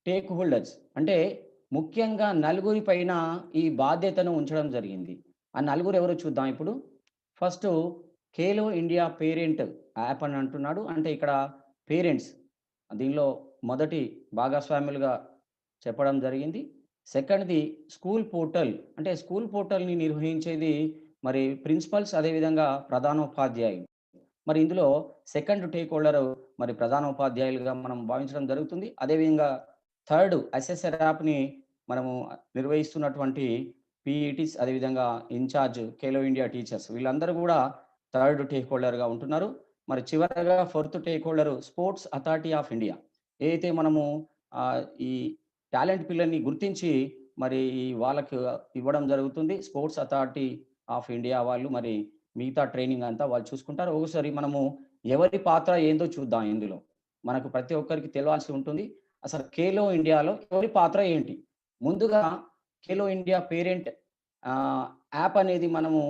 Take holders అంటే ముఖ్యంగా నలుగురి పైన ఈ బాధ్యతను ఉంచడం జరిగింది. ఆ నలుగురు ఎవరో చూద్దాం ఇప్పుడు. First 'Khelo India parent' app అని అంటున్నాడు. అంటే ఇక్కడ పేరెంట్స్ దీనిలో మొదటి భాగస్వాములుగా చెప్పడం జరిగింది. సెకండ్‌ది స్కూల్ పోర్టల్. అంటే స్కూల్ పోర్టల్‌ని నిర్వహించేది మరి ప్రిన్సిపల్స్ అదేవిధంగా ప్రధానోపాధ్యాయులు. మరి ఇందులో సెకండ్ టేక్ హోల్డరు మరి ప్రధానోపాధ్యాయులుగా మనం భావించడం జరుగుతుంది. అదేవిధంగా థర్డ్ అసెసర్ యాప్‌ని మనము నిర్వహిస్తున్నటువంటి పీఈటీస్ అదేవిధంగా ఇన్‌చార్జ్ ఖేలో ఇండియా టీచర్స్ వీళ్ళందరూ గూడా థర్డ్ టేక్ హోల్డర్‌గా ఉంటున్నారు. మరి చివరగా fourth take holder sports authority of India. ఏదైతే మనము ఈ టాలెంట్ పిల్లల్ని గుర్తించి మరి వాళ్ళకు ఇవ్వడం జరుగుతుంది. స్పోర్ట్స్ అథారిటీ ఆఫ్ ఇండియా వాళ్ళు మరి మిగతా ట్రైనింగ్ అంతా వాళ్ళు చూసుకుంటారు. ఒకసారి మనము ఎవరి పాత్ర ఏందో చూద్దాం ఇందులో. మనకు ప్రతి ఒక్కరికి తెలవాల్సి ఉంటుంది. అసలు 'ఖేలో ఇండియాలో' ఎవరి పాత్ర ఏంటి? ముందుగా 'ఖేలో ఇండియా పేరెంట్' ఆహ్, యాప్ అనేది మనము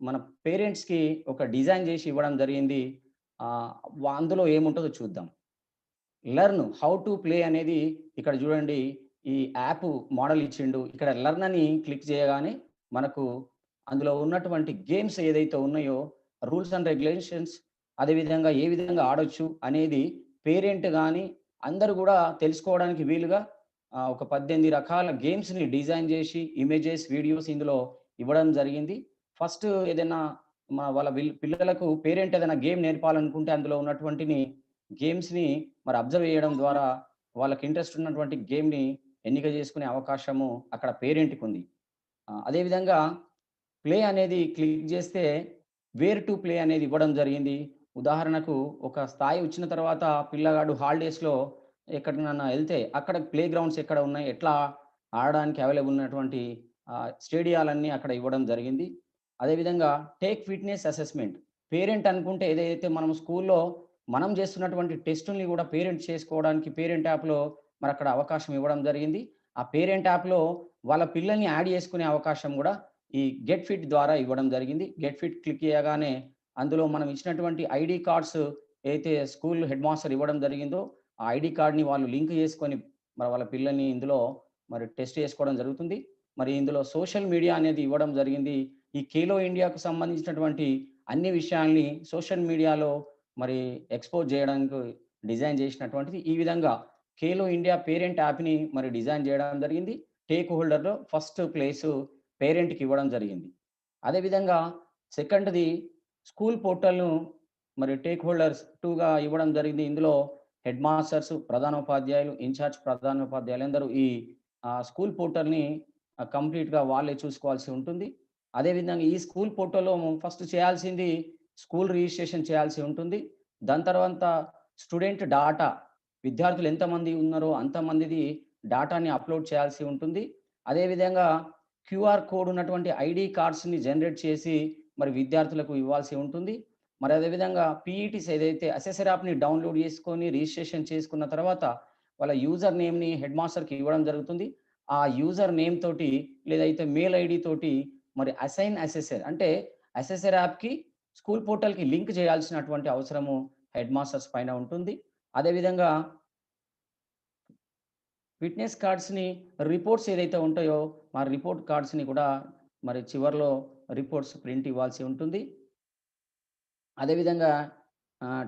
మన పేరెంట్స్‌కి ఒక డిజైన్ జేసి ఇవ్వడం జరిగింది. ఆహ్, అందులో ఏముంటదో చూద్దాం. లెర్న్ హౌ టు ప్లే అనేది ఇక్కడ చూడండి. ఈ యాప్ మోడల్ ఇచ్చిండు. ఇక్కడ లెర్న్ అని క్లిక్ చేయగానే మనకు అందులో ఉన్నటువంటి గేమ్స్ ఏదైతే ఉన్నాయో రూల్స్ అండ్ రెగ్యులేషన్స్ అదేవిధంగా ఏ విధంగా ఆడొచ్చు అనేది పేరెంట్ గాని అందరూ గూడా తెలుసుకోవడానికి వీలుగా ఒక 18 రకాల గేమ్స్‌ని డిజైన్ చేసి ఇమేజెస్, వీడియోస్ ఇందులో ఇవ్వడం జరిగింది. ఫస్ట్ ఏదైనా వాళ్ళ పిల్లలకు పేరెంట్ ఏదైనా గేమ్ నేర్పాలనుకుంటే అందులో ఉన్నటువంటిని గేమ్స్‌ని మరి అబ్జర్వ్ చేయడం ద్వారా వాళ్ళకి ఇంట్రెస్ట్ ఉన్నటువంటి గేమ్‌ని ఎన్నిక చేసుకునే అవకాశము అక్కడ పేరెంట్‌కుంది. అదే విధంగా ప్లే అనేది క్లిక్ చేస్తే వేర్ టు ప్లే అనేది ఇవ్వడం జరిగింది. ఉదాహరణకు ఒక స్థాయి వచ్చిన తర్వాత పిల్లగాడు హాలిడేస్‌లో ఎక్కడికన్నా ఎళ్తే అక్కడ ప్లే గ్రౌండ్స్ ఎక్కడ ఉన్నాయి? ఎట్లా ఆడడానికి అవైలబుల్ ఉన్నటువంటి స్టేడియాలన్నీ అక్కడ ఇవ్వడం జరిగింది. అదేవిధంగా టేక్ ఫిట్‌నెస్ అసెస్‌మెంట్. పేరెంట్ అనుకుంటే ఏదైతే మనం స్కూల్‌లో మనం చేస్తున్నటువంటి టెస్టుల్ని గూడా పేరెంట్ చేసుకోవడానికి పేరెంట్ యాప్‌లో మరక్కడ అవకాశం ఇవ్వడం జరిగింది. ఆ పేరెంట్ యాప్‌లో వాళ్ళ పిల్లల్ని యాడ్ చేసుకునే అవకాశం గూడా ఈ గెట్ ఫిట్ ద్వారా ఇవ్వడం జరిగింది. గెట్ ఫిట్ క్లిక్ చేయగానే అందులో మనం ఇచ్చినటువంటి ఐడీ కార్డ్స్ ఏదైతే స్కూల్ హెడ్ మాస్టర్ ఇవ్వడం జరిగిందో, ఆ ఐడీ కార్డ్‌ని వాళ్ళు లింక్ చేసుకొని మరి వాళ్ళ పిల్లల్ని ఇందులో మరి టెస్ట్ చేసుకోవడం జరుగుతుంది. మరి ఇందులో సోషల్ మీడియా అనేది ఇవ్వడం జరిగింది. ఈ ఖేలో ఇండియాకు సంబంధించినటువంటి అన్ని విషయాల్ని సోషల్ మీడియాలో మరి ఎక్స్‌పోజ్ జేయడానికి డిజైన్ జేసినటువంటిది. ఈ విధంగా 'ఖేలో ఇండియా పేరెంట్' యాప్‌ని మరి డిజైన్ జేయడం జరిగింది. టేక్ హోల్డర్‌లో ఫస్ట్ ప్లేసు పేరెంట్‌కి ఇవ్వడం జరిగింది. అదే విధంగా సెకండ్‌ది స్కూల్ పోర్టల్‌ను మరి టేక్ హోల్డర్స్ 2గా ఇవ్వడం జరిగింది. ఇందులో హెడ్ మాస్టర్స్, ప్రధానోపాధ్యాయులు, ఇన్‌చార్జ్ ప్రధానోపాధ్యాయులందరూ ఈ స్కూల్ పోర్టల్‌ని కంప్లీట్‌గా వాళ్ళే చూసుకోవాల్సి ఉంటుంది. అదే విధంగా ఈ స్కూల్ పోర్టల్‌లో ఫస్ట్ చేయాల్సింది స్కూల్ రిజిస్ట్రేషన్ చేయాల్సి ఉంటుంది. దాని తర్వాత స్టూడెంట్ డాటా విద్యార్థులు ఎంతమంది ఉన్నారో అంతమందిది డాటాని అప్‌లోడ్ చేయాల్సి ఉంటుంది. అదే విధంగా క్యూఆర్ కోడ్ ఉన్నటువంటి ఐడీ కార్డ్స్‌ని జనరేట్ చేసి మరి విద్యార్థులకు ఇవ్వాల్సి ఉంటుంది. మరి అదే విధంగా పీఈటీస్ ఏదైతే అసెసర్ యాప్‌ని డౌన్‌లోడ్ చేసుకొని రిజిస్ట్రేషన్ చేసుకున్న తర్వాత వాళ్ళ యూజర్ నేమ్‌ని హెడ్ మాస్టర్‌కి ఇవ్వడం జరుగుతుంది. ఆ యూజర్ నేమ్ తోటి లేదైతే మెయిల్ ఐడీ తోటి మరి అసైన్ అసెసర్ అంటే అసెసర్ యాప్‌కి స్కూల్ పోర్టల్‌కి లింక్ చేయాల్సినటువంటి అవసరము హెడ్ మాస్టర్స్ పైన ఉంటుంది. అదే విధంగా ఫిట్‌నెస్ కార్డ్స్‌ని రిపోర్ట్స్ ఏదైతే ఉంటాయో, ఆ రిపోర్ట్ కార్డ్స్‌ని కూడా మరి చివర్లో రిపోర్ట్స్ ప్రింట్ ఇవ్వాల్సి ఉంటుంది. అదేవిధంగా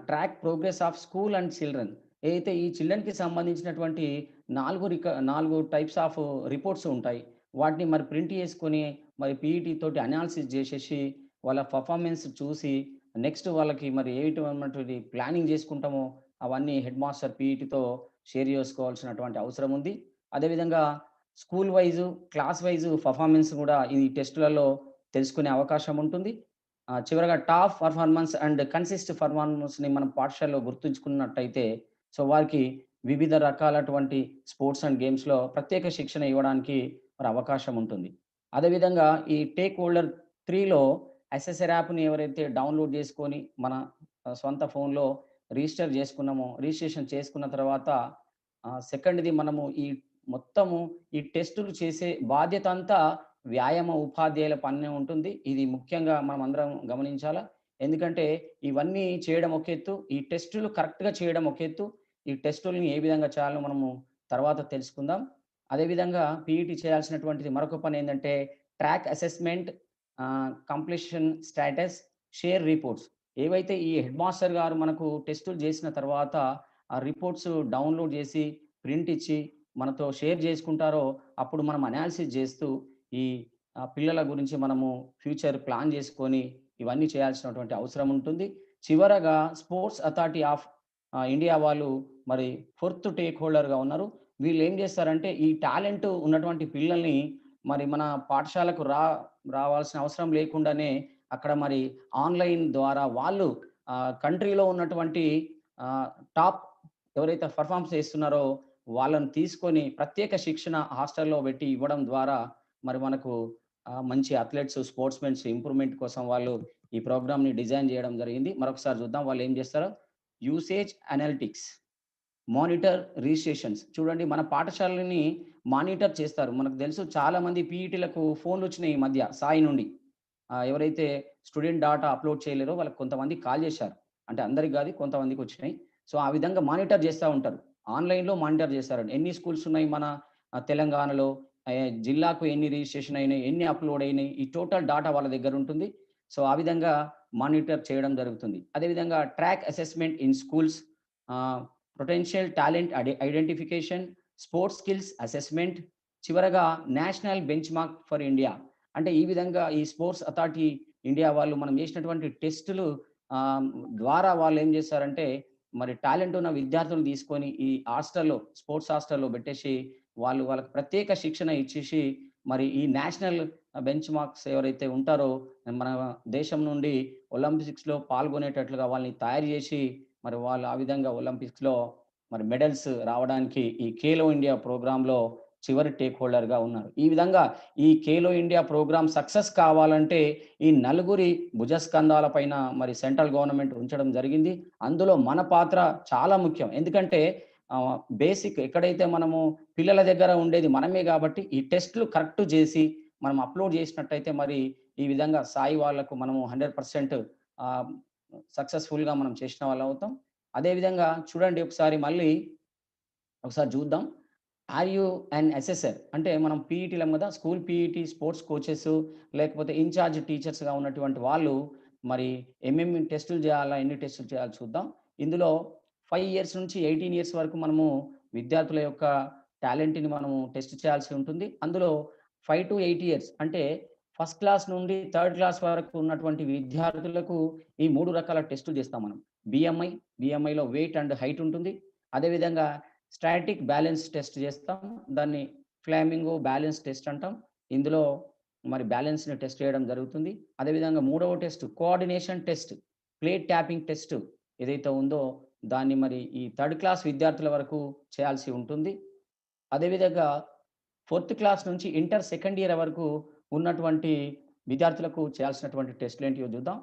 track progress of school and children. ఏదైతే ఈ చిల్డ్రన్‌కి సంబంధించినటువంటి 4 టైప్స్ ఆఫ్ రిపోర్ట్స్ ఉంటాయి. వాటిని మరి ప్రింట్ చేసుకొని, మరి పీఈటీ తోటి అనాలిసిస్ జేసేసి, వాళ్ళ పెర్ఫార్మన్స్ చూసి, నెక్స్ట్ వాళ్ళకి మరి ఏటువంటి ప్లానింగ్ జేసుకుంటామో, అవన్నీ హెడ్ మాస్టర్ పీఈటీతో షేర్ జేసుకోవాల్సినటువంటి అవసరం ఉంది. అదేవిధంగా school Vaisu, class Vaisu performance గూడా ఈ టెస్ట్‌లలో తెలుసుకునే అవకాశం ఉంటుంది. చివరగా టాప్ పెర్ఫార్మన్స్ అండ్ కన్సిస్ట్ పెర్ఫార్మన్స్‌ని మనం పాఠశాలలో గుర్తుంచుకున్నట్టయితే, సో, వారికి వివిధ రకాలటువంటి స్పోర్ట్స్ అండ్ గేమ్స్‌లో ప్రత్యేక శిక్షణ ఇవ్వడానికి మరి అవకాశం ఉంటుంది. అదేవిధంగా ఈ టేక్ హోల్డర్ 3లో ఎస్ఎస్ఆర్ యాప్‌ని ఎవరైతే డౌన్‌లోడ్ చేసుకొని మన స్వంత ఫోన్‌లో రిజిస్ట్రేషన్ చేసుకున్న తర్వాత సెకండ్‌ది మనము ఈ మొత్తము ఈ టెస్టులు చేసే బాధ్యత అంతా వ్యాయామ ఉపాధ్యాయుల పనే ఉంటుంది. ఇది ముఖ్యంగా మనమందరం గమనించాలా. ఎందుకంటే ఇవన్నీ చేయడం ఒక ఎత్తు. ఈ టెస్టులు కరెక్ట్‌గా చేయడం ఒక ఎత్తు. ఈ టెస్టుల్ని ఏ విధంగా చేయాలో మనము తర్వాత తెలుసుకుందాం. అదేవిధంగా పీఈటీ చేయాల్సినటువంటిది మరొక పని ఏందంటే track assessment, completion status, share reports. ఏవైతే ఈ హెడ్ మాస్టర్ గారు మనకు టెస్టులు చేసిన తర్వాత ఆ రిపోర్ట్స్ డౌన్‌లోడ్ చేసి, ప్రింట్ ఇచ్చి మనతో షేర్ చేసుకుంటారో, అప్పుడు మనం అనాలిసిస్ చేస్తూ ఈ పిల్లల గురించి మనము ఫ్యూచర్ ప్లాన్ చేసుకొని ఇవన్నీ చేయాల్సినటువంటి అవసరం ఉంటుంది. చివరగా స్పోర్ట్స్ అథారిటీ ఆఫ్ ఇండియా వాళ్ళు మరి ఫోర్త్ టేక్ హోల్డర్‌గా ఉన్నారు. వీళ్ళేం చేస్తారంటే ఈ టాలెంట్ ఉన్నటువంటి పిల్లల్ని మరి మన పాఠశాలకు రావాల్సిన అవసరం లేకుండానే అక్కడ మరి ఆన్‌లైన్ ద్వారా వాళ్ళు కంట్రీలో ఉన్నటువంటి ఆహ్, టాప్ ఎవరైతే పెర్ఫార్మ్స్ చేస్తున్నారో వాళ్ళని తీసుకొని ప్రత్యేక శిక్షణ హాస్టల్‌లో పెట్టి ఇవ్వడం ద్వారా మరి మనకు మంచి అథ్లెట్స్, స్పోర్ట్స్‌మెన్స్ ఇంప్రూవ్‌మెంట్ కోసం వాళ్ళు ఈ ప్రోగ్రామ్‌ని డిజైన్ చేయడం జరిగింది. మరొకసారి చూద్దాం వాళ్ళేం చేస్తారో. Usage analytics, monitor registrations. చూడండి మన పాఠశాలని మానిటర్ చేస్తారు. మనకు తెలుసు చాలామంది పీఈటీలకు ఫోన్‌లొచ్చినాయి ఈ మధ్య సాయి నుండి. ఎవరైతే స్టూడెంట్ డాటా అప్‌లోడ్ చేయలేరో వాళ్ళకి కొంతమందికి కాల్ చేశారు. అంటే అందరికి గాదు కొంతమందికొచ్చినాయి. సో, ఆ విధంగా మానిటర్ చేస్తా ఉంటారు. ఆన్‌లైన్‌లో మానిటర్ చేస్తారండి. ఎన్ని స్కూల్స్ ఉన్నాయి మన తెలంగాణలో, జిల్లాకు ఎన్ని రిజిస్ట్రేషన్ అయినాయి, ఎన్ని అప్‌లోడ్ అయినాయి, ఈ టోటల్ డాటా వాళ్ళ దగ్గర ఉంటుంది. సో, ఆ విధంగా మానిటర్ చేయడం జరుగుతుంది. అదేవిధంగా ట్రాక్ అసెస్మెంట్ ఇన్ స్కూల్స్, ఆహ్, potential talent identification, sports skills assessment, చివరగా నేషనల్ బెంచ్‌మార్క్ ఫర్ ఇండియా. అంటే ఈ విధంగా ఈ స్పోర్ట్స్ అథారిటీ ఇండియా వాళ్ళు మనం చేసినటువంటి టెస్టులు ఆహ్, ద్వారా వాళ్ళేం చేశారంటే, మరి టాలెంట్ ఉన్న విద్యార్థులను తీసుకొని ఈ హాస్టల్‌లో, స్పోర్ట్స్ హాస్టల్‌లో పెట్టేసి, వాళ్ళకి ప్రత్యేక శిక్షణ ఇచ్చేసి, మరి ఈ నేషనల్ బెంచ్ మార్క్స్ ఎవరైతే ఉంటారో, మన దేశం నుండి ఒలింపిక్స్‌లో పాల్గొనేటట్లుగా వాళ్ళని తయారు చేసి, మరి వాళ్ళు ఆ విధంగా ఒలింపిక్స్‌లో మరి మెడల్స్ రావడానికి ఈ ఖేలో ఇండియా ప్రోగ్రామ్‌లో చివరి టేక్ హోల్డర్‌గా ఉన్నారు. ఈ విధంగా ఈ ఖేలో ఇండియా ప్రోగ్రామ్ సక్సెస్ కావాలంటే ఈ నలుగురి భుజస్కంధాల పైన మరి సెంట్రల్ గవర్నమెంట్ ఉంచడం జరిగింది. అందులో మన పాత్ర చాలా ముఖ్యం. ఎందుకంటే బేసిక్ ఎక్కడైతే మనము పిల్లల దగ్గర ఉండేది మనమే గాబట్టి, ఈ టెస్ట్‌లు కరెక్ట్ జేసి, మనం అప్‌లోడ్ జేసినట్టయితే మరి ఈ విధంగా సాయి వాళ్ళకు మనము 100% ఆహ్, సక్సెస్‌ఫుల్‌గా మనం చేసిన వాళ్ళమవుతాం. అదే విధంగా చూడండి ఒకసారి చూద్దాం. ఆర్ యూ అన్ అసెసర్? అంటే మనం పీఈటీలం గదా! స్కూల్ పీఈటీ, స్పోర్ట్స్ కోచెస్ లేకపోతే ఇన్‌చార్జ్ టీచర్స్‌గా ఉన్నటువంటి వాళ్ళు మరి ఏమేమి టెస్టులు జేయాలా? ఎన్ని టెస్టులు చేయాలో చూద్దాం. ఇందులో 5 ఇయర్స్ నుంచి 18 ఇయర్స్ వరకు మనము విద్యార్థుల యొక్క టాలెంట్‌ని మనము టెస్ట్ చేయాల్సి ఉంటుంది. అందులో 5-8 ఇయర్స్ అంటే ఫస్ట్ క్లాస్ నుండి థర్డ్ క్లాస్ వరకు ఉన్నటువంటి విద్యార్థులకు ఈ 3 రకాల టెస్టులు చేస్తాం మనం. బిఎంఐలో వెయిట్ అండ్ హైట్ ఉంటుంది. అదేవిధంగా స్టాటిక్ బ్యాలెన్స్ టెస్ట్ చేస్తాం. దాన్ని ఫ్లామింగో బ్యాలెన్స్ టెస్ట్ అంటాం. ఇందులో మరి బ్యాలెన్స్‌ని టెస్ట్ చేయడం జరుగుతుంది. అదేవిధంగా మూడవ test coordination test, plate tapping test ఏదైతే ఉందో దాన్ని మరి ఈ థర్డ్ క్లాస్ విద్యార్థుల వరకు చేయాల్సి ఉంటుంది. అదేవిధంగా ఫోర్త్ క్లాస్ నుంచి ఇంటర్ సెకండ్ ఇయర్ వరకు ఉన్నటువంటి విద్యార్థులకు చేయాల్సినటువంటి టెస్ట్‌లేంటియో చూద్దాం.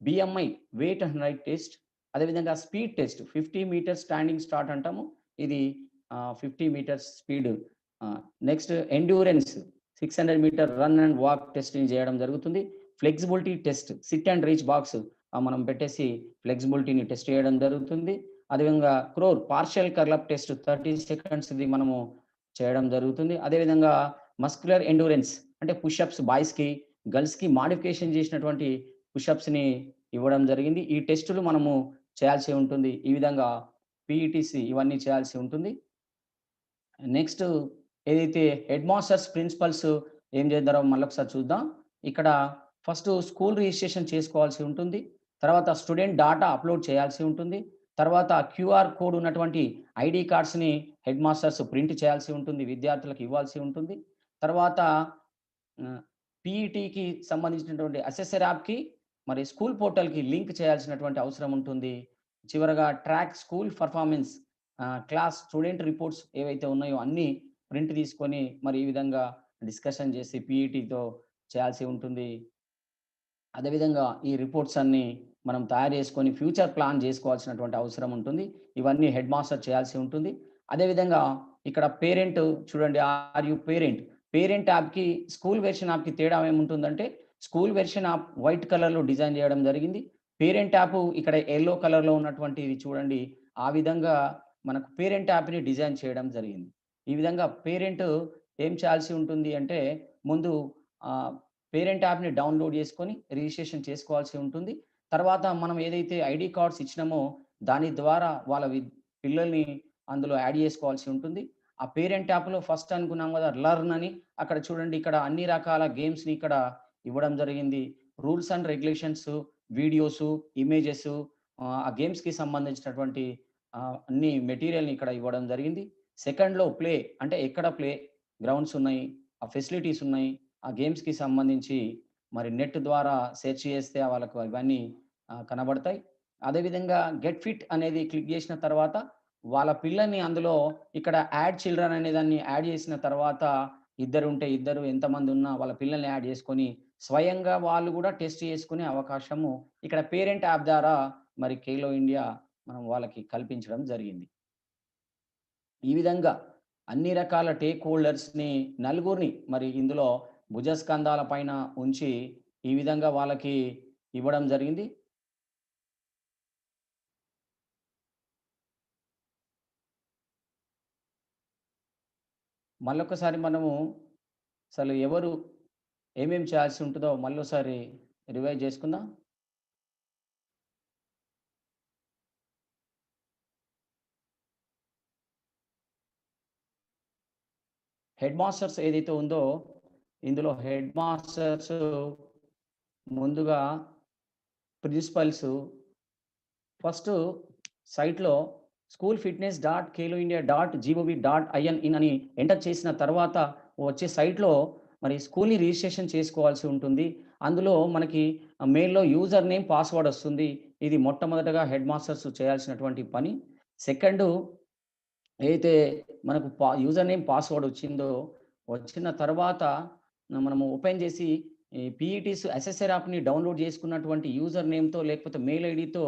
BMI weight and height test, అదేవిధంగా speed test 50 meters standing start అంటాము. ఇది 50 meters speed. Next endurance 600 meter run and walk టెస్ట్‌ని చేయడం జరుగుతుంది. Flexibility test sit and reach box మనం పెట్టేసి ఫ్లెక్సిబిలిటీని టెస్ట్ చేయడం జరుగుతుంది. అదేవిధంగా పార్షియల్ కర్ల్ అప్ టెస్ట్ 30 సెకండ్స్‌ది మనము చేయడం జరుగుతుంది. అదేవిధంగా మస్క్యులర్ ఎండ్యూరెన్స్ అంటే పుష్ అప్స్ బాయ్స్‌కి, గర్ల్స్‌కి మోడిఫికేషన్ చేసినటువంటి పుష్ అప్స్‌ని ఇవ్వడం జరిగింది. ఈ టెస్టులు మనము చేయాల్సి ఉంటుంది. ఈ విధంగా పీఈటీసీ ఇవన్నీ చేయాల్సి ఉంటుంది. నెక్స్ట్ ఏదైతే హెడ్ మాస్టర్స్, ప్రిన్సిపల్స్ ఏం చేద్దారో మళ్ళొకసారి చూద్దాం. ఇక్కడ ఫస్ట్ స్కూల్ రిజిస్ట్రేషన్ చేసుకోవాల్సి ఉంటుంది. తర్వాత స్టూడెంట్ డాటా అప్‌లోడ్ చేయాల్సి ఉంటుంది. తర్వాత క్యూఆర్ కోడ్ ఉన్నటువంటి ఐడీ కార్డ్స్‌ని హెడ్ మాస్టర్స్ ప్రింట్ చేయాల్సి ఉంటుంది. విద్యార్థులకు ఇవ్వాల్సి ఉంటుంది. తర్వాత ఆహ్, పీఈటీకి సంబంధించినటువంటి అసెసర్ యాప్‌కి మరి స్కూల్ పోర్టల్‌కి లింక్ చేయాల్సినటువంటి అవసరం ఉంటుంది. చివరగా track school performance, class student reports ఏవైతే ఉన్నాయో అన్నీ ప్రింట్ తీసుకొని మరి ఈ విధంగా డిస్కషన్ చేసి పీఈటీతో చేయాల్సి ఉంటుంది. అదేవిధంగా ఈ రిపోర్ట్స్ అన్నీ మనం తయారు చేసుకొని ఫ్యూచర్ ప్లాన్ చేసుకోవాల్సినటువంటి అవసరం ఉంటుంది. ఇవన్నీ హెడ్ మాస్టర్ చేయాల్సి ఉంటుంది. అదేవిధంగా ఇక్కడ పేరెంట్ చూడండి, ఆర్ యూ పేరెంట్? పేరెంట్ యాప్‌కి, స్కూల్ వెర్షన్ యాప్‌కి తేడా ఏముంటుందంటే, స్కూల్ వెర్షన్ యాప్ వైట్ కలర్‌లో డిజైన్ చేయడం జరిగింది. పేరెంట్ యాప్ ఇక్కడ యెల్లో కలర్‌లో ఉన్నటువంటిది చూడండి. ఆ విధంగా మనకు పేరెంట్ యాప్‌ని డిజైన్ చేయడం జరిగింది. ఈ విధంగా పేరెంట్ ఏం చేయాల్సి ఉంటుంది అంటే ముందు ఆహ్, పేరెంట్ యాప్‌ని డౌన్‌లోడ్ చేసుకొని రిజిస్ట్రేషన్ చేసుకోవాల్సి ఉంటుంది. తర్వాత మనం ఏదైతే ఐడీ కార్డ్స్ ఇచ్చినామో దాని ద్వారా వాళ్ళ పిల్లల్ని అందులో యాడ్ చేసుకోవాల్సి ఉంటుంది. ఆ పేరెంట్ యాప్‌లో ఫస్ట్ అనుకున్నాం కదా! లెర్న్ అని అక్కడ చూడండి ఇక్కడ అన్ని రకాల గేమ్స్‌ని ఇక్కడ ఇవ్వడం జరిగింది. రూల్స్ అండ్ రెగ్యులేషన్స్, వీడియోసు, ఇమేజెసు ఆ గేమ్స్‌కి సంబంధించినటువంటి అన్ని మెటీరియల్‌ని ఇక్కడ ఇవ్వడం జరిగింది. సెకండ్‌లో ప్లే అంటే ఎక్కడ ప్లే గ్రౌండ్స్ ఉన్నాయి, ఆ ఫెసిలిటీస్ ఉన్నాయి. ఆ గేమ్స్‌కి సంబంధించి మరి నెట్ ద్వారా సెర్చ్ చేస్తే వాళ్ళకు ఇవన్నీ కనబడతాయి. అదేవిధంగా గెట్ ఫిట్ అనేది క్లిక్ చేసిన తర్వాత వాళ్ళ పిల్లల్ని అందులో ఇక్కడ యాడ్ చిల్డ్రన్ అనే దాన్ని యాడ్ చేసిన తర్వాత ఇద్దరుంటే ఇద్దరు, ఎంతమంది ఉన్నా వాళ్ళ పిల్లల్ని యాడ్ చేసుకొని స్వయంగా వాళ్ళు కూడా టెస్ట్ చేసుకునే అవకాశము ఇక్కడ పేరెంట్ యాప్ ద్వారా మరి ఖేలో ఇండియా మనం వాళ్ళకి కల్పించడం జరిగింది. ఈ విధంగా అన్ని రకాల టేక్ హోల్డర్స్‌ని నలుగురిని మరి ఇందులో భుజస్కంధాల పైన ఉంచి ఈ విధంగా వాళ్ళకి ఇవ్వడం జరిగింది. మళ్ళొక్కసారి మనము అసలు ఎవరు ఏమేం చేయాల్సి ఉంటదో మళ్ళోసారి రివైజ్ చేసుకుందాం. హెడ్ మాస్టర్స్ ఏదైతే ఉందో ఇందులో హెడ్ మాస్టర్స్ ముందుగా ప్రిన్సిపల్స్ ఫస్ట్ సైట్‌లో school fitness dot Khelo India dot G O V dot I N అని ఎంటర్ చేసిన తర్వాత వచ్చే సైట్‌లో మరి స్కూల్‌ని రిజిస్ట్రేషన్ చేసుకోవాల్సి ఉంటుంది. అందులో మనకి మెయిల్‌లో యూజర్ నేమ్, పాస్వర్డ్ వస్తుంది. ఇది మొట్టమొదటగా హెడ్ మాస్టర్స్ చేయాల్సినటువంటి పని. సెకండు ఏదైతే మనకు యూజర్ నేమ్, పాస్వర్డ్ వచ్చిందో, వచ్చిన తర్వాత మనము ఓపెన్ చేసి ఈ పీఈటీస్ ఎస్ఎస్ఆర్ యాప్‌ని డౌన్‌లోడ్ చేసుకున్నటువంటి యూజర్ నేమ్‌తో లేకపోతే మెయిల్ ఐడీతో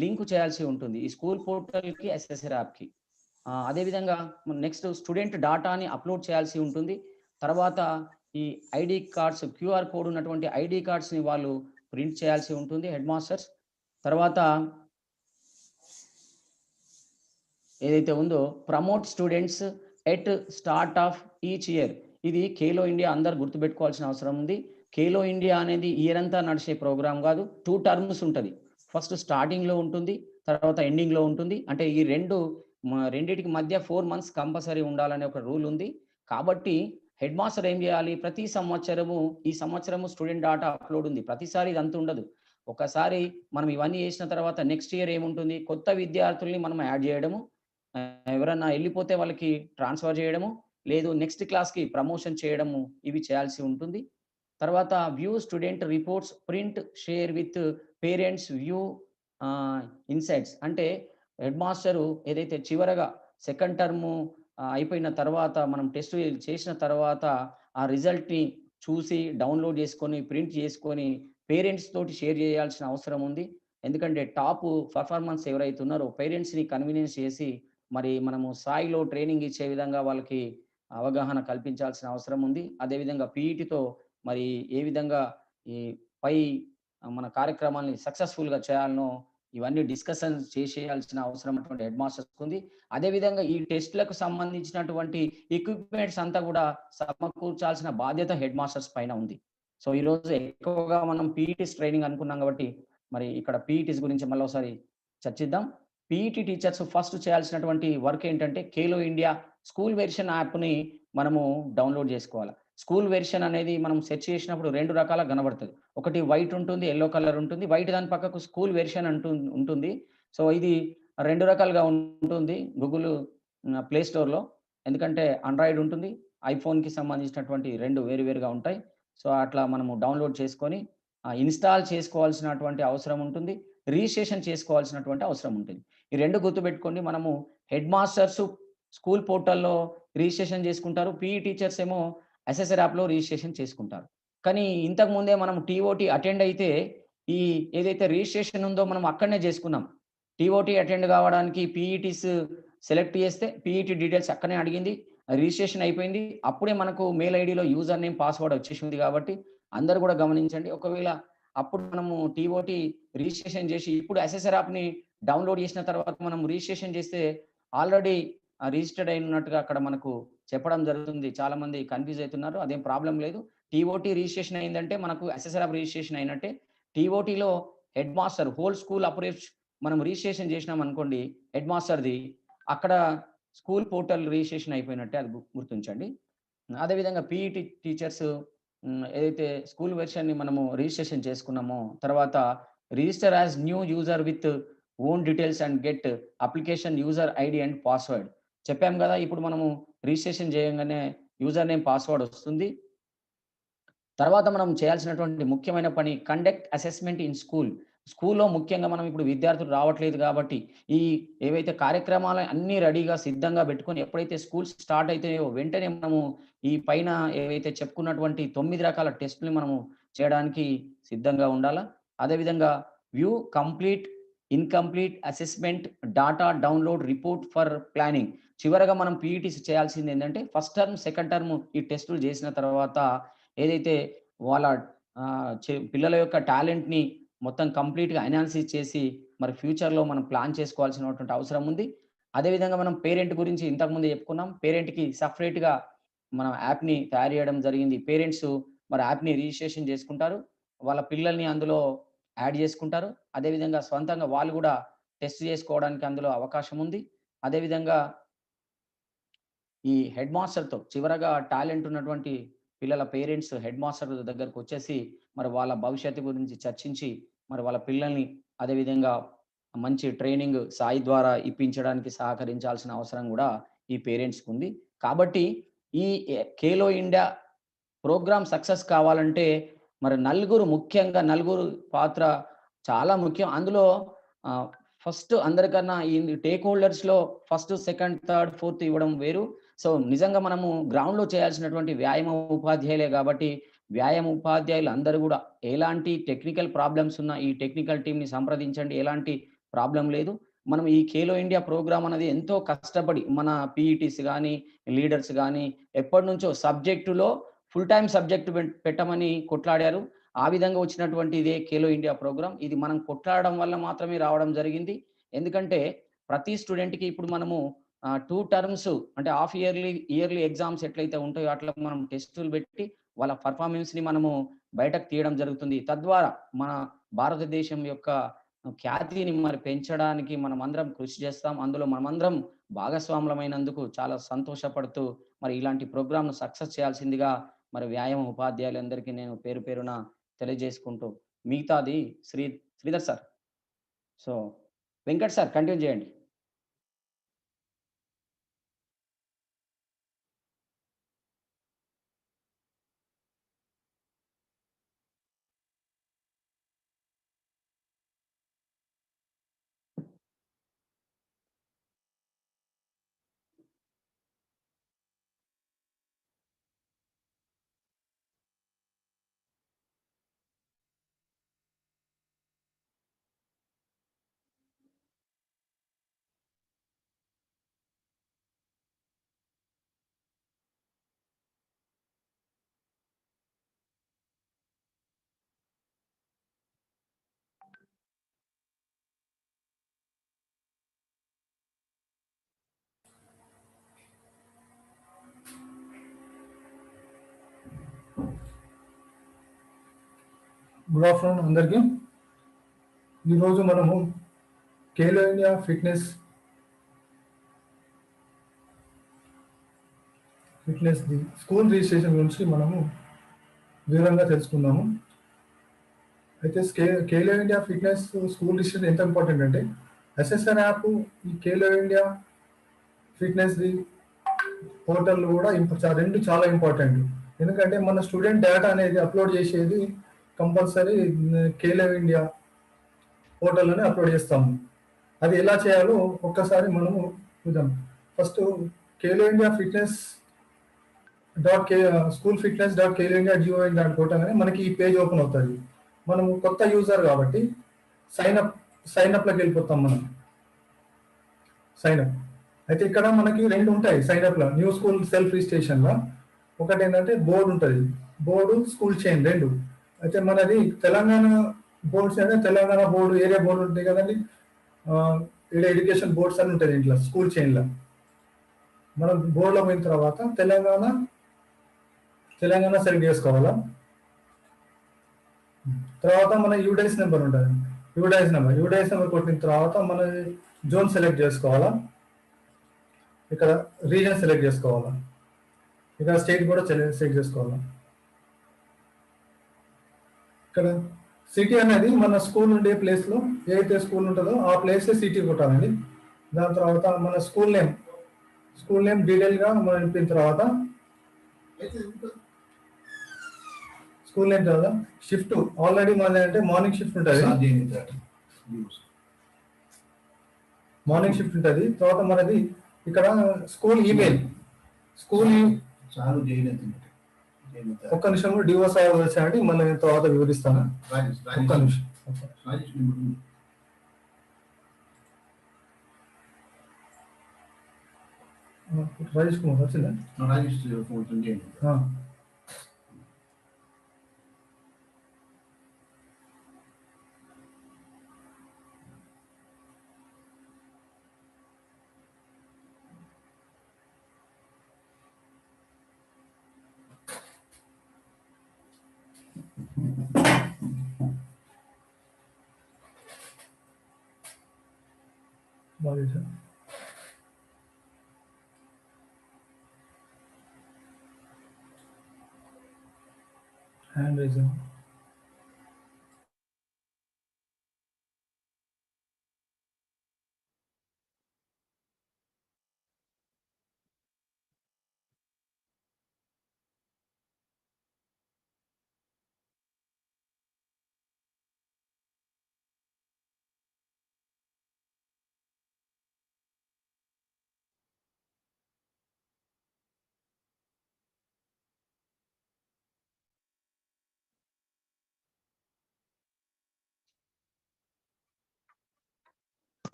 లింక్ చేయాల్సి ఉంటుంది. ఈ స్కూల్ పోర్టల్‌కి, ఎస్ఎస్ఆర్ యాప్‌కి. అదే విధంగా నెక్స్ట్ స్టూడెంట్ డాటాని అప్‌లోడ్ చేయాల్సి ఉంటుంది. తర్వాత ఈ ఐడీ కార్డ్స్, క్యూఆర్ కోడ్ ఉన్నటువంటి ఐడీ కార్డ్స్‌ని వాళ్ళు ప్రింట్ చేయాల్సి ఉంటుంది హెడ్ మాస్టర్స్. తర్వాత ఏదైతే ఉందో promote students at start of each year. ఇది ఖేలో ఇండియా అందరూ గుర్తుపెట్టుకోవాల్సిన అవసరం ఉంది. ఖేలో ఇండియా అనేది ఇయర్ అంతా నడిచే ప్రోగ్రామ్ గాదు. 2 టర్మ్స్ ఉంటది. ఫస్ట్ స్టార్టింగ్‌లో ఉంటుంది. తర్వాత ఎండింగ్‌లో ఉంటుంది. అంటే ఈ రెండిటికి మధ్య 4 మంత్స్ కంపల్సరీ ఉండాలనే ఒక రూల్ ఉంది. కాబట్టి హెడ్ మాస్టర్ ఏం జేయాలి? ప్రతి సంవత్సరము ఈ సంవత్సరము స్టూడెంట్ డాటా అప్‌లోడ్ ఉంది. ప్రతిసారి ఇదంతా ఉండదు. ఒకసారి మనం ఇవన్నీ చేసిన తర్వాత నెక్స్ట్ ఇయర్ ఏముంటుంది? కొత్త విద్యార్థుల్ని మనం యాడ్ జేయడము. ఎవరన్నా ఎళ్ళిపోతే వాళ్ళకి ట్రాన్స్‌ఫర్ జేయడము, లేదు నెక్స్ట్ క్లాస్‌కి ప్రమోషన్ చేయడము, ఇవి చేయాల్సి ఉంటుంది. తర్వాత view student reports, print, share with parents, view ఆహ్, ఇన్సైట్స్ అంటే హెడ్ మాస్టరు ఏదైతే చివరగా సెకండ్ టర్ము అయిపోయిన తర్వాత మనం టెస్ట్ చేసిన తర్వాత ఆ రిజల్ట్‌ని చూసి డౌన్‌లోడ్ చేసుకొని, ప్రింట్ చేసుకొని పేరెంట్స్ తోటి షేర్ చేయాల్సిన అవసరం ఉంది. ఎందుకంటే టాపు పెర్ఫార్మన్స్ ఎవరైతే ఉన్నారో పేరెంట్స్‌ని కన్వీనియన్స్ చేసి మరి మనము స్థాయిలో ట్రైనింగ్ ఇచ్చే విధంగా వాళ్ళకి అవగాహన కల్పించాల్సిన అవసరం ఉంది. అదేవిధంగా పీఈటీతో మరి ఏ విధంగా ఈ పై మన కార్యక్రమాల్ని సక్సెస్‌ఫుల్‌గా చేయాలనో ఇవన్నీ డిస్కషన్స్ చేసేయాల్సిన అవసరం అటువంటి హెడ్ మాస్టర్స్‌కుంది. అదేవిధంగా ఈ టెస్ట్‌లకు సంబంధించినటువంటి ఎక్విప్‌మెంట్స్ అంతా గూడా సమకూర్చాల్సిన బాధ్యత హెడ్ మాస్టర్స్ పైన ఉంది. సో, ఈరోజు ఎక్కువగా మనం పీఈటీస్ ట్రైనింగ్ అనుకున్నాం గాబట్టి, మరి ఇక్కడ పీఈటీస్ గురించి మళ్ళోసారి చర్చిద్దాం. పీఈటీ టీచర్స్ ఫస్ట్ చేయాల్సినటువంటి వర్క్ ఏంటంటే, ఖేలో ఇండియా స్కూల్ వెర్షన్ యాప్‌ని మనము డౌన్‌లోడ్ జేసుకోవాల. స్కూల్ వెర్షన్ అనేది మనం సెర్చ్ చేసినప్పుడు 2 రకాలుగా కనబడతది. ఒకటి వైట్ ఉంటుంది, యెల్లో కలర్ ఉంటుంది. వైట్ దాని పక్కకు స్కూల్ వెర్షన్ ఉంటుంది. సో, ఇది 2 రకాలుగా ఉంటుంది. గూగుల్ ప్లే స్టోర్‌లో. ఎందుకంటే ఆండ్రాయిడ్ ఉంటుంది. ఐఫోన్‌కి సంబంధించినటువంటి 2 వేరు వేరుగా ఉంటాయి. సో, అట్లా మనము డౌన్‌లోడ్ చేసుకొని ఇన్‌స్టాల్ చేసుకోవాల్సినటువంటి అవసరం ఉంటుంది. రిజిస్ట్రేషన్ చేసుకోవాల్సినటువంటి అవసరం ఉంటుంది. ఈ 2 గుర్తుపెట్టుకోండి. మనము హెడ్ మాస్టర్స్ స్కూల్ పోర్టల్‌లో రిజిస్ట్రేషన్ చేసుకుంటారు. పీఈ టీచర్స్ ఏమో ఎస్ఎస్ఆర్ యాప్‌లో రిజిస్ట్రేషన్ చేసుకుంటారు. కానీ ఇంతకు ముందే మనం టీఓటీ అటెండ్ అయితే ఈ ఏదైతే రిజిస్ట్రేషన్ ఉందో మనం అక్కడనే చేసుకున్నాం. టీఓటీ అటెండ్ కావడానికి పీఈటీస్ సెలెక్ట్ చేస్తే పీఈటీ డీటెయిల్స్ అక్కడనే అడిగింది. రిజిస్ట్రేషన్ అయిపోయింది. అప్పుడే మనకు మెయిల్ ఐడీలో యూజర్ నేమ్, పాస్వర్డ్ వచ్చేసింది కాబట్టి అందరూ కూడా గమనించండి. ఒకవేళ అప్పుడు మనము టీఓటీ రిజిస్ట్రేషన్ చేసి ఇప్పుడు ఎస్ఎస్ఆర్ యాప్‌ని డౌన్‌లోడ్ చేసిన తర్వాత మనం రిజిస్ట్రేషన్ చేస్తే ఆల్రెడీ రిజిస్టర్డ్ అయినట్టుగా అక్కడ మనకు చెప్పడం జరుగుతుంది. చాలామంది కన్‌ఫ్యూజ్ అయితున్నారు. అదేం ప్రాబ్లమ్ లేదు. టీఓటీ రిజిస్ట్రేషన్ అయిందంటే మనకు అసెసర్ రిజిస్ట్రేషన్ అయినట్టే. టీఓటీలో head master whole school approach మనం రిజిస్ట్రేషన్ చేసినామనుకోండి హెడ్ మాస్టర్‌ది, అక్కడ స్కూల్ పోర్టల్ రిజిస్ట్రేషన్ అయిపోయినట్టే అది గుర్తుంచండి. అదేవిధంగా పీఈటీ టీచర్స్ ఏదైతే స్కూల్ వెర్షన్‌ని మనము రిజిస్ట్రేషన్ చేసుకున్నామో, తర్వాత register as new user with own details and get application user ID and password. చెప్పాం గదా! ఇప్పుడు మనము రిజిస్ట్రేషన్ చేయంగానే యూజర్ నేమ్, పాస్వర్డ్ వస్తుంది. తర్వాత మనం చేయాల్సినటువంటి ముఖ్యమైన పని కండక్ట్ అసెస్మెంట్ ఇన్ స్కూల్. స్కూల్‌లో ముఖ్యంగా మనం ఇప్పుడు విద్యార్థులు రావట్లేదు కాబట్టి, ఈ ఏవైతే కార్యక్రమాలు అన్నీ రెడీగా సిద్ధంగా పెట్టుకొని ఎప్పుడైతే స్కూల్స్ స్టార్ట్ అయితాయో వెంటనే మనము ఈ పైన ఏవైతే చెప్పుకున్నటువంటి 9 రకాల టెస్ట్‌లని మనము చేయడానికి సిద్ధంగా ఉండాలా. అదేవిధంగా view complete, incomplete assessment data download report for planning. చివరగా మనం పీఈటీస్ చేయాల్సిందేంటంటే ఫస్ట్ టర్మ్, సెకండ్ టర్మ్ ఈ టెస్టులు చేసిన తర్వాత ఏదైతే వాళ్ళ పిల్లల యొక్క టాలెంట్‌ని మొత్తం కంప్లీట్‌గా అనాలిసిస్ చేసి, మరి ఫ్యూచర్‌లో మనం ప్లాన్ చేసుకోవాల్సినటువంటి అవసరం ఉంది. అదేవిధంగా మనం పేరెంట్ గురించి ఇంతకుముందే చెప్పుకున్నాం. పేరెంట్‌కి సెపరేట్‌గా మనం యాప్‌ని తయారు చేయడం జరిగింది. పేరెంట్స్ మరి యాప్‌ని రిజిస్ట్రేషన్ చేసుకుంటారు. వాళ్ళ పిల్లల్ని అందులో యాడ్ చేసుకుంటారు. అదేవిధంగా స్వంతంగా వాళ్ళు గూడా టెస్ట్ చేసుకోవడానికి అందులో అవకాశం ఉంది. అదేవిధంగా ఈ హెడ్ మాస్టర్‌తో చివరగా టాలెంట్ ఉన్నటువంటి పిల్లల పేరెంట్స్ హెడ్ మాస్టర్ దగ్గరకొచ్చేసి, మరి వాళ్ళ భవిష్యత్తు గురించి చర్చించి, మరి వాళ్ళ పిల్లల్ని అదేవిధంగా మంచి ట్రైనింగ్ సాయి ద్వారా ఇప్పించడానికి సహకరించాల్సిన అవసరం గూడా ఈ పేరెంట్స్‌కుంది. కాబట్టి ఈ ఖేలో ఇండియా ప్రోగ్రామ్ సక్సెస్ కావాలంటే మరి ముఖ్యంగా నలుగురు పాత్ర చాలా ముఖ్యం. అందులో ఆహ్, ఫస్ట్ అందరికన్నా ఈ టేక్ హోల్డర్స్‌లో ఫస్ట్, సెకండ్, థర్డ్, ఫోర్త్ ఇవ్వడం వేరు. సో, నిజంగా మనము గ్రౌండ్‌లో చేయాల్సినటువంటి వ్యాయామ ఉపాధ్యాయులే గాబట్టి, వ్యాయామ ఉపాధ్యాయులు అందరూ గూడా ఎలాంటి టెక్నికల్ ప్రాబ్లమ్స్ ఉన్నా ఈ టెక్నికల్ టీమ్‌ని సంప్రదించండి. ఎలాంటి ప్రాబ్లమ్ లేదు. మనం ఈ ఖేలో ఇండియా ప్రోగ్రామ్ అనేది ఎంతో కష్టపడి మన పీఈటీస్ గాని, లీడర్స్ గాని ఎప్పటినుంచో సబ్జెక్టులో ఫుల్ టైమ్ సబ్జెక్ట్ పెట్టమని కొట్లాడారు. ఆ విధంగా వచ్చినటువంటి ఇదే ఖేలో ఇండియా ప్రోగ్రామ్. ఇది మనం కొట్లాడడం వల్ల మాత్రమే రావడం జరిగింది. ఎందుకంటే ప్రతి స్టూడెంట్‌కి ఇప్పుడు మనము 2 టర్మ్స్ అంటే హాఫ్ ఇయర్లీ, ఇయర్లీ ఎగ్జామ్స్ ఎట్లయితే ఉంటాయో అట్లా మనం టెస్టులు పెట్టి వాళ్ళ పెర్ఫార్మన్స్‌ని మనము బయటకు తీయడం జరుగుతుంది. తద్వారా మన భారతదేశం యొక్క ఖ్యాతిని మరి పెంచడానికి మనమందరం కృషి చేస్తాం. అందులో మనమందరం భాగస్వాములమైనందుకు చాలా సంతోషపడుతూ మరి ఇలాంటి ప్రోగ్రామ్‌ను సక్సెస్ చేయాల్సిందిగా మరి వ్యాయామ ఉపాధ్యాయులందరికీ నేను పేరు పేరున తెలియజేసుకుంటూ, మిగతాది Sridhar sir. So, Venkat sir continue చేయండి. గుడ్ ఆఫ్టర్నూన్ అందరికీ. ఈరోజు మనము Khelo India fitness school registration గురించి మనము వివరంగా తెలుసుకుందాము. అయితే Khelo India fitness school registration ఎంత ఇంపార్టెంట్ అంటే ఎస్ఎస్ఆర్ యాప్, ఈ ఖేలో ఇండియా ఫిట్నెస్ది పోర్టల్ కూడా రెండు చాలా ఇంపార్టెంట్. ఎందుకంటే మన స్టూడెంట్ డేటా అనేది అప్లోడ్ చేసేది కంపల్సరీ ఖేలో ఇండియా పోర్టల్లోనే అప్లోడ్ చేస్తాము. అది ఎలా చేయాలో ఒక్కసారి మనము చూద్దాం. First Khelo India fitness school fitness dot Khelo India జిఓఎన్ దాన్ని కొట్టగానే మనకి ఈ పేజ్ ఓపెన్ అవుతుంది. మనము కొత్త యూజర్ కాబట్టి సైన్ అప్లోకి వెళ్ళిపోతాం. మనం సైన్ అప్ అయితే ఇక్కడ మనకి రెండు ఉంటాయి. సైన్ అప్ లో న్యూ స్కూల్ సెల్ఫ్ రిజిస్ట్రేషన్ లో ఒకటి ఏంటంటే బోర్డు ఉంటుంది, బోర్డు స్కూల్ చైన్ రెండు. అయితే మనది తెలంగాణ బోర్డ్స్ అంటే తెలంగాణ బోర్డు, ఏరియా బోర్డు ఉంటాయి కదండి. ఇక్కడ ఎడ్యుకేషన్ బోర్డ్స్ అని ఉంటుంది ఇంట్లో స్కూల్ చైన్లో. మనం బోర్డులో పోయిన తర్వాత తెలంగాణ సెలెక్ట్ చేసుకోవాలా. తర్వాత మన యూడైస్ నెంబర్ ఉంటుంది. యూడైస్ నెంబర్ కొట్టిన తర్వాత మన జోన్ సెలెక్ట్ చేసుకోవాలా. ఇక్కడ రీజన్ సెలెక్ట్ చేసుకోవాలా. ఇక్కడ స్టేట్ కూడా సెలెక్ట్ చేసుకోవాలా. ఇక్కడ సిటీ అనేది మన స్కూల్ ఉండే ప్లేస్లో ఏదైతే స్కూల్ ఉంటుందో ఆ ప్లేస్ సిటీ కొట్టాలండి. దాని తర్వాత మన స్కూల్ నేమ్ డీటెయిల్గా మనం నింపిన తర్వాత స్కూల్ నేమ్ తర్వాత షిఫ్ట్ ఆల్రెడీ మన అంటే మార్నింగ్ షిఫ్ట్ ఉంటుంది. తర్వాత మనది ఇక్కడ స్కూల్ ఈమెయిల్ ఒక్క నిమిషం డివోర్స్ వచ్చాయండి, మళ్ళీ నేను తర్వాత వివరిస్తాను. ఒక్క నిమిషం. రాజేష్ కుమార్ వచ్చిందా? Hand rising.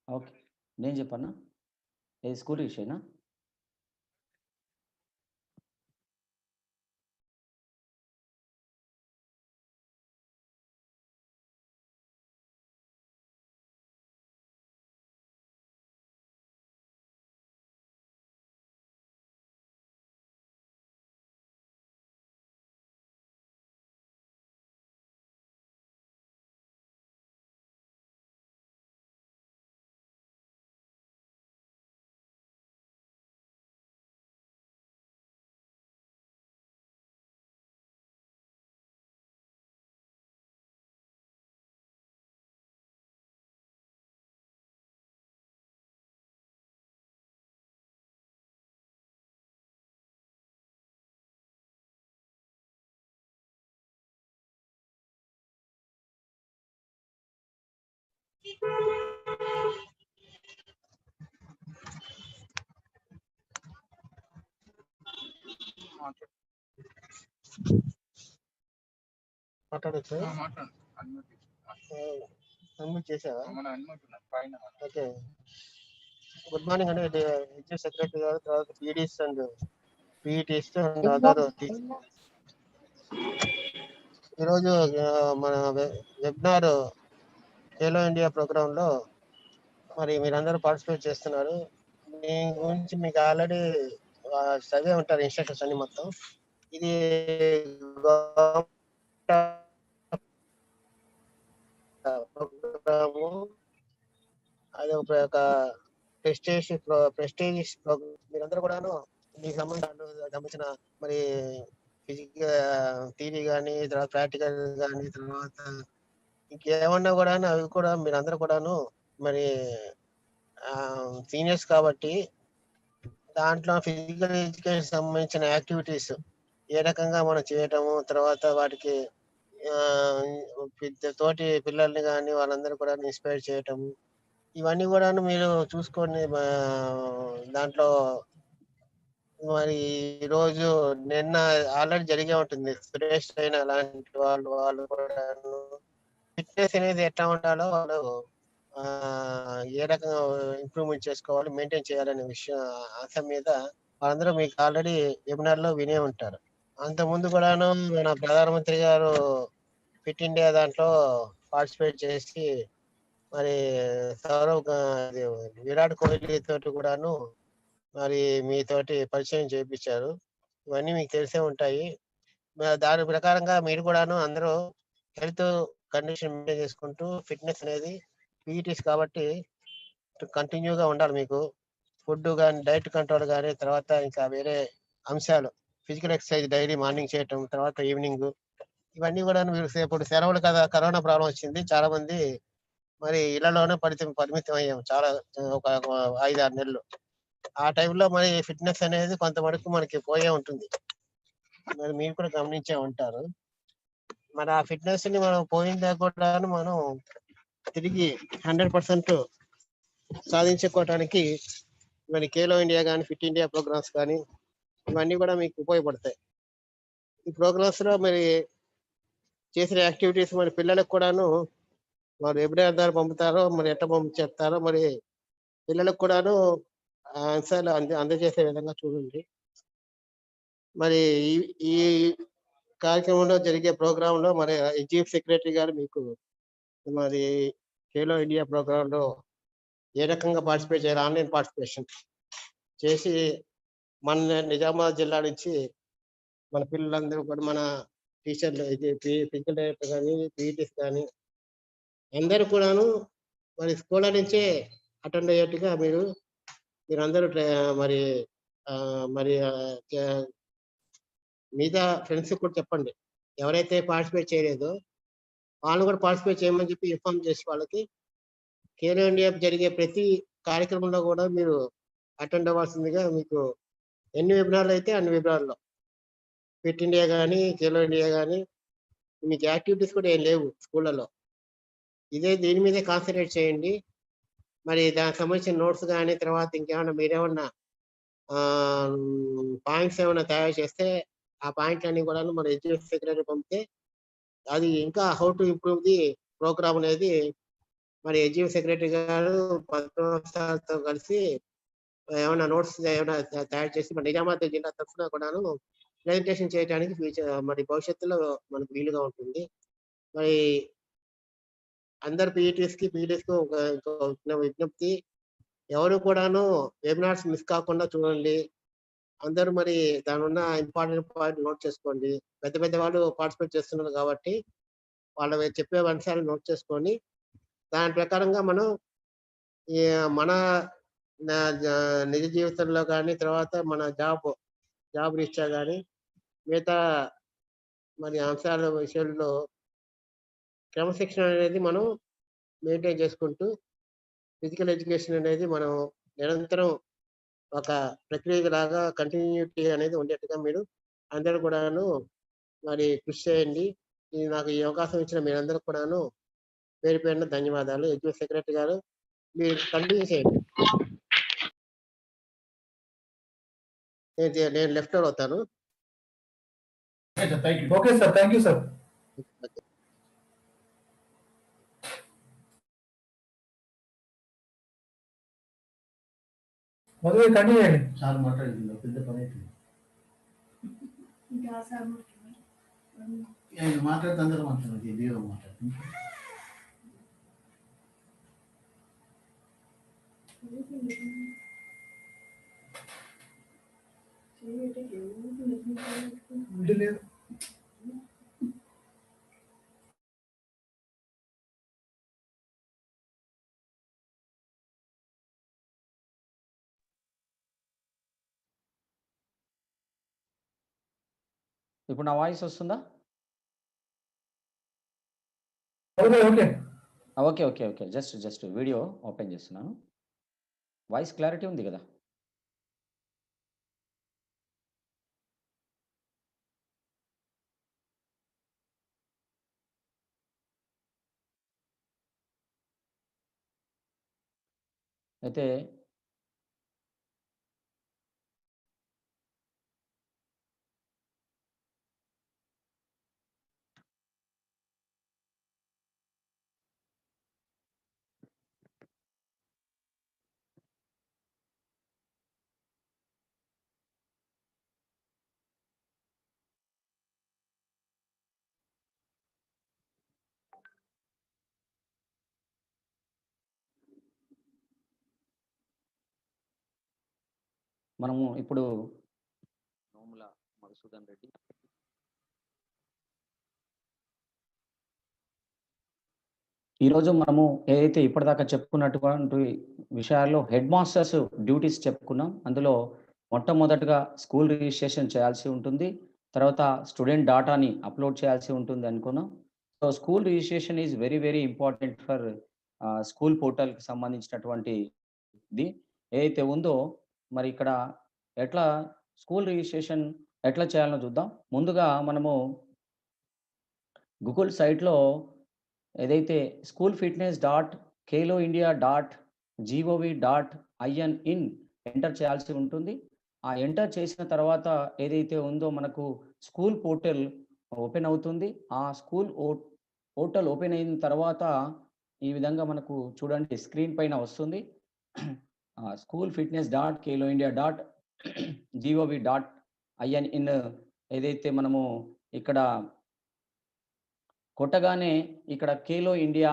ఓకే, నేను చెప్పన్నా. ఇది స్కూల్ విషయనా? మాట్లాడచ్చు. అన్మ్యూట్ చేసావా? ఓకే. గుడ్ మార్నింగ్ అండి. హెచ్ఎస్ సెక్రటరీ గారు, తర్వాత PDs and PETs and other teachers. ఈరోజు మన వెబినార్ ఖేలో ఇండియా ప్రోగ్రాంలో మరి మీరందరూ పార్టిసిపేట్ చేస్తున్నారు. దీని గురించి మీకు ఆల్రెడీ చదివే ఉంటారు ఇన్స్ట్రక్షన్స్ అన్ని మొత్తం. ఇది ప్రోగ్రాము, అది ఒక ప్రెస్టేజియస్ మీరందరూ కూడాను మీకు సంబంధించిన మరి ఫిజికల్ థియరీ కానీ, తర్వాత ప్రాక్టికల్ కానీ, తర్వాత ఇంకేమన్నా కూడా అవి కూడా మీరందరూ కూడాను మరి సీనియర్స్ కాబట్టి దాంట్లో ఫిజికల్ ఎడ్యుకేషన్ సంబంధించిన యాక్టివిటీస్ ఏ రకంగా మనం చేయటము, తర్వాత వాటికి తోటి పిల్లల్ని కానీ వాళ్ళందరూ కూడా ఇన్స్పైర్ చేయటము, ఇవన్నీ కూడా మీరు చూసుకొని దాంట్లో మరి ఈరోజు నిన్న ఆల్రెడీ జరిగే ఉంటుంది. సురేష్ అయిన అలాంటి వాళ్ళు కూడా ఫిట్నెస్ అనేది ఎట్లా ఉండాలో వాళ్ళు ఏ రకంగా ఇంప్రూవ్మెంట్ చేసుకోవాలి, మెయింటైన్ చేయాలనే అంశం మీద వాళ్ళందరూ మీకు ఆల్రెడీ వెబినార్ లో వినే ఉంటారు. అంత ముందు కూడాను మన ప్రధానమంత్రి గారు ఫిట్ ఇండియా దాంట్లో పార్టిసిపేట్ చేసి మరి అది విరాట్ కోహ్లీ తోటి కూడాను మరి మీతోటి పరిచయం చేయించారు. ఇవన్నీ మీకు తెలిసే ఉంటాయి. దాని ప్రకారంగా మీరు కూడాను అందరూ హెల్త్ కండిషన్ మెయింటైన్ చేసుకుంటూ ఫిట్నెస్ అనేది పీఈటీస్ కాబట్టి కంటిన్యూగా ఉండాలి మీకు. ఫుడ్ కానీ, డైట్ కంట్రోల్ కానీ, తర్వాత ఇంకా వేరే అంశాలు ఫిజికల్ ఎక్సర్సైజ్ డైలీ మార్నింగ్ చేయటం, తర్వాత ఈవినింగ్, ఇవన్నీ కూడా మీరు ఇప్పుడు సెలవులు కదా, కరోనా ప్రాబ్లం వచ్చింది. చాలా మంది మరి ఇళ్లలోనే పరిమితం అయ్యాం చాలా, ఒక 5-6 నెలలు. ఆ టైంలో మరి ఫిట్నెస్ అనేది కొంత వరకు మనకి పోయే ఉంటుంది. మరి మీరు కూడా గమనించే ఉంటారు. మరి ఆ ఫిట్నెస్ ని మనం పోయిందా కూడా మనం తిరిగి 100% సాధించుకోవటానికి మరి ఖేలో ఇండియా కానీ, ఫిట్ ఇండియా ప్రోగ్రామ్స్ కానీ, ఇవన్నీ కూడా మీకు ఉపయోగపడతాయి. ఈ ప్రోగ్రామ్స్ లో మరి చేసిన యాక్టివిటీస్ మరి పిల్లలకు కూడాను మరి వెబినార్ ద్వారా పంపుతారో, మరి ఎట్లా పంపించేస్తారో, మరి పిల్లలకు కూడాను ఆన్సర్లు అందజేసే విధంగా చూడండి. మరి ఈ కార్యక్రమంలో జరిగే ప్రోగ్రామ్ లో మరి చీఫ్ సెక్రటరీ గారు మీకు మరి ఖేలో ఇండియా ప్రోగ్రామ్ లో ఏ రకంగా పార్టిసిపేట్ చేయాలి, ఆన్లైన్ పార్టిసిపేషన్ చేసి మన నిజామాబాద్ జిల్లా నుంచి మన పిల్లలందరూ కూడా, మన టీచర్లు, ఫిజికల్ డైరెక్టర్ కానీ, పీఈటీస్ కానీ, అందరూ కూడాను మరి స్కూల్ నుంచే అటెండ్ అయ్యేట్టుగా మీరందరూ మరి మరి మిగతా ఫ్రెండ్స్ కూడా చెప్పండి. ఎవరైతే పార్టిసిపేట్ చేయలేదో వాళ్ళు కూడా పార్టిసిపేట్ చేయమని చెప్పి ఇన్ఫార్మ్ చేసి వాళ్ళకి ఖేలో ఇండియా జరిగే ప్రతి కార్యక్రమంలో కూడా మీరు అటెండ్ అవ్వాల్సిందిగా, మీకు ఎన్ని వెబినార్లు అయితే అన్ని వెబినార్లో, ఫిట్ ఇండియా కానీ, ఖేలో ఇండియా కానీ, మీకు యాక్టివిటీస్ కూడా ఏం లేవు స్కూళ్ళలో. దీని మీదే కాన్సన్ట్రేట్ చేయండి. మరి దానికి సంబంధించిన నోట్స్ కానీ, తర్వాత ఇంకేమన్నా మీరేమన్నా పాయింట్స్ ఏమైనా తయారు చేస్తే ఆ పాయింట్లన్నీ కూడా మన ఎడ్యుకేషన్ సెక్రటరీ పంపితే అది ఇంకా how to improve the programme అనేది మరి ఎడ్యుకేషన్ సెక్రటరీ గారు పద్మతో కలిసి ఏమైనా నోట్స్ ఏమైనా తయారు చేసి మన నిజామాబాద్ జిల్లా తరఫున కూడాను ప్రెజెంటేషన్ చేయడానికి మరి భవిష్యత్తులో మనకు వీలుగా ఉంటుంది. మరి అందరు పీఈటీస్కి ఒక విజ్ఞప్తి, ఎవరు కూడాను వెబినార్స్ మిస్ కాకుండా చూడండి. అందరూ మరి దాని ఉన్న ఇంపార్టెంట్ పాయింట్ నోట్ చేసుకోండి. పెద్ద పెద్ద వాళ్ళు పార్టిసిపేట్ చేస్తున్నారు కాబట్టి వాళ్ళు చెప్పే అంశాలు నోట్ చేసుకొని దాని ప్రకారంగా మనం మన నిజ జీవితంలో కానీ, తర్వాత మన జాబ్ రీత్యా కానీ, మిగతా మరి అంశాల విషయంలో క్రమశిక్షణ అనేది మనం మెయింటైన్ చేసుకుంటూ ఫిజికల్ ఎడ్యుకేషన్ అనేది మనం నిరంతరం ఒక ప్రక్రియ లాగా కంటిన్యూటీ అనేది ఉండేట్టుగా మీరు అందరూ కూడాను మరి కృషి చేయండి. నాకు ఈ అవకాశం ఇచ్చిన మీరందరూ కూడాను పేరు పేరున ధన్యవాదాలు. ఎడ్యుకేషన్ సెక్రటరీ గారు మీరు కంటిన్యూ చేయండి. నేను లెఫ్ట్ ఓవర్ అవుతాను. Okay sir, thank you sir. Madhu continue చేయండి. సార్ మాట్లాడింది పెద్ద పని అవుతుంది. మాట్లాడితే అందరూ మాట్లాడుతుంది, దేవ మాట్లాడుతుంది. లేదు. ఇప్పుడు నా వాయిస్ వస్తుందా? Okay okay okay okay okay just video open చేస్తున్నాను. వాయిస్ క్లారిటీ ఉంది కదా? అయితే మనము ఇప్పుడు నోముల మధుసూదన్ రెడ్డి ఈరోజు మనము ఏదైతే ఇప్పటిదాకా చెప్పుకున్నటువంటి విషయాల్లో హెడ్ మాస్టర్స్ డ్యూటీస్ చెప్పుకున్నాం. అందులో మొట్టమొదటిగా స్కూల్ రిజిస్ట్రేషన్ చేయాల్సి ఉంటుంది. తర్వాత స్టూడెంట్ డాటాని అప్లోడ్ చేయాల్సి ఉంటుంది అనుకున్నాం. So school registration is very very important for school పోర్టల్కి సంబంధించినటువంటి ఇది ఏదైతే ఉందో మరి ఇక్కడ ఎట్లా స్కూల్ రిజిస్ట్రేషన్ ఎట్లా చేయాలో చూద్దాం. ముందుగా మనము గూగుల్ సైట్లో ఏదైతే school fitness dot Khelo India dot gov.in enter చేయాల్సి ఉంటుంది. ఆ ఎంటర్ చేసిన తర్వాత ఏదైతే ఉందో మనకు స్కూల్ పోర్టల్ ఓపెన్ అవుతుంది. ఆ స్కూల్ పోర్టల్ ఓపెన్ అయిన తర్వాత ఈ విధంగా మనకు చూడండి స్క్రీన్ పైన వస్తుంది. School fitness dot Khelo India dot gov.in ఏదైతే మనము ఇక్కడ కొట్టగానే ఇక్కడ ఖేలో ఇండియా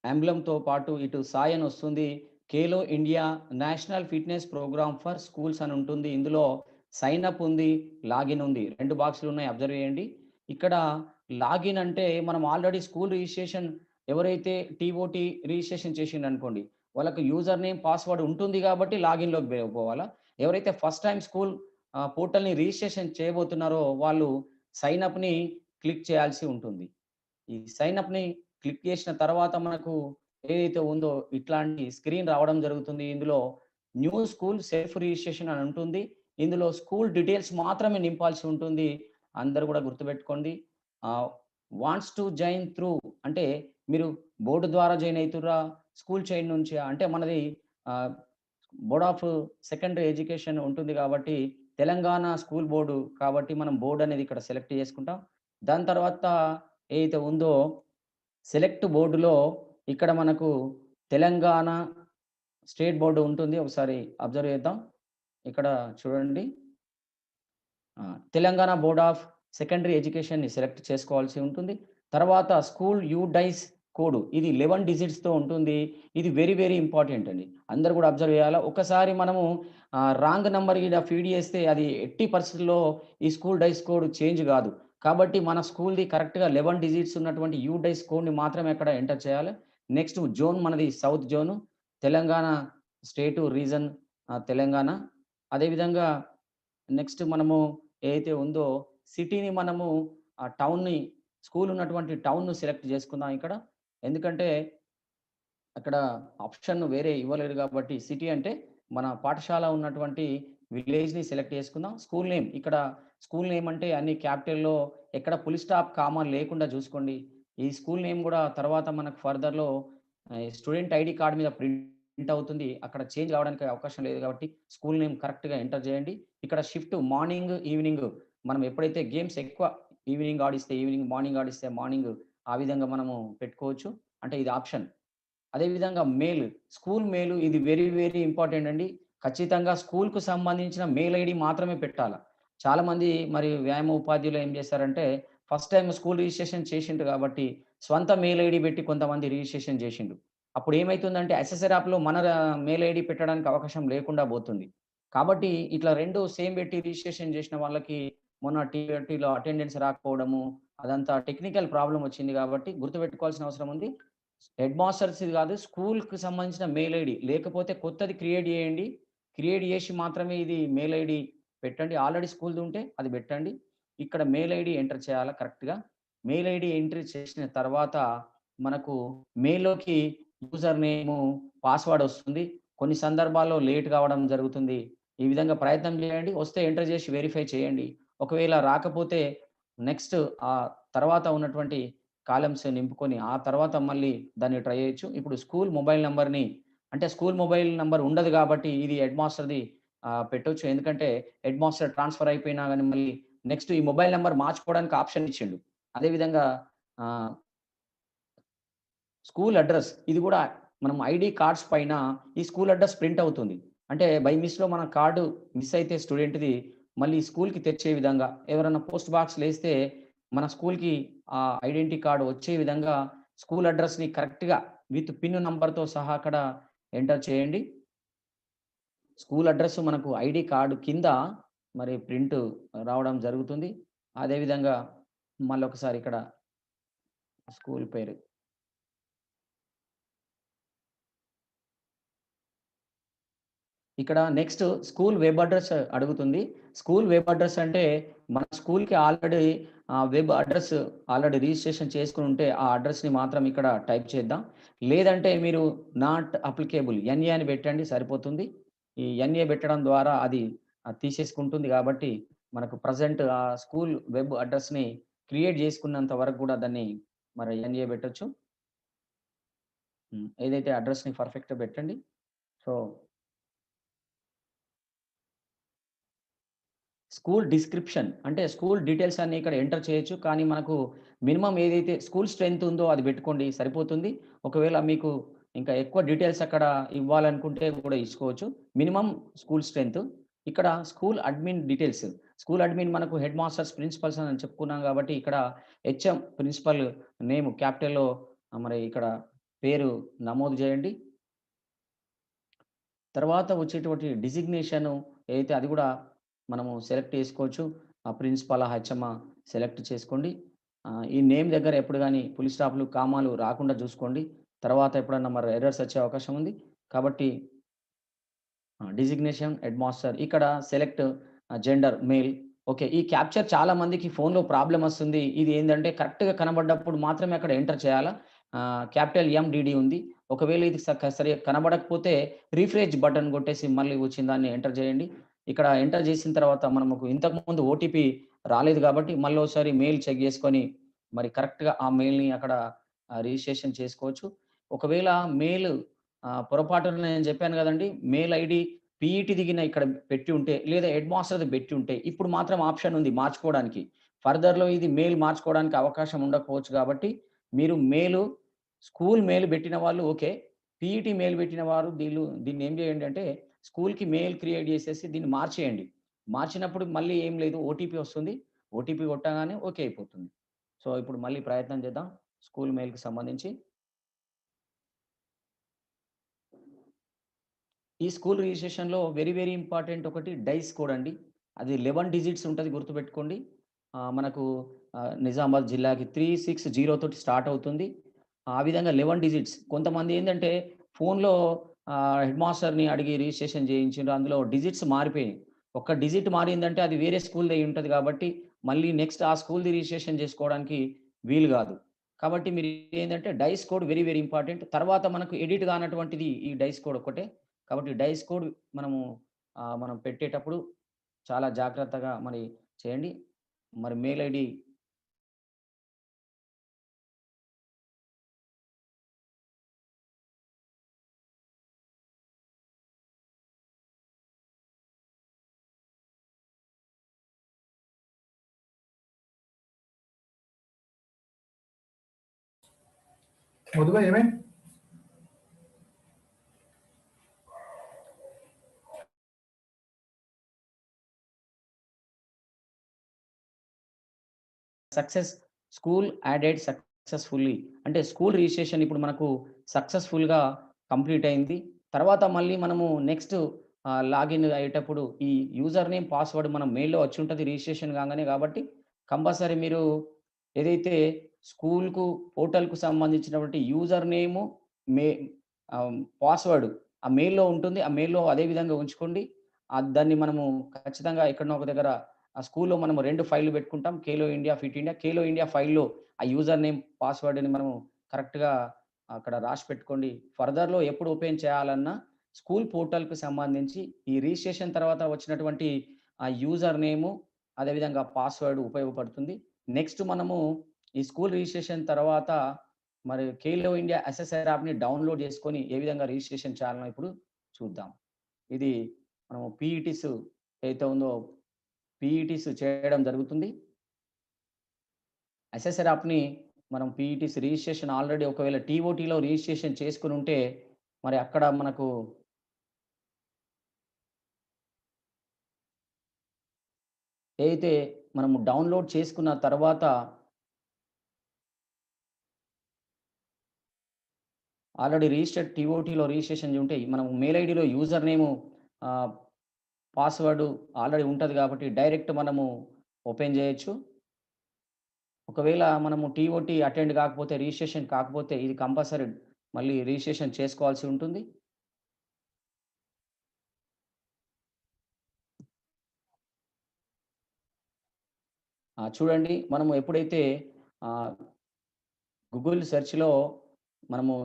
ఎంబ్లంతో పాటు ఇటు సాయ్ అని వస్తుంది. Khelo India national fitness programme for schools అని ఉంటుంది. ఇందులో సైన్ అప్ ఉంది, లాగిన్ ఉంది. 2 బాక్సులు ఉన్నాయి, అబ్జర్వ్ చేయండి. ఇక్కడ లాగిన్ అంటే మనం ఆల్రెడీ స్కూల్ రిజిస్ట్రేషన్ ఎవరైతే టీఓటీ రిజిస్ట్రేషన్ చేసిండు అనుకోండి, వాళ్ళకి యూజర్ నేమ్ పాస్వర్డ్ ఉంటుంది కాబట్టి లాగిన్లోకి పోవాలా. ఎవరైతే ఫస్ట్ టైం స్కూల్ పోర్టల్ని రిజిస్ట్రేషన్ చేయబోతున్నారో వాళ్ళు సైన్ అప్ని క్లిక్ చేయాల్సి ఉంటుంది. ఈ సైన్ అప్ని క్లిక్ చేసిన తర్వాత మనకు ఏదైతే ఉందో ఇట్లాంటి స్క్రీన్ రావడం జరుగుతుంది. ఇందులో న్యూ స్కూల్ సెల్ఫ్ రిజిస్ట్రేషన్ అని ఉంటుంది. ఇందులో స్కూల్ డీటెయిల్స్ మాత్రమే నింపాల్సి ఉంటుంది. అందరూ కూడా గుర్తుపెట్టుకోండి. వాంట్స్ టు జాయిన్ త్రూ అంటే మీరు బోర్డు ద్వారా జాయిన్ అవుతుర్రా, స్కూల్ చైన్ నుంచి అంటే మనది బోర్డ్ ఆఫ్ సెకండరీ ఎడ్యుకేషన్ ఉంటుంది కాబట్టి తెలంగాణ స్కూల్ బోర్డు కాబట్టి మనం బోర్డు అనేది ఇక్కడ సెలెక్ట్ చేసుకుంటాం. దాని తర్వాత ఏదైతే ఉందో సెలెక్ట్ బోర్డులో ఇక్కడ మనకు తెలంగాణ స్టేట్ బోర్డు ఉంటుంది. ఒకసారి అబ్జర్వ్ చేద్దాం. ఇక్కడ చూడండి, తెలంగాణ బోర్డ్ ఆఫ్ సెకండరీ ఎడ్యుకేషన్ని సెలెక్ట్ చేసుకోవాల్సి ఉంటుంది. తర్వాత స్కూల్ యూడైస్ కోడ్ ఇది 11 డిజిట్స్తో ఉంటుంది. ఇది వెరీ వెరీ ఇంపార్టెంట్ అండి, అందరు కూడా అబ్జర్వ్ చేయాలా. ఒకసారి మనము రాంగ్ నెంబర్ ఇలా ఫీడ్ చేస్తే అది ఎట్టి పరిస్థితుల్లో ఈ స్కూల్ డైస్ కోడ్ చేంజ్ కాదు. కాబట్టి మన స్కూల్ది కరెక్ట్గా 11 డిజిట్స్ ఉన్నటువంటి యూడైస్ కోడ్ని మాత్రమే అక్కడ ఎంటర్ చేయాలి. నెక్స్ట్ జోన్ మనది సౌత్ జోను, తెలంగాణ స్టేటు రీజన్ తెలంగాణ. అదేవిధంగా నెక్స్ట్ మనము ఏదైతే ఉందో సిటీని మనము ఆ టౌన్ని స్కూల్ ఉన్నటువంటి టౌన్ను సెలెక్ట్ చేసుకుందాం ఇక్కడ. ఎందుకంటే అక్కడ ఆప్షన్ వేరే ఇవ్వలేదు కాబట్టి సిటీ అంటే మన పాఠశాల ఉన్నటువంటి విలేజ్ని సెలెక్ట్ చేసుకుందాం. స్కూల్ నేమ్ ఇక్కడ స్కూల్ నేమ్ అంటే అన్ని క్యాపిటల్లో ఎక్కడ ఫుల్ స్టాప్ కామా లేకుండా చూసుకోండి. ఈ స్కూల్ నేమ్ కూడా తర్వాత మనకు ఫర్దర్లో స్టూడెంట్ ఐడి కార్డ్ మీద ప్రింట్ అవుతుంది, అక్కడ చేంజ్ కావడానికి అవకాశం లేదు కాబట్టి స్కూల్ నేమ్ కరెక్ట్గా ఎంటర్ చేయండి. ఇక్కడ షిఫ్ట్ మార్నింగ్ ఈవినింగ్ మనం ఎప్పుడైతే గేమ్స్ ఎక్కువ ఈవినింగ్ ఆడిస్తే ఈవినింగ్, మార్నింగ్ ఆడిస్తే మార్నింగ్, ఆ విధంగా మనము పెట్టుకోవచ్చు. అంటే ఇది ఆప్షన్. అదేవిధంగా మెయిల్, స్కూల్ మెయిల్ ఇది వెరీ వెరీ ఇంపార్టెంట్ అండి. ఖచ్చితంగా స్కూల్కు సంబంధించిన మెయిల్ ఐడి మాత్రమే పెట్టాలి. చాలామంది మరి వ్యాయామ ఉపాధ్యాయులు ఏం చేస్తారంటే ఫస్ట్ టైం స్కూల్ రిజిస్ట్రేషన్ చేసిండు కాబట్టి స్వంత మెయిల్ ఐడి పెట్టి కొంతమంది రిజిస్ట్రేషన్ చేసిండు. అప్పుడు ఏమవుతుందంటే ఎస్ఎస్ఆర్ యాప్లో మన మెయిల్ ఐడి పెట్టడానికి అవకాశం లేకుండా పోతుంది. కాబట్టి ఇట్లా 2 సేమ్ పెట్టి రిజిస్ట్రేషన్ చేసిన వాళ్ళకి మొన్న టీలో అటెండెన్స్ రాకపోవడము అదంతా టెక్నికల్ ప్రాబ్లం వచ్చింది కాబట్టి గుర్తుపెట్టుకోవాల్సిన అవసరం ఉంది. హెడ్ మాస్టర్స్ ఇది కాదు, స్కూల్కి సంబంధించిన మెయిల్ ఐడి లేకపోతే కొత్తది క్రియేట్ చేయండి. క్రియేట్ చేసి మాత్రమే ఇది మెయిల్ ఐడి పెట్టండి. ఆల్రెడీ స్కూల్ది ఉంటే అది పెట్టండి. ఇక్కడ మెయిల్ ఐడి ఎంటర్ చేయాలా కరెక్ట్గా. మెయిల్ ఐడి ఎంట్రీ చేసిన తర్వాత మనకు మెయిల్లోకి యూజర్ నేము పాస్వర్డ్ వస్తుంది. కొన్ని సందర్భాల్లో లేట్ కావడం జరుగుతుంది. ఈ విధంగా ప్రయత్నం చేయండి, వస్తే ఎంటర్ చేసి వెరిఫై చేయండి. ఒకవేళ రాకపోతే నెక్స్ట్ ఆ తర్వాత ఉన్నటువంటి కాలమ్స్ నింపుకొని ఆ తర్వాత మళ్ళీ దాన్ని ట్రై చేయొచ్చు. ఇప్పుడు స్కూల్ మొబైల్ నంబర్ని అంటే స్కూల్ మొబైల్ నంబర్ ఉండదు కాబట్టి ఇది హెడ్ మాస్టర్ది పెట్టొచ్చు. ఎందుకంటే హెడ్ మాస్టర్ ట్రాన్స్ఫర్ అయిపోయినా కానీ మళ్ళీ నెక్స్ట్ ఈ మొబైల్ నెంబర్ మార్చుకోవడానికి ఆప్షన్ ఇచ్చిండు. అదేవిధంగా స్కూల్ అడ్రస్ ఇది కూడా మనం ఐడి కార్డ్స్ పైన ఈ స్కూల్ అడ్రస్ ప్రింట్ అవుతుంది. అంటే బై మిస్లో మన కార్డు మిస్ అయితే స్టూడెంట్ది మళ్ళీ స్కూల్కి తెచ్చే విధంగా ఎవరైనా పోస్ట్ బాక్స్ వేస్తే మన స్కూల్కి ఆ ఐడెంటిటీ కార్డు వచ్చే విధంగా స్కూల్ అడ్రస్ని కరెక్ట్గా విత్ పిన్ నంబర్తో సహా అక్కడ ఎంటర్ చేయండి. స్కూల్ అడ్రస్ మనకు ఐడి కార్డు కింద మరి ప్రింట్ రావడం జరుగుతుంది. అదేవిధంగా మళ్ళొకసారి ఇక్కడ స్కూల్ పేరు. ఇక్కడ నెక్స్ట్ స్కూల్ వెబ్ అడ్రస్ అడుగుతుంది. స్కూల్ వెబ్ అడ్రస్ అంటే మన స్కూల్‌కి already web address already registration చేసుకొని ఉంటే ఆ అడ్రస్‌ని మాత్రం ఇక్కడ టైప్ చేద్దాం. లేదంటే మీరు నాట్ అప్లికేబుల్ ఎన్ఏ అని పెట్టండి సరిపోతుంది. ఈ ఎన్ఏ పెట్టడం ద్వారా అది తీసేసుకుంటుంది కాబట్టి మనకు ప్రెజెంట్ ఆ స్కూల్ వెబ్ అడ్రస్‌ని క్రియేట్ చేసుకున్నంత వరకు కూడా దాన్ని మరి ఎన్ఏ పెట్టొచ్చు. ఏదైతే అడ్రస్‌ని పర్ఫెక్ట్‌గా పెట్టండి. సో స్కూల్ డిస్క్రిప్షన్ అంటే స్కూల్ డీటెయిల్స్ అన్నీ ఇక్కడ ఎంటర్ చేయొచ్చు. కానీ మనకు మినిమమ్ ఏదైతే స్కూల్ స్ట్రెంత్ ఉందో అది పెట్టుకోండి సరిపోతుంది. ఒకవేళ మీకు ఇంకా ఎక్కువ డీటెయిల్స్ అక్కడ ఇవ్వాలనుకుంటే కూడా ఇచ్చుకోవచ్చు. Minimum school strength. ఇక్కడ school admin details. School admin మనకు హెడ్ మాస్టర్స్, ప్రిన్సిపల్స్ అని చెప్పుకున్నాం కాబట్టి ఇక్కడ హెచ్ఎం ప్రిన్సిపల్ నేమ్ క్యాపిటల్‌లో మరి ఇక్కడ పేరు నమోదు చేయండి. తర్వాత వచ్చేటువంటి డిజిగ్నేషన్ ఏదైతే అది కూడా మనము సెలెక్ట్ చేసుకోవచ్చు. ప్రిన్సిపల్, హెచ్ఎం సెలెక్ట్ చేసుకోండి. ఈ నేమ్ దగ్గర ఎప్పుడు గాని ఫుల్ స్టాప్‌లు, కామాలు రాకుండా చూసుకోండి. తర్వాత ఎప్పుడన్నా మరి ఎర్రర్స్ వచ్చే అవకాశం ఉంది. కాబట్టి డిజిగ్నేషన్ హెడ్ మాస్టర్ ఇక్కడ సెలెక్ట్ జెండర్ మేల్. ఓకే. ఈ క్యాప్చర్ చాలా మందికి ఫోన్‌లో ప్రాబ్లమ్ వస్తుంది. ఇది ఏందంటే కరెక్ట్‌గా కనబడ్డప్పుడు మాత్రమే అక్కడ ఎంటర్ చేయాలా. క్యాపిటల్ ఎండిడి ఉంది. ఒకవేళ ఇది సరిగ్గా కనబడకపోతే రిఫ్రెష్ బటన్ కొట్టేసి మళ్ళీ వచ్చిన దాన్ని ఎంటర్ చేయండి. ఇక్కడ ఎంటర్ చేసిన తర్వాత మనకు ఇంతకుముందు ఓటీపీ రాలేదు కాబట్టి మళ్ళోసారి మెయిల్ చెక్ చేసుకొని మరి కరెక్ట్‌గా ఆ మెయిల్‌ని అక్కడ రిజిస్ట్రేషన్ చేసుకోవచ్చు. ఒకవేళ మెయిల్ పొరపాటున నేను చెప్పాను కదండీ! మెయిల్ ఐడీ పీఈటీ దిగిన ఇక్కడ పెట్టి ఉంటే లేదా హెడ్ మాస్టర్‌ది పెట్టి ఉంటే ఇప్పుడు మాత్రం ఆప్షన్ ఉంది మార్చుకోవడానికి. ఫర్దర్‌లో ఇది మెయిల్ మార్చుకోవడానికి అవకాశం ఉండకపోవచ్చు కాబట్టి మీరు స్కూల్ మెయిల్ పెట్టిన వాళ్ళు ఓకే. పీఈటీ మెయిల్ పెట్టిన వారు దీన్ని ఏం చేయండి అంటే స్కూల్‌కి మెయిల్ క్రియేట్ చేసేసి దీన్ని మార్చేయండి. మార్చినప్పుడు మళ్ళీ ఏం లేదు ఓటీపీ వస్తుంది. ఓటీపీ కొట్టగానే ఓకే అయిపోతుంది. సో, ఇప్పుడు మళ్ళీ ప్రయత్నం చేద్దాం. స్కూల్ మెయిల్‌కి సంబంధించి. ఈ స్కూల్ రిజిస్ట్రేషన్‌లో వెరీ ఇంపార్టెంట్ ఒకటి డైస్ కోడ్ అండి. అది 11 డిజిట్స్ ఉంటది గుర్తుపెట్టుకోండి. మనకు నిజామాబాద్ జిల్లాకి 360 తోటి స్టార్ట్ అవుతుంది. ఆ విధంగా 11 డిజిట్స్. కొంతమంది ఏందంటే ఫోన్‌లో హెడ్ మాస్టర్‌ని అడిగి రిజిస్ట్రేషన్ చేయించిండ్రు. అందులో డిజిట్స్ మారిపోయినాయి. ఒక్క డిజిట్ మారిందంటే అది వేరే స్కూల్‌ది అయి ఉంటది కాబట్టి మళ్ళీ నెక్స్ట్ ఆ స్కూల్‌ది రిజిస్ట్రేషన్ చేసుకోవడానికి వీలు కాదు. కాబట్టి మీరు ఏందంటే డైస్ కోడ్ వెరీ ఇంపార్టెంట్. తర్వాత మనకు ఎడిట్ కానటువంటిది ఈ డైస్ కోడ్ ఒక్కటే. కాబట్టి డైస్ కోడ్ మనం పెట్టేటప్పుడు చాలా జాగ్రత్తగా మరి చేయండి. మరి మెయిల్ ఐడీ మధుగా ఏమైంది? స్కూల్ యాడెడ్ సక్సెస్‌ఫుల్లీ అంటే స్కూల్ రిజిస్ట్రేషన్ ఇప్పుడు మనకు సక్సెస్‌ఫుల్‌గా కంప్లీట్ అయింది. తర్వాత మళ్ళీ మనము నెక్స్ట్ లాగిన్ అయ్యేటప్పుడు ఈ యూజర్ నేమ్, పాస్వర్డ్ మన మెయిల్‌లో వచ్చి ఉంటది రిజిస్ట్రేషన్ కాంగానే కాబట్టి కంపల్సరీ మీరు ఏదైతే స్కూల్‌కు పోర్టల్‌కు సంబంధించినటువంటి యూజర్ నేము, మే పాస్వర్డ్ ఆ మెయిల్‌లో ఉంటుంది. ఆ మెయిల్‌లో అదే విధంగా ఉంచుకోండి. దాన్ని మనము ఖచ్చితంగా ఎక్కడనో ఒక దగ్గర ఆ స్కూల్‌లో మనం 2 ఫైల్‌లు పెట్టుకుంటాం. Khelo India, fit India. Khelo India ఫైల్‌లో ఆ యూజర్ నేమ్, పాస్వర్డ్‌ని మనము కరెక్ట్‌గా అక్కడ రాసి పెట్టుకోండి. ఫర్దర్‌లో ఎప్పుడు ఓపెన్ చేయాలన్నా స్కూల్ పోర్టల్‌కి సంబంధించి ఈ రిజిస్ట్రేషన్ తర్వాత వచ్చినటువంటి ఆ యూజర్ నేము, అదేవిధంగా పాస్వర్డ్ ఉపయోగపడుతుంది. నెక్స్ట్ మనము ఈ స్కూల్ రిజిస్ట్రేషన్ తర్వాత మరి ఖేలో ఇండియా ఎస్ఎస్ఆర్ యాప్‌ని డౌన్‌లోడ్ చేసుకొని ఏ విధంగా రిజిస్ట్రేషన్ చేయాలనో ఇప్పుడు చూద్దాం. ఇది మనము పీఈటీస్ ఏదైతే ఉందో పీఈటీస్ చేయడం జరుగుతుంది. ఎస్ఎస్ఆర్ యాప్‌ని మనం పీఈటీస్ రిజిస్ట్రేషన్ ఆల్రెడీ ఒకవేళ టీఓటీలో రిజిస్ట్రేషన్ చేసుకొని ఉంటే మరి అక్కడ మనకు ఏదైతే మనము డౌన్‌లోడ్ చేసుకున్న తర్వాత ఆల్రెడీ రిజిస్టర్డ్ టీఓటీలో రిజిస్ట్రేషన్ ఉంటే మనం మెయిల్ ఐడీలో యూజర్ నేము పాస్వర్డ్ ఆల్రెడీ ఉంటుంది కాబట్టి డైరెక్ట్ మనము ఓపెన్ చేయొచ్చు. ఒకవేళ మనము టీఓటీ అటెండ్ కాకపోతే, రిజిస్ట్రేషన్ కాకపోతే ఇది కంపల్సరీ మళ్ళీ రిజిస్ట్రేషన్ చేసుకోవాల్సి ఉంటుంది. చూడండి, మనము ఎప్పుడైతే గూగుల్ సెర్చ్‌లో మనము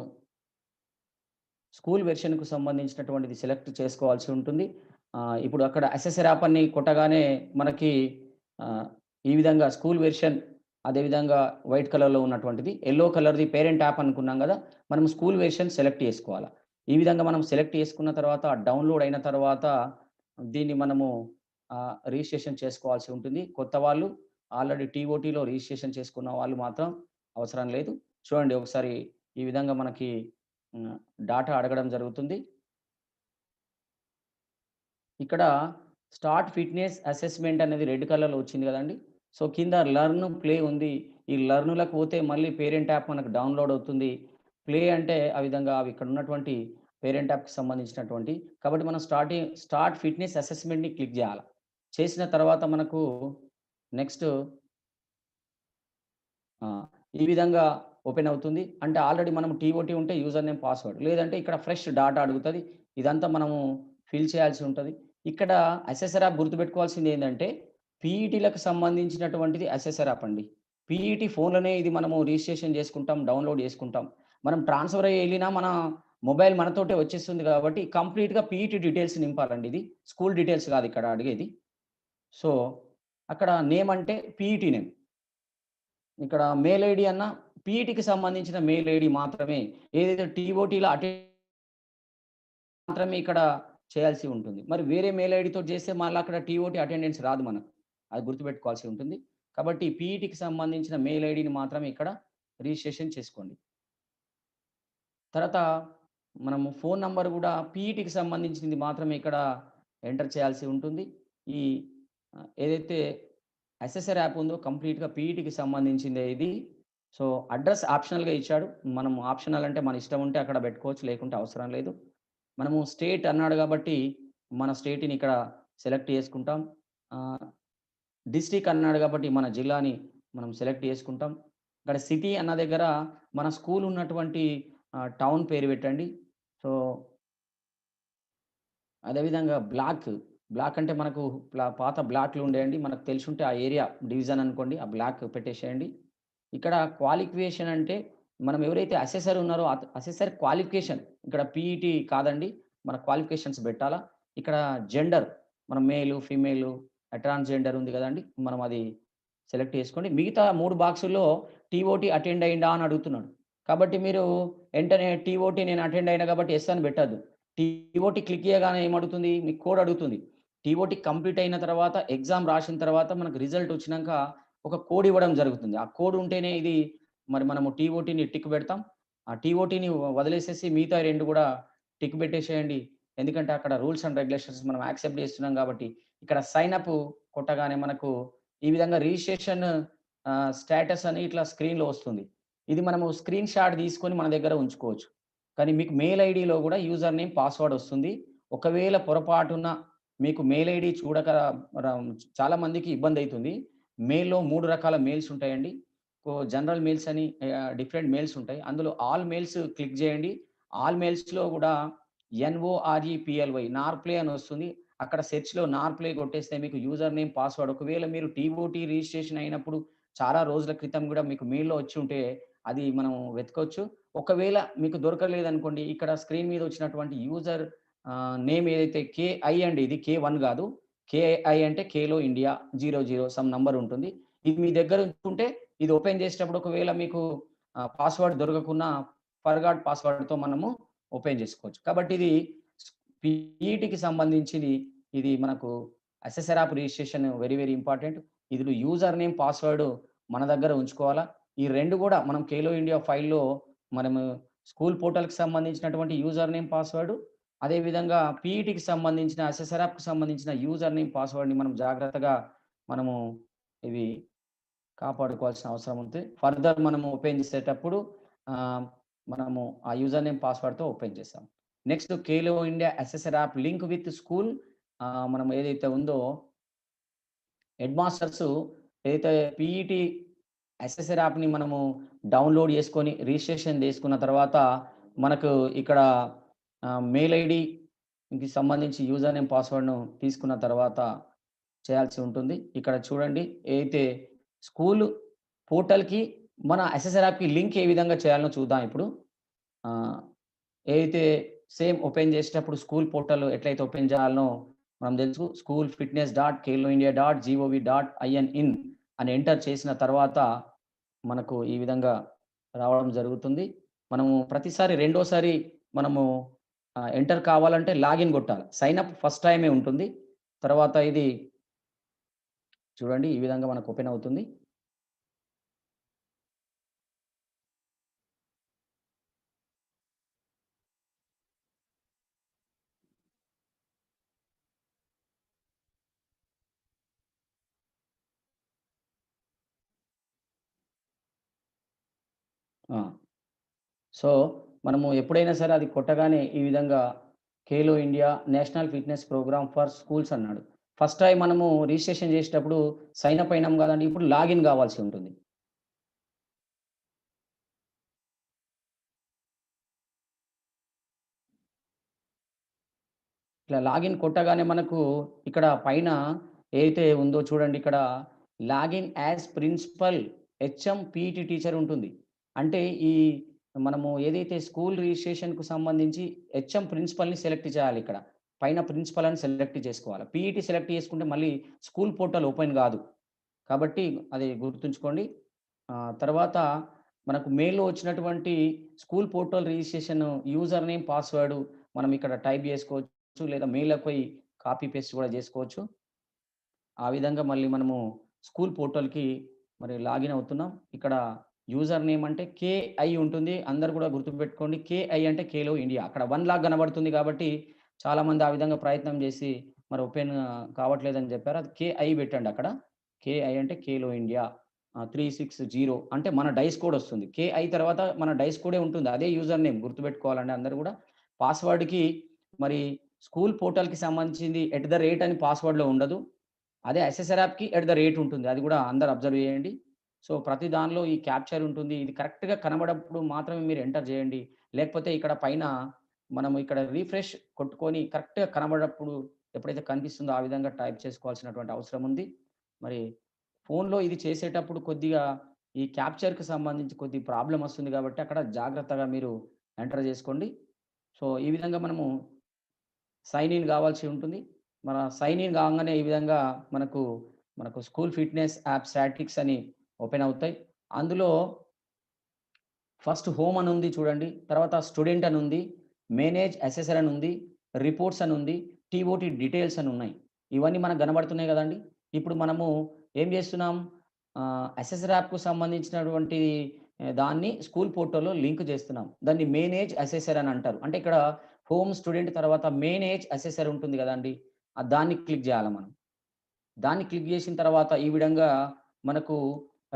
స్కూల్ వెర్షన్‌కు సంబంధించినటువంటిది సెలెక్ట్ చేసుకోవాల్సి ఉంటుంది. ఇప్పుడు అక్కడ అసెసర్ యాప్ అని కొట్టగానే మనకి ఈ విధంగా స్కూల్ వెర్షన్, అదేవిధంగా వైట్ కలర్‌లో ఉన్నటువంటిది, యెల్లో కలర్‌ది పేరెంట్ యాప్ అనుకున్నాం గదా! మనం స్కూల్ వెర్షన్ సెలెక్ట్ చేసుకోవాలా. ఈ విధంగా మనం సెలెక్ట్ చేసుకున్న తర్వాత డౌన్‌లోడ్ అయిన తర్వాత దీన్ని మనము రిజిస్ట్రేషన్ చేసుకోవాల్సి ఉంటుంది. కొత్త వాళ్ళు ఆల్రెడీ టీఓటీలో రిజిస్ట్రేషన్ చేసుకున్న వాళ్ళు మాత్రం అవసరం లేదు. చూడండి ఒకసారి ఈ విధంగా మనకి డాటా అడగడం జరుగుతుంది. ఇక్కడ స్టార్ట్ ఫిట్‌నెస్ అసెస్‌మెంట్ అనేది రెడ్ కలర్‌లో వచ్చింది గదండీ! సో, కింద లెర్న్, ప్లే ఉంది. ఈ లెర్న్‌లోకి పోతే మళ్ళీ పేరెంట్ యాప్ మనకు డౌన్‌లోడ్ అవుతుంది. ప్లే అంటే ఆ విధంగా అవి ఇక్కడ ఉన్నటువంటి పేరెంట్ యాప్‌కి సంబంధించినటువంటి, కాబట్టి మనం స్టార్ట్ ఫిట్‌నెస్ అసెస్‌మెంట్‌ని క్లిక్ జేయాల. చేసిన తర్వాత మనకు నెక్స్ట్ ఈ విధంగా ఓపెన్ అవుతుంది. అంటే ఆల్రెడీ మనం టీఓటీ ఉంటే యూజర్ నేమ్, పాస్వర్డ్, లేదంటే ఇక్కడ ఫ్రెష్ డాటా అడుగుతది. ఇదంతా మనము ఫిల్ చేయాల్సి ఉంటది. ఇక్కడ అసెసర్ యాప్ గుర్తుపెట్టుకోవాల్సింది ఏందంటే, పీఈటీలకు సంబంధించినటువంటిది అసెసర్ యాప్ అండి. పీఈటీ ఫోన్‌లోనే ఇది మనము రిజిస్ట్రేషన్ చేసుకుంటాం, డౌన్‌లోడ్ చేసుకుంటాం. మనం ట్రాన్స్‌ఫర్ అయ్యి ఎళ్ళినా మన మొబైల్ మనతోటే వచ్చేస్తుంది కాబట్టి కంప్లీట్‌గా పీఈటీ డీటెయిల్స్ నింపాలండి ఇది. స్కూల్ డీటెయిల్స్ కాదు ఇక్కడ అడిగేది. సో, అక్కడ నేమ్ అంటే పీఈటీ నేమ్. ఇక్కడ మెయిల్ ఐడీ అన్నా పీఈటీకి సంబంధించిన మెయిల్ ఐడీ మాత్రమే. ఏదైతే టీఓటీలో మాత్రమే ఇక్కడ చేయాల్సి ఉంటుంది. మరి వేరే మెయిల్ ఐడీతోటి చేస్తే మళ్ళీ అక్కడ టీఓటీ అటెండెన్స్ రాదు మనకు. అది గుర్తుపెట్టుకోవాల్సి ఉంటుంది. కాబట్టి పీఈటీకి సంబంధించిన మెయిల్ ఐడీని మాత్రమే ఇక్కడ రిజిస్ట్రేషన్ చేసుకోండి. తర్వాత మనము ఫోన్ నంబర్ గూడా పీఈటీకి సంబంధించింది మాత్రమే ఇక్కడ ఎంటర్ చేయాల్సి ఉంటుంది. ఈ ఏదైతే అసెసర్ యాప్ ఉందో కంప్లీట్‌గా పీఈటీకి సంబంధించిందే ఇది. సో, అడ్రెస్ ఆప్షనల్‌గా ఇచ్చాడు. మనం ఆప్షనల్ అంటే మన ఇష్టం ఉంటే అక్కడ పెట్టుకోవచ్చు, లేకుంటే అవసరం లేదు. మనము స్టేట్ అన్నాడు కాబట్టి మన స్టేట్‌ని ఇక్కడ సెలెక్ట్ చేసుకుంటాం. డిస్ట్రిక్ట్ అన్నాడు కాబట్టి మన జిల్లాని మనం సెలెక్ట్ చేసుకుంటాం. ఇక్కడ సిటీ అన్న దగ్గర మన స్కూల్ ఉన్నటువంటి టౌన్ పేరు పెట్టండి. సో, అదేవిధంగా బ్లాక్ అంటే మనకు పాత బ్లాక్‌లు ఉండేయండి. మనకు తెలిసుంటే ఆ ఏరియా డివిజన్ అనుకోండి. ఆ బ్లాక్ పెట్టేసేయండి. ఇక్కడ క్వాలిఫికేషన్ అంటే మనం ఎవరైతే అసెసర్ ఉన్నారో అసెసర్ క్వాలిఫికేషన్ ఇక్కడ పీఈటీ కాదండి. మన క్వాలిఫికేషన్స్ పెట్టాలా. ఇక్కడ జెండర్ మనం మేలు, ఫీమేలు, ట్రాన్స్‌జెండర్ ఉంది గదండీ! మనం అది సెలెక్ట్ చేసుకోండి. మిగతా 3 బాక్సుల్లో టీఓటీ అటెండ్ అయిందా అని అడుగుతున్నాడు. కాబట్టి మీరు వెంటనే టీఓటీ నేను అటెండ్ అయినా కాబట్టి యెస్ అని పెట్టొద్దు. టీఓటీ క్లిక్ చేయగానే ఏమడుగుతుంది? మీకు కోడ్ అడుగుతుంది. టీఓటీ కంప్లీట్ అయిన తర్వాత ఎగ్జామ్ రాసిన తర్వాత మనకు రిజల్ట్ వచ్చినంక ఒక కోడ్ ఇవ్వడం జరుగుతుంది. ఆ కోడ్ ఉంటేనే ఇది మరి మనము టీఓటీని టిక్ పెడతాం. ఆ టీఓటీని వదిలేసేసి మిగతా 2 గూడా టిక్ పెట్టేసేయండి. ఎందుకంటే అక్కడ రూల్స్ అండ్ రెగ్యులేషన్స్ మనం యాక్సెప్ట్ చేస్తున్నాం కాబట్టి. ఇక్కడ సైన్ అప్ కొట్టగానే మనకు ఈ విధంగా రిజిస్ట్రేషన్ స్టేటస్ అని ఇట్లా స్క్రీన్‌లో వస్తుంది. ఇది మనము స్క్రీన్ షాట్ తీసుకొని మన దగ్గర ఉంచుకోవచ్చు. కానీ మీకు మెయిల్ ఐడీలో గూడా యూజర్ నేమ్, పాస్వర్డ్ వస్తుంది. ఒకవేళ పొరపాటున మీకు మెయిల్ ఐడీ చూడక చాలా మందికి ఇబ్బందయితుంది. మెయిల్‌లో 3 రకాల మెయిల్స్ ఉంటాయండి. జనరల్ మెయిల్స్ అని డిఫరెంట్ మెయిల్స్ ఉంటాయి. అందులో ఆల్ మెయిల్స్ క్లిక్ చేయండి. ఆల్ మెయిల్స్‌లో గూడా నార్ప్లే అని వస్తుంది. అక్కడ సెర్చ్‌లో నార్ప్లే కొట్టేస్తే మీకు యూజర్ నేమ్, పాస్వర్డ్ ఒకవేళ మీరు టీఓటీ రిజిస్ట్రేషన్ అయినప్పుడు చాలా రోజుల క్రితం గూడా మీకు మెయిల్‌లో వచ్చి ఉంటే అది మనం వెతకొచ్చు. ఒకవేళ మీకు దొరకలేదనుకోండి, ఇక్కడ స్క్రీన్ మీద వచ్చినటువంటి యూజర్ నేమ్ ఏదైతే కేఐ అండి, ఇది కే1 గాదు. కేఐ అంటే కేలో ఇండియా 00 సమ్ నంబర్ ఉంటుంది. ఇది మీ దగ్గర ఉంచుకుంటే ఇది ఓపెన్ చేసేటప్పుడు ఒకవేళ మీకు పాస్వర్డ్ దొరకకున్నా ఫర్గాట్ పాస్వర్డ్‌తో మనము ఓపెన్ చేసుకోవచ్చు. కాబట్టి ఇది పీఈటీకి సంబంధించింది. ఇది మనకు అసెసర్ యాప్ రిజిస్ట్రేషన్ వెరీ ఇంపార్టెంట్. ఇందులో యూజర్ నేమ్, పాస్వర్డ్ మన దగ్గర ఉంచుకోవాలా. ఈ 2 గూడా మనం ఖేలో ఇండియా ఫైల్‌లో మనము స్కూల్ పోర్టల్‌కి సంబంధించినటువంటి యూజర్ నేమ్, పాస్వర్డ్, అదేవిధంగా పీఈటీకి సంబంధించిన అసెసర్ యాప్‌కి సంబంధించిన యూజర్ నేమ్, పాస్వర్డ్‌ని మనం జాగ్రత్తగా మనము ఇవి కాపాడుకోవాల్సిన అవసరం ఉంది. ఫర్దర్ మనము ఓపెన్ చేసేటప్పుడు మనము ఆ యూజర్ నేమ్, పాస్వర్డ్‌తో ఓపెన్ చేస్తాం. Next Khelo India assessor app link with school మనం ఏదైతే ఉందో హెడ్ మాస్టర్స్ ఏదైతే పీఈటీ అసెసర్ యాప్ని మనము డౌన్లోడ్ చేసుకొని రిజిస్ట్రేషన్ చేసుకున్న తర్వాత మనకు ఇక్కడ మెయిల్ ఐడికి సంబంధించి యూజర్ నేమ్ పాస్వర్డ్ను తీసుకున్న తర్వాత చేయాల్సి ఉంటుంది. ఇక్కడ చూడండి ఏదైతే స్కూల్ పోర్టల్కి మన అసెసర్ యాప్కి లింక్ ఏ విధంగా చేయాలో చూద్దాం. ఇప్పుడు ఏదైతే సేమ్ ఓపెన్ చేసేటప్పుడు స్కూల్ పోర్టల్ ఎట్లయితే ఓపెన్ చేయాలనో మనం తెలుసు. schoolfitness.keloindia.gov.in అని ఎంటర్ చేసిన తర్వాత మనకు ఈ విధంగా రావడం జరుగుతుంది. మనము ప్రతిసారి రెండోసారి మనము ఎంటర్ కావాలంటే లాగిన్ కొట్టాలి. సైన్ అప్ ఫస్ట్ టైమే ఉంటుంది. తర్వాత ఇది చూడండి ఈ విధంగా మనకు ఓపెన్ అవుతుంది. సో మనము ఎప్పుడైనా సరే అది కొట్టగానే ఈ విధంగా Khelo India national fitness programme for schools అన్నాడు. ఫస్ట్ టైం మనము రిజిస్ట్రేషన్ చేసేటప్పుడు సైన్ అప్ అయినాం కదండి, ఇప్పుడు లాగిన్ కావాల్సి ఉంటుంది. ఇట్లా లాగిన్ కొట్టగానే మనకు ఇక్కడ పైన ఏదైతే ఉందో చూడండి, ఇక్కడ login as principal HM PET teacher ఉంటుంది. అంటే ఈ మనము ఏదైతే స్కూల్ రిజిస్ట్రేషన్కు సంబంధించి హెచ్ఎం ప్రిన్సిపల్ని సెలెక్ట్ చేయాలి. ఇక్కడ పైన ప్రిన్సిపల్ అని సెలెక్ట్ చేసుకోవాలి. పీఈటీ సెలెక్ట్ చేసుకుంటే మళ్ళీ స్కూల్ పోర్టల్ ఓపెన్ కాదు, కాబట్టి అది గుర్తుంచుకోండి. తర్వాత మనకు మెయిల్లో వచ్చినటువంటి school portal registration user name password మనం ఇక్కడ టైప్ చేసుకోవచ్చు, లేదా మెయిల్కి పోయి కాపీ పేస్ట్ కూడా చేసుకోవచ్చు. ఆ విధంగా మళ్ళీ మనము స్కూల్ పోర్టల్కి మరి లాగిన్ అవుతున్నాం. ఇక్కడ యూజర్ నేమ్ అంటే కేఐ ఉంటుంది, అందరు కూడా గుర్తుపెట్టుకోండి. కేఐ అంటే ఖేలో ఇండియా. అక్కడ 1 లాగా కనబడుతుంది కాబట్టి చాలామంది ఆ విధంగా ప్రయత్నం చేసి మరి ఓపెన్ కావట్లేదని చెప్పారు. అది కేఐ పెట్టండి. అక్కడ కేఐ అంటే ఖేలో ఇండియా 360 అంటే మన డైస్ కోడ్ వస్తుంది. కేఐ తర్వాత మన డైస్ కోడే ఉంటుంది, అదే యూజర్ నేమ్ గుర్తుపెట్టుకోవాలండి అందరు కూడా. పాస్వర్డ్కి మరి స్కూల్ పోర్టల్కి సంబంధించింది @ అని పాస్వర్డ్లో ఉండదు, అదే అసెసర్ యాప్కి @ ఉంటుంది. అది కూడా అందరు అబ్జర్వ్ చేయండి. సో ప్రతి దానిలో ఈ క్యాప్చర్ ఉంటుంది. ఇది కరెక్ట్గా కనబడప్పుడు మాత్రమే మీరు ఎంటర్ చేయండి, లేకపోతే ఇక్కడ పైన మనము ఇక్కడ రీఫ్రెష్ కొట్టుకొని కరెక్ట్గా కనబడప్పుడు ఎప్పుడైతే కనిపిస్తుందో ఆ విధంగా టైప్ చేసుకోవాల్సినటువంటి అవసరం ఉంది. మరి ఫోన్లో ఇది చేసేటప్పుడు కొద్దిగా ఈ క్యాప్చర్కి సంబంధించి కొద్ది ప్రాబ్లం వస్తుంది కాబట్టి అక్కడ జాగ్రత్తగా మీరు ఎంటర్ చేసుకోండి. సో ఈ విధంగా మనము సైన్ ఇన్ కావాల్సి ఉంటుంది. మన సైన్ ఇన్ కాగానే ఈ విధంగా మనకు స్కూల్ ఫిట్నెస్ యాప్ స్టాటిక్స్ అని ఓపెన్ అవుతాయి. అందులో ఫస్ట్ హోమ్ అని ఉంది చూడండి, తర్వాత స్టూడెంట్ అని ఉంది, మేనేజ్ అసెసర్ అని ఉంది, రిపోర్ట్స్ అని ఉంది, టీఓటీ డీటెయిల్స్ అని ఉన్నాయి. ఇవన్నీ మనకు కనబడుతున్నాయి కదండి. ఇప్పుడు మనము ఏం చేస్తున్నాం, అసెసర్ యాప్కు సంబంధించినటువంటి దాన్ని స్కూల్ పోర్టల్లో లింక్ చేస్తున్నాం. దాన్ని మేనేజ్ అసెసర్ అని అంటారు. అంటే ఇక్కడ హోమ్ స్టూడెంట్ తర్వాత మేనేజ్ అసెసర్ ఉంటుంది కదండి, దాన్ని క్లిక్ చేయాలి మనం. దాన్ని క్లిక్ చేసిన తర్వాత ఈ విధంగా మనకు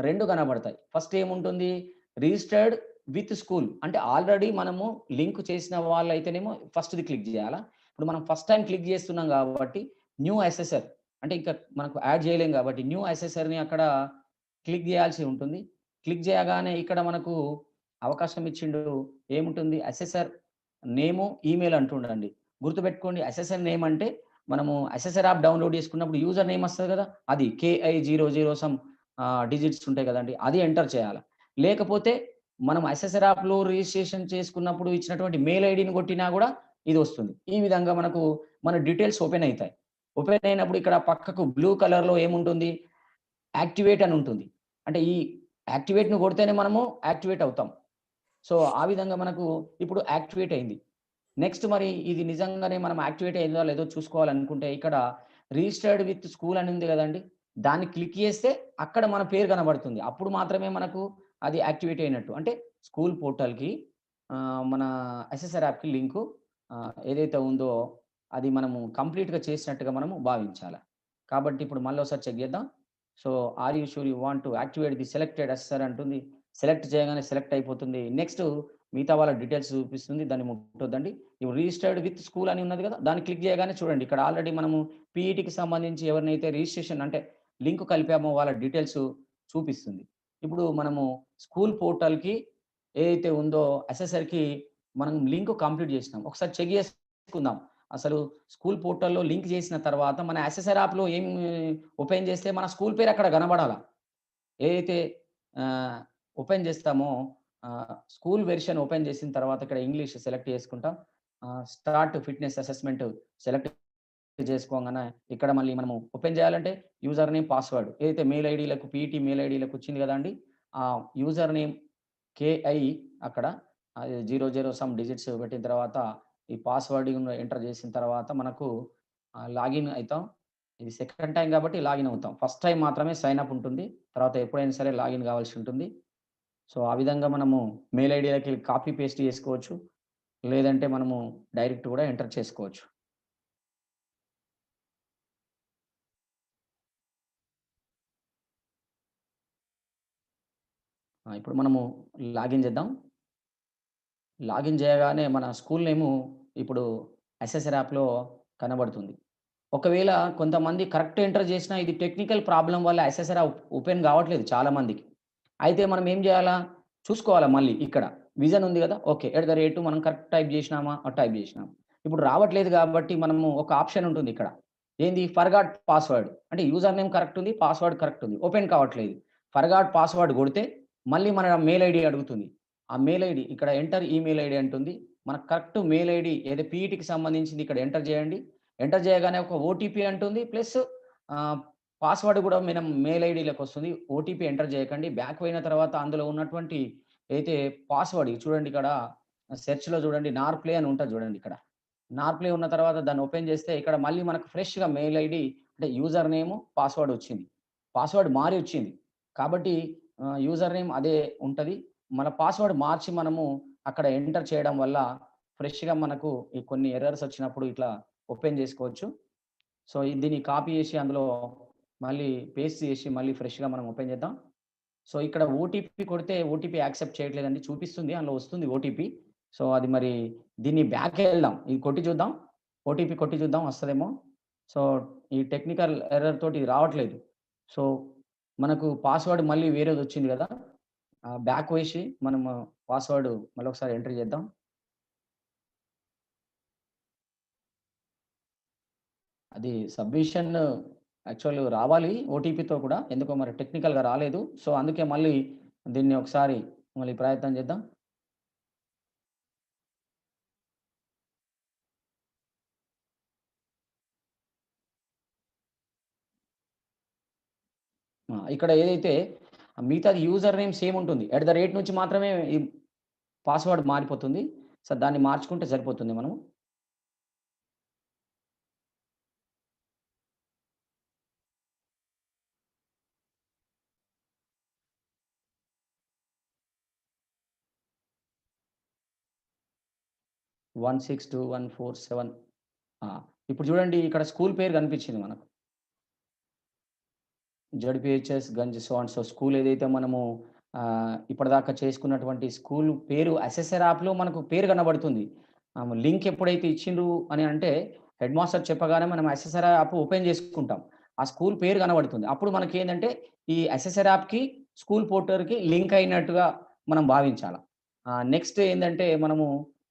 2 కనబడతాయి. ఫస్ట్ ఏముంటుంది, రిజిస్టర్డ్ విత్ స్కూల్ అంటే ఆల్రెడీ మనము లింక్ చేసిన వాళ్ళైతేనేమో ఫస్ట్ది క్లిక్ చేయాలా. ఇప్పుడు మనం ఫస్ట్ టైం క్లిక్ చేస్తున్నాం కాబట్టి న్యూ అసెసర్ అంటే ఇంకా మనకు యాడ్ చేయలేం కాబట్టి న్యూ అసెసర్ని అక్కడ క్లిక్ చేయాల్సి ఉంటుంది. క్లిక్ చేయగానే ఇక్కడ మనకు అవకాశం ఇచ్చిండు, ఏముంటుంది, అసెసర్ నేము ఈమెయిల్ అంటుండండి. గుర్తుపెట్టుకోండి, అసెసర్ నేమ్ అంటే మనము అసెసర్ యాప్ డౌన్లోడ్ చేసుకున్నప్పుడు యూజర్ నేమ్ వస్తుంది కదా, అది KI00 సమ్ డిజిట్స్ ఉంటాయి కదండి, అది ఎంటర్ చేయాలి. లేకపోతే మనం అసెసర్ యాప్లో రిజిస్ట్రేషన్ చేసుకున్నప్పుడు ఇచ్చినటువంటి మెయిల్ ఐడిని కొట్టినా కూడా ఇది వస్తుంది. ఈ విధంగా మనకు మన డీటెయిల్స్ ఓపెన్ అవుతాయి. ఓపెన్ అయినప్పుడు ఇక్కడ పక్కకు బ్లూ కలర్లో ఏముంటుంది, యాక్టివేట్ అని ఉంటుంది. అంటే ఈ యాక్టివేట్ను కొడితేనే మనము యాక్టివేట్ అవుతాం. సో ఆ విధంగా మనకు ఇప్పుడు యాక్టివేట్ అయింది. నెక్స్ట్ మరి ఇది నిజంగానే మనం యాక్టివేట్ అయిందో లేదో చూసుకోవాలనుకుంటే ఇక్కడ రిజిస్టర్డ్ విత్ స్కూల్ అని ఉంది కదండి, దాన్ని క్లిక్ చేస్తే అక్కడ మన పేరు కనబడుతుంది. అప్పుడు మాత్రమే మనకు అది యాక్టివేట్ అయినట్టు. అంటే స్కూల్ పోర్టల్కి మన అసెసర్ యాప్కి లింకు ఏదైతే ఉందో అది మనము కంప్లీట్గా చేసినట్టుగా మనము భావించాలి. కాబట్టి ఇప్పుడు మళ్ళీ ఒకసారి చెక్ చేద్దాం. So are you sure you want to activate the selected assessor అంటుంది. సెలెక్ట్ చేయగానే సెలెక్ట్ అయిపోతుంది. నెక్స్ట్ మిగతా వాళ్ళ డీటెయిల్స్ చూపిస్తుంది. దాన్ని ముట్టొద్దండి. ఇప్పుడు రిజిస్టర్డ్ విత్ స్కూల్ అని ఉన్నది కదా! దాన్ని క్లిక్ చేయగానే చూడండి ఇక్కడ ఆల్రెడీ మనము పీఈటీకి సంబంధించి ఎవరినైతే రిజిస్ట్రేషన్ అంటే లింక్ కలిపామో వాళ్ళ డీటెయిల్స్ చూపిస్తుంది. ఇప్పుడు మనము స్కూల్ పోర్టల్‌కి ఏదైతే ఉందో అసెసర్‌కి మనం లింక్ కంప్లీట్ చేసినాం. ఒకసారి చెక్ చేసుకుందాం. అసలు స్కూల్ పోర్టల్‌లో లింక్ చేసిన తర్వాత మన అసెసర్ యాప్‌లో ఏం ఓపెన్ చేస్తే మన స్కూల్ పేరు అక్కడ కనబడాల. ఏదైతే ఆహ్, ఓపెన్ చేస్తామో స్కూల్ వెర్షన్ ఓపెన్ చేసిన తర్వాత ఇక్కడ ఇంగ్లీష్ సెలెక్ట్ చేసుకుంటాం. స్టార్ట్ ఫిట్‌నెస్ అసెస్‌మెంట్ సెలెక్ట్ చేసుకోంగానే ఇక్కడ మళ్ళీ మనము ఓపెన్ చేయాలంటే యూజర్ నేమ్, పాస్వర్డ్ ఏదైతే మెయిల్ ఐడీలకు పీఈటీ మెయిల్ ఐడీలకు వచ్చింది కదండీ! ఆ యూజర్ నేమ్ కేఐ అక్కడ అది 00 సమ్ డిజిట్స్ పెట్టిన తర్వాత ఈ పాస్వర్డ్ ఎంటర్ చేసిన తర్వాత మనకు లాగిన్ అయితాం. ఇది సెకండ్ టైమ్ కాబట్టి లాగిన్ అవుతాం. ఫస్ట్ టైమ్ మాత్రమే సైన్ అప్ ఉంటుంది. తర్వాత ఎప్పుడైనా సరే లాగిన్ కావాల్సి ఉంటుంది. సో, ఆ విధంగా మనము మెయిల్ ఐడీలకి కాపీ పేస్ట్ చేసుకోవచ్చు. లేదంటే మనము డైరెక్ట్ కూడా ఎంటర్ చేసుకోవచ్చు. ఇప్పుడు మనము లాగిన్ చేద్దాం. లాగిన్ చేయగానే మన స్కూల్ నేము ఇప్పుడు అసెసర్ యాప్‌లో కనబడుతుంది. ఒకవేళ కొంతమంది కరెక్ట్ ఎంటర్ చేసినా ఇది టెక్నికల్ ప్రాబ్లమ్ వల్ల అసెసర్ యాప్ ఓపెన్ కావట్లేదు చాలా మందికి. అయితే మనం ఏం చేయాలా? చూసుకోవాలా మళ్ళీ ఇక్కడ. విజన్ ఉంది గదా! ఓకే. మనం కరెక్ట్ టైప్ జేసినామా? టైప్ జేసినాం. ఇప్పుడు రావట్లేదు గాబట్టి మనము ఒక ఆప్షన్ ఉంటుంది ఇక్కడ. ఏంది? Forgot password. అంటే యూజర్ నేమ్ కరెక్ట్ ఉంది. పాస్వర్డ్ కరెక్ట్ ఉంది. ఓపెన్ కావట్లేదు. ఫర్గాట్ పాస్వర్డ్ కొడితే మళ్ళీ మన మెయిల్ ఐడీ అడుగుతుంది. ఆ మెయిల్ ఐడీ ఇక్కడ ఎంటర్ ఈమెయిల్ ఐడీ అంటుంది. మనకు కరెక్ట్ మెయిల్ ఐడీ ఏదో పీఈటీకి సంబంధించింది ఇక్కడ ఎంటర్ చేయండి. ఎంటర్ చేయగానే ఒక ఓటీపీ అంటుంది. ప్లస్ ఆహ్, పాస్వర్డ్ గూడా మనం మెయిల్ ఐడీలకొస్తుంది. ఓటీపీ ఎంటర్ చేయకండి. బ్యాక్ పోయిన తర్వాత అందులో ఉన్నటువంటి అయితే పాస్వర్డ్ చూడండి ఇక్కడ సెర్చ్‌లో చూడండి నార్ప్లే అని ఉంటది చూడండి ఇక్కడ. నార్ప్లే ఉన్న తర్వాత దాన్ని ఓపెన్ చేస్తే ఇక్కడ మళ్ళీ మనకు ఫ్రెష్‌గా మెయిల్ ఐడీ అంటే యూజర్ నేమ్, పాస్వర్డ్ వచ్చింది. పాస్వర్డ్ మారి వచ్చింది. కాబట్టి యూజర్ నేమ్ అదే ఉంటది. మన పాస్వర్డ్ మార్చి మనము అక్కడ ఎంటర్ చేయడం వల్ల ఫ్రెష్‌గా మనకు ఈ కొన్ని ఎర్రర్స్ వచ్చినప్పుడు ఇట్లా ఓపెన్ చేసుకోవచ్చు. సో, దీన్ని కాపీ చేసి అందులో మళ్ళీ పేస్ట్ చేసి మళ్ళీ ఫ్రెష్‌గా మనం ఓపెన్ చేద్దాం. సో, ఇక్కడ ఓటీపీ కొడితే ఓటీపీ యాక్సెప్ట్ చేయట్లేదండి. చూపిస్తుంది. అందులో వస్తుంది ఓటీపీ. సో, అది మరి దీన్ని బ్యాకెళ్దాం. ఇది కొట్టి చూద్దాం. ఓటీపీ కొట్టి చూద్దాం వస్తదేమో. సో, ఈ టెక్నికల్ ఎర్రర్ తోటి ఇది రావట్లేదు. సో, మనకు పాస్వర్డ్ మళ్ళీ వేరేదొచ్చింది గదా! బ్యాక్ వేసి మనము పాస్వర్డ్ మళ్ళొకసారి ఎంటర్ చేద్దాం. అది సబ్మిషన్ యాక్చువల్ రావాలి ఓటీపీతో కూడా. ఎందుకో మరి టెక్నికల్‌గా రాలేదు. సో, అందుకే మళ్ళీ దీన్ని ఒకసారి మళ్ళీ ప్రయత్నం చేద్దాం. ఇక్కడ ఏదైతే మిగతాది యూజర్ నేమ్ సేమ్ ఉంటుంది. నుంచి మాత్రమే ఈ పాస్వర్డ్ మారిపోతుంది. సో, దాన్ని మార్చుకుంటే సరిపోతుంది మనం. ఆ! 162147 ఇప్పుడు చూడండి ఇక్కడ స్కూల్ పేరు కనిపించింది మనకు. ZPHS Ganj so and so school ఏదైతే మనము ఇప్పటిదాకా చేసుకున్నటువంటి స్కూల్ పేరు అసెసర్ యాప్‌లో మనకు పేరు కనబడుతుంది. లింక్ ఎప్పుడైతే ఇచ్చిండ్రు అని అంటే హెడ్ మాస్టర్ చెప్పగానే మనం అసెసర్ యాప్ ఓపెన్ చేసుకుంటాం. ఆ స్కూల్ పేరు కనబడుతుంది. అప్పుడు మనకేందంటే ఈ అసెసర్ యాప్‌కి, స్కూల్ పోర్టల్‌కి లింక్ అయినట్టుగా మనం భావించాల. నెక్స్ట్ ఏందంటే మనము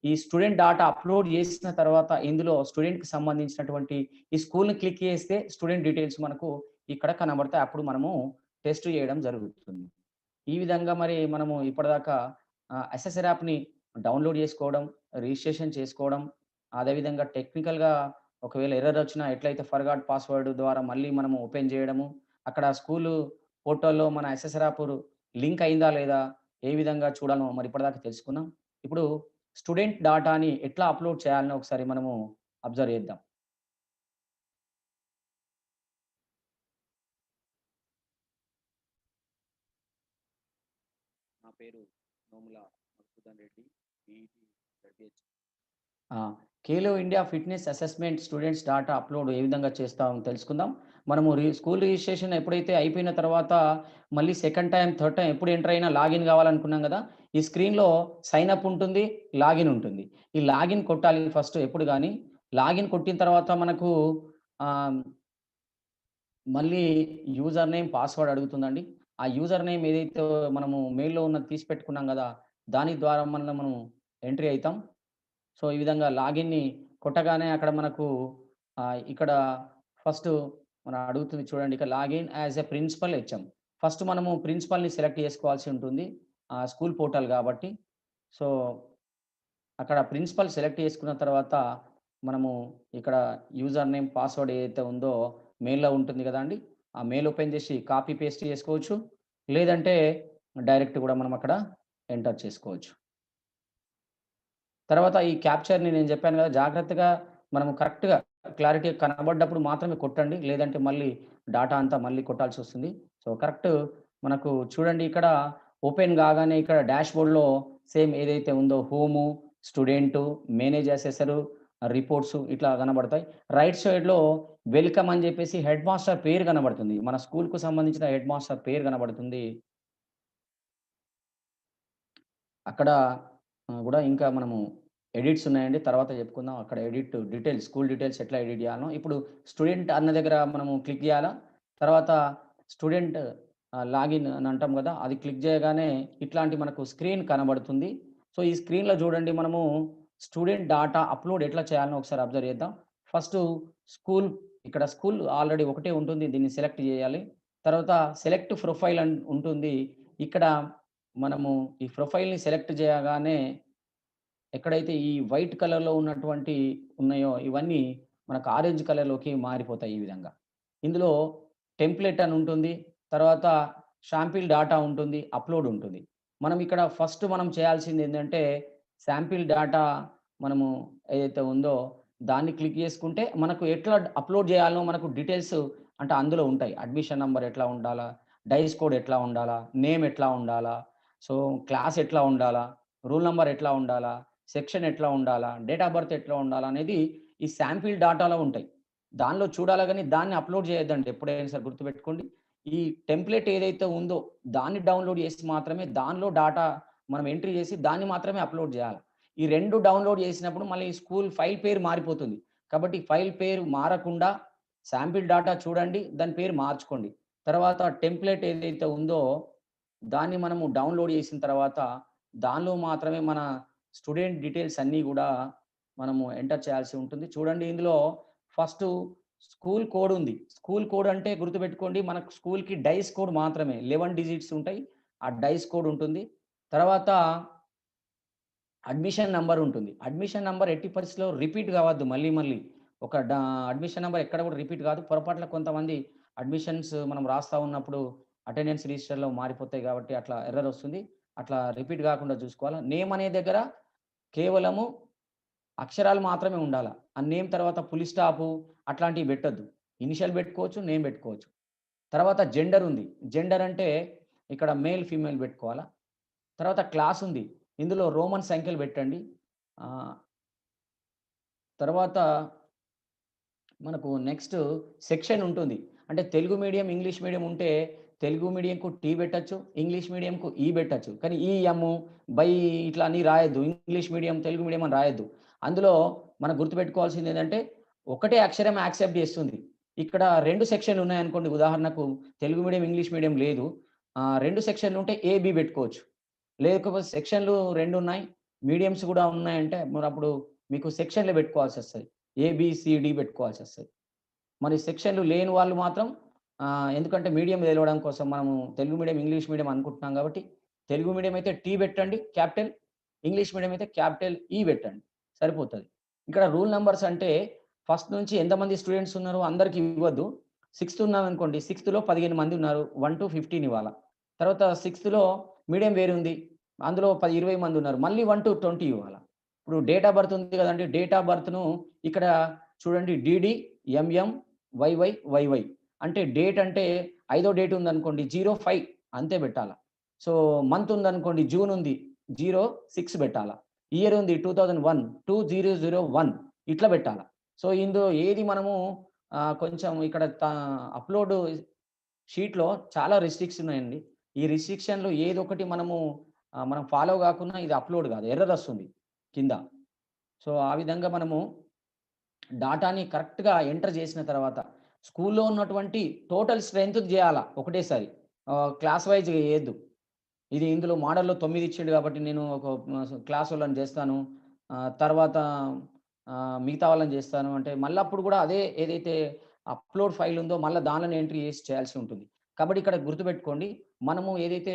ఈ స్టూడెంట్ డాటా అప్‌లోడ్ చేసిన తర్వాత ఇందులో స్టూడెంట్‌కి సంబంధించినటువంటి ఈ స్కూల్‌ని క్లిక్ చేస్తే స్టూడెంట్ డీటెయిల్స్ మనకు ఇక్కడ కనబడతాయి. అప్పుడు మనము టెస్ట్ చేయడం జరుగుతుంది. ఈ విధంగా మరి మనము ఇప్పటిదాకా అసెసర్ యాప్‌ని డౌన్‌లోడ్ చేసుకోవడం, రిజిస్ట్రేషన్ చేసుకోవడం, అదేవిధంగా టెక్నికల్‌గా ఒకవేళ ఎర్రర్ వచ్చినా ఎట్లయితే ఫర్గాట్ పాస్వర్డ్ ద్వారా మళ్ళీ మనము ఓపెన్ చేయడము, అక్కడ స్కూలు పోర్టల్‌లో మన అసెసర్ యాప్ లింక్ అయిందా లేదా, ఏ విధంగా చూడాలో మరి ఇప్పటిదాకా తెలుసుకున్నాం. ఇప్పుడు స్టూడెంట్ డాటాని ఎట్లా అప్‌లోడ్ చేయాలని ఒకసారి మనము అబ్జర్వ్ చేద్దాం. నా పేరు నోముల మధుసూదన్ రెడ్డి. BEd ZPH. ఆ! Khelo India fitness assessment students data upload ఏ విధంగా చేస్తామో తెలుసుకుందాం. మనము స్కూల్ రిజిస్ట్రేషన్ ఎప్పుడైతే అయిపోయిన తర్వాత మళ్ళీ సెకండ్ టైం, థర్డ్ టైం ఎప్పుడు ఎంటర్ అయినా లాగిన్ కావాలనుకున్నాం కదా! ఈ స్క్రీన్‌లో సైన్ అప్ ఉంటుంది, లాగిన్ ఉంటుంది. ఈ లాగిన్ కొట్టాలి ఫస్ట్ ఎప్పుడు గాని. లాగిన్ కొట్టిన తర్వాత మనకు ఆహ్, మళ్ళీ యూజర్ నేమ్, పాస్వర్డ్ అడుగుతుందండి. ఆ యూజర్ నేమ్ ఏదైతే మనము మెయిల్‌లో ఉన్నది తీసి పెట్టుకున్నాం గదా! దాని ద్వారా మనం ఎంట్రీ అయితాం. సో, ఈ విధంగా లాగిన్‌ని కొట్టగానే అక్కడ మనకు ఇక్కడ ఫస్టు అడుగుతుంది చూడండి. ఇక్కడ login as a principal HM. First మనము ప్రిన్సిపల్‌ని సెలెక్ట్ చేసుకోవాల్సి ఉంటుంది. స్కూల్ పోర్టల్ గాబట్టి. సో, అక్కడ ప్రిన్సిపల్ సెలెక్ట్ చేసుకున్న తర్వాత మనము ఇక్కడ యూజర్ నేమ్, పాస్వర్డ్ ఏదైతే ఉందో మెయిల్‌లో ఉంటుంది గదండీ! ఆ మెయిల్ ఓపెన్ చేసి కాపీ పేస్ట్ చేసుకోవచ్చు. లేదంటే డైరెక్ట్ గూడా మనం అక్కడ ఎంటర్ చేసుకోవచ్చు. తర్వాత ఈ క్యాప్చర్‌ని నేను జెప్పాను గదా! జాగ్రత్తగా మనము కరెక్ట్‌గా క్లారిటీగా కనబడ్డప్పుడు మాత్రమే కొట్టండి. లేదంటే మళ్ళీ డాటా అంతా మళ్ళీ కొట్టాల్సొస్తుంది. సో, కరెక్ట్ మనకు చూడండి ఇక్కడ ఓపెన్ గాగానే ఇక్కడ డాష్‌బోర్డ్‌లో సేమ్ ఏదైతే ఉందో home, student, manage assessor, reports ఇట్లా కనబడతాయి. రైట్ సైడ్‌లో వెల్కమ్ అని జెప్పేసి హెడ్ మాస్టర్ పేరు కనబడుతుంది. మన స్కూల్‌కు సంబంధించిన హెడ్ మాస్టర్ పేరు కనబడుతుంది. అక్కడ గూడా ఇంకా మనము ఎడిట్స్ ఉన్నాయండి. తర్వాత చెప్పుకుందాం. అక్కడ ఎడిట్ డీటెయిల్స్, స్కూల్ డీటెయిల్స్ ఎట్లా ఎడిట్ జేయాలనో. ఇప్పుడు స్టూడెంట్ అన్న దగ్గర మనము క్లిక్ జేయాలా. తర్వాత స్టూడెంట్ లాగిన్ అని అంటాం గదా! అది క్లిక్ చేయగానే ఇట్లాంటి మనకు స్క్రీన్ కనబడుతుంది. సో, ఈ స్క్రీన్‌లో చూడండి మనము స్టూడెంట్ డాటా అప్‌లోడ్ ఎట్లా చేయాలనో ఒకసారి అబ్జర్వ్ చేద్దాం. ఫస్టు స్కూల్ ఇక్కడ స్కూల్ ఆల్రెడీ ఒకటే ఉంటుంది. దీన్ని సెలెక్ట్ జేయాలి. తర్వాత సెలెక్ట్ ప్రొఫైల్ అని ఉంటుంది. ఇక్కడ మనము ఈ ప్రొఫైల్‌ని సెలెక్ట్ చేయగానే ఎక్కడైతే ఈ వైట్ కలర్‌లో ఉన్నటువంటి ఉన్నాయో ఇవన్నీ మనకు ఆరెంజ్ కలర్‌లోకి మారిపోతాయి ఈ విధంగా. ఇందులో టెంప్లేట్ అని ఉంటుంది. తర్వాత శాంపిల్ డాటా ఉంటుంది. అప్‌లోడ్ ఉంటుంది. మనం ఇక్కడ ఫస్ట్ మనం చేయాల్సింది ఏందంటే శాంపిల్ డాటా మనము ఏదైతే ఉందో దాన్ని క్లిక్ చేసుకుంటే మనకు ఎట్లా అప్‌లోడ్ చేయాలనో మనకు డీటెయిల్స్ అంటే అందులో ఉంటాయి. అడ్మిషన్ నంబర్ ఎట్లా ఉండాలా? డైస్ కోడ్ ఎట్లా ఉండాలా? నేమ్ ఎట్లా ఉండాలా? సో, క్లాస్ ఎట్లా ఉండాలా? రూల్ నంబర్ ఎట్లా ఉండాలా? సెక్షన్ ఎట్లా ఉండాలా? డేట్ ఆఫ్ బర్త్ ఎట్లా ఉండాలా? అనేది ఈ శాంపిల్ డాటాలో ఉంటాయి. దానిలో చూడాలా గానీ దాన్ని అప్‌లోడ్ చేయొద్దండి ఎప్పుడైనా సరే గుర్తుపెట్టుకోండి. ఈ టెంప్లేట్ ఏదైతే ఉందో దాన్ని డౌన్‌లోడ్ చేసి మాత్రమే దానిలో డాటా మనం ఎంట్రీ చేసి దాన్ని మాత్రమే అప్‌లోడ్ చేయాలి. ఈ 2 డౌన్‌లోడ్ చేసినప్పుడు మళ్ళీ స్కూల్ ఫైల్ పేరు మారిపోతుంది. కాబట్టి ఫైల్ పేరు మారకుండా శాంపిల్ డాటా చూడండి. దాని పేరు మార్చుకోండి. తర్వాత టెంప్లేట్ ఏదైతే ఉందో దాన్ని మనము డౌన్‌లోడ్ చేసిన తర్వాత దానిలో మాత్రమే మన స్టూడెంట్ డీటెయిల్స్ అన్నీ గూడా మనము ఎంటర్ చేయాల్సి ఉంటుంది. చూడండి ఇందులో ఫస్టు స్కూల్ కోడ్ ఉంది. స్కూల్ కోడ్ అంటే గుర్తుపెట్టుకోండి మనకు స్కూల్‌కి డైస్ కోడ్ మాత్రమే 11 డిజిట్స్ ఉంటాయి. ఆ డైస్ కోడ్ ఉంటుంది. తర్వాత అడ్మిషన్ నంబర్ ఉంటుంది. అడ్మిషన్ నంబర్ ఎట్టి పరిస్థితిలో రిపీట్ కావద్దు మళ్ళీ మళ్ళీ. ఒక అడ్మిషన్ నంబర్ ఎక్కడ కూడా రిపీట్ కాదు. పొరపాటున కొంతమంది అడ్మిషన్స్ మనం రాస్తా ఉన్నప్పుడు అటెండెన్స్ రిజిస్టర్‌లో మారిపోతాయి కాబట్టి అట్లా ఎర్రర్ వస్తుంది. అట్లా రిపీట్ కాకుండా చూసుకోవాలా. నేమ్ అనే దగ్గర కేవలము అక్షరాలు మాత్రమే ఉండాల. ఆ నేమ్ తర్వాత ఫుల్ స్టాపు అట్లాంటివి పెట్టొద్దు. ఇనిషియల్ పెట్టుకోవచ్చు, నేమ్ పెట్టుకోవచ్చు. తర్వాత జెండర్ ఉంది. జెండర్ అంటే ఇక్కడ మేల్, ఫీమేల్ పెట్టుకోవాలా. తర్వాత క్లాస్ ఉంది. ఇందులో రోమన్ సంఖ్యలు పెట్టండి. ఆహ్, తర్వాత మనకు నెక్స్ట్ సెక్షన్ ఉంటుంది. అంటే తెలుగు మీడియం, ఇంగ్లీష్ మీడియం ఉంటే తెలుగు మీడియంకు టీ పెట్టొచ్చు. ఇంగ్లీష్ మీడియంకు ఈ పెట్టొచ్చు. కానీ ఈ, ఎమ్ము, బై ఇట్లా అన్ని రాయొద్దు. ఇంగ్లీష్ మీడియం, తెలుగు మీడియం అని రాయొద్దు. అందులో మనం గుర్తుపెట్టుకోవాల్సింది ఏందంటే ఒకటే అక్షరం యాక్సెప్ట్ చేస్తుంది. ఇక్కడ 2 సెక్షన్‌లు ఉన్నాయనుకోండి ఉదాహరణకు తెలుగు మీడియం, ఇంగ్లీష్ మీడియం లేదు. 2 సెక్షన్‌లు ఉంటే ఏ, బి పెట్టుకోవచ్చు. లేకపోతే సెక్షన్‌లు 2 ఉన్నాయి. మీడియమ్స్ గూడా ఉన్నాయంటే మరప్పుడు మీకు సెక్షన్‌లు పెట్టుకోవాల్సొస్తది. ఏ, బి, సి, డి పెట్టుకోవాల్సొస్తది. మరి సెక్షన్‌లు లేని వాళ్ళు మాత్రం ఎందుకంటే మీడియం తెలవడం కోసం మనము తెలుగు మీడియం, ఇంగ్లీష్ మీడియం అనుకుంటున్నాం కాబట్టి, తెలుగు మీడియం అయితే టీ పెట్టండి క్యాపిటల్. ఇంగ్లీష్ మీడియం అయితే క్యాపిటల్ ఈ పెట్టండి. సరిపోతది. ఇక్కడ రూల్ నంబర్స్ అంటే ఫస్ట్ నుంచి ఎంతమంది స్టూడెంట్స్ ఉన్నారు అందరికి ఇవ్వద్దు. సిక్స్త్ ఉన్నారనుకోండి, సిక్స్త్‌లో 15 మంది ఉన్నారు. 1-15 ఇవ్వాలా. తర్వాత సిక్స్త్‌లో మీడియం వేరుంది. అందులో 20 మంది ఉన్నారు. మళ్ళీ 1-20 ఇవ్వాలా. ఇప్పుడు డేట్ ఆఫ్ బర్త్ ఉంది కదండీ! డేట్ ఆఫ్ బర్త్‌ను ఇక్కడ చూడండి డీడీ, ఎంఎం, వైవై, వైవై. అంటే డేట్ అంటే ఐదో డేట్ ఉందనుకోండి 05 అంతే పెట్టాల. సో, మంత్ ఉందనుకోండి జూన్ ఉంది 06 పెట్టాల. ఇయర్ ఉంది 2001 2001 ఇట్లా పెట్టాల. సో, ఇందులో ఏది మనము కొంచెం ఇక్కడ అప్‌లోడ్ షీట్‌లో చాలా రిస్ట్రిక్షన్ ఉన్నాయండి. ఈ రిస్ట్రిక్షన్‌లో ఏదొకటి మనం ఫాలో గాకున్నా ఇది అప్‌లోడ్ గాదు. ఎర్రర్ ఒస్తుంది కింద. సో, ఆ విధంగా మనము డాటాని కరెక్ట్‌గా ఎంటర్ చేసిన తర్వాత స్కూల్‌లో ఉన్నటువంటి టోటల్ స్ట్రెంగ్త్‌కి జేయాలా ఒకటేసారి. క్లాస్ వైస్‌గా చేయొద్దు. ఇందులో మోడల్‌లో 9 ఇచ్చిండు కాబట్టి నేను ఒక క్లాస్ వాళ్ళని చేస్తాను. తర్వాత మిగతా వాళ్ళని చేస్తాను అంటే మళ్ళప్పుడు గూడా అదే ఏదైతే అప్‌లోడ్ ఫైల్ ఉందో మళ్ళా దానిలోనే ఎంట్రీ చేసి చేయాల్సి ఉంటుంది. కాబట్టి ఇక్కడ గుర్తుపెట్టుకోండి. మనము ఏదైతే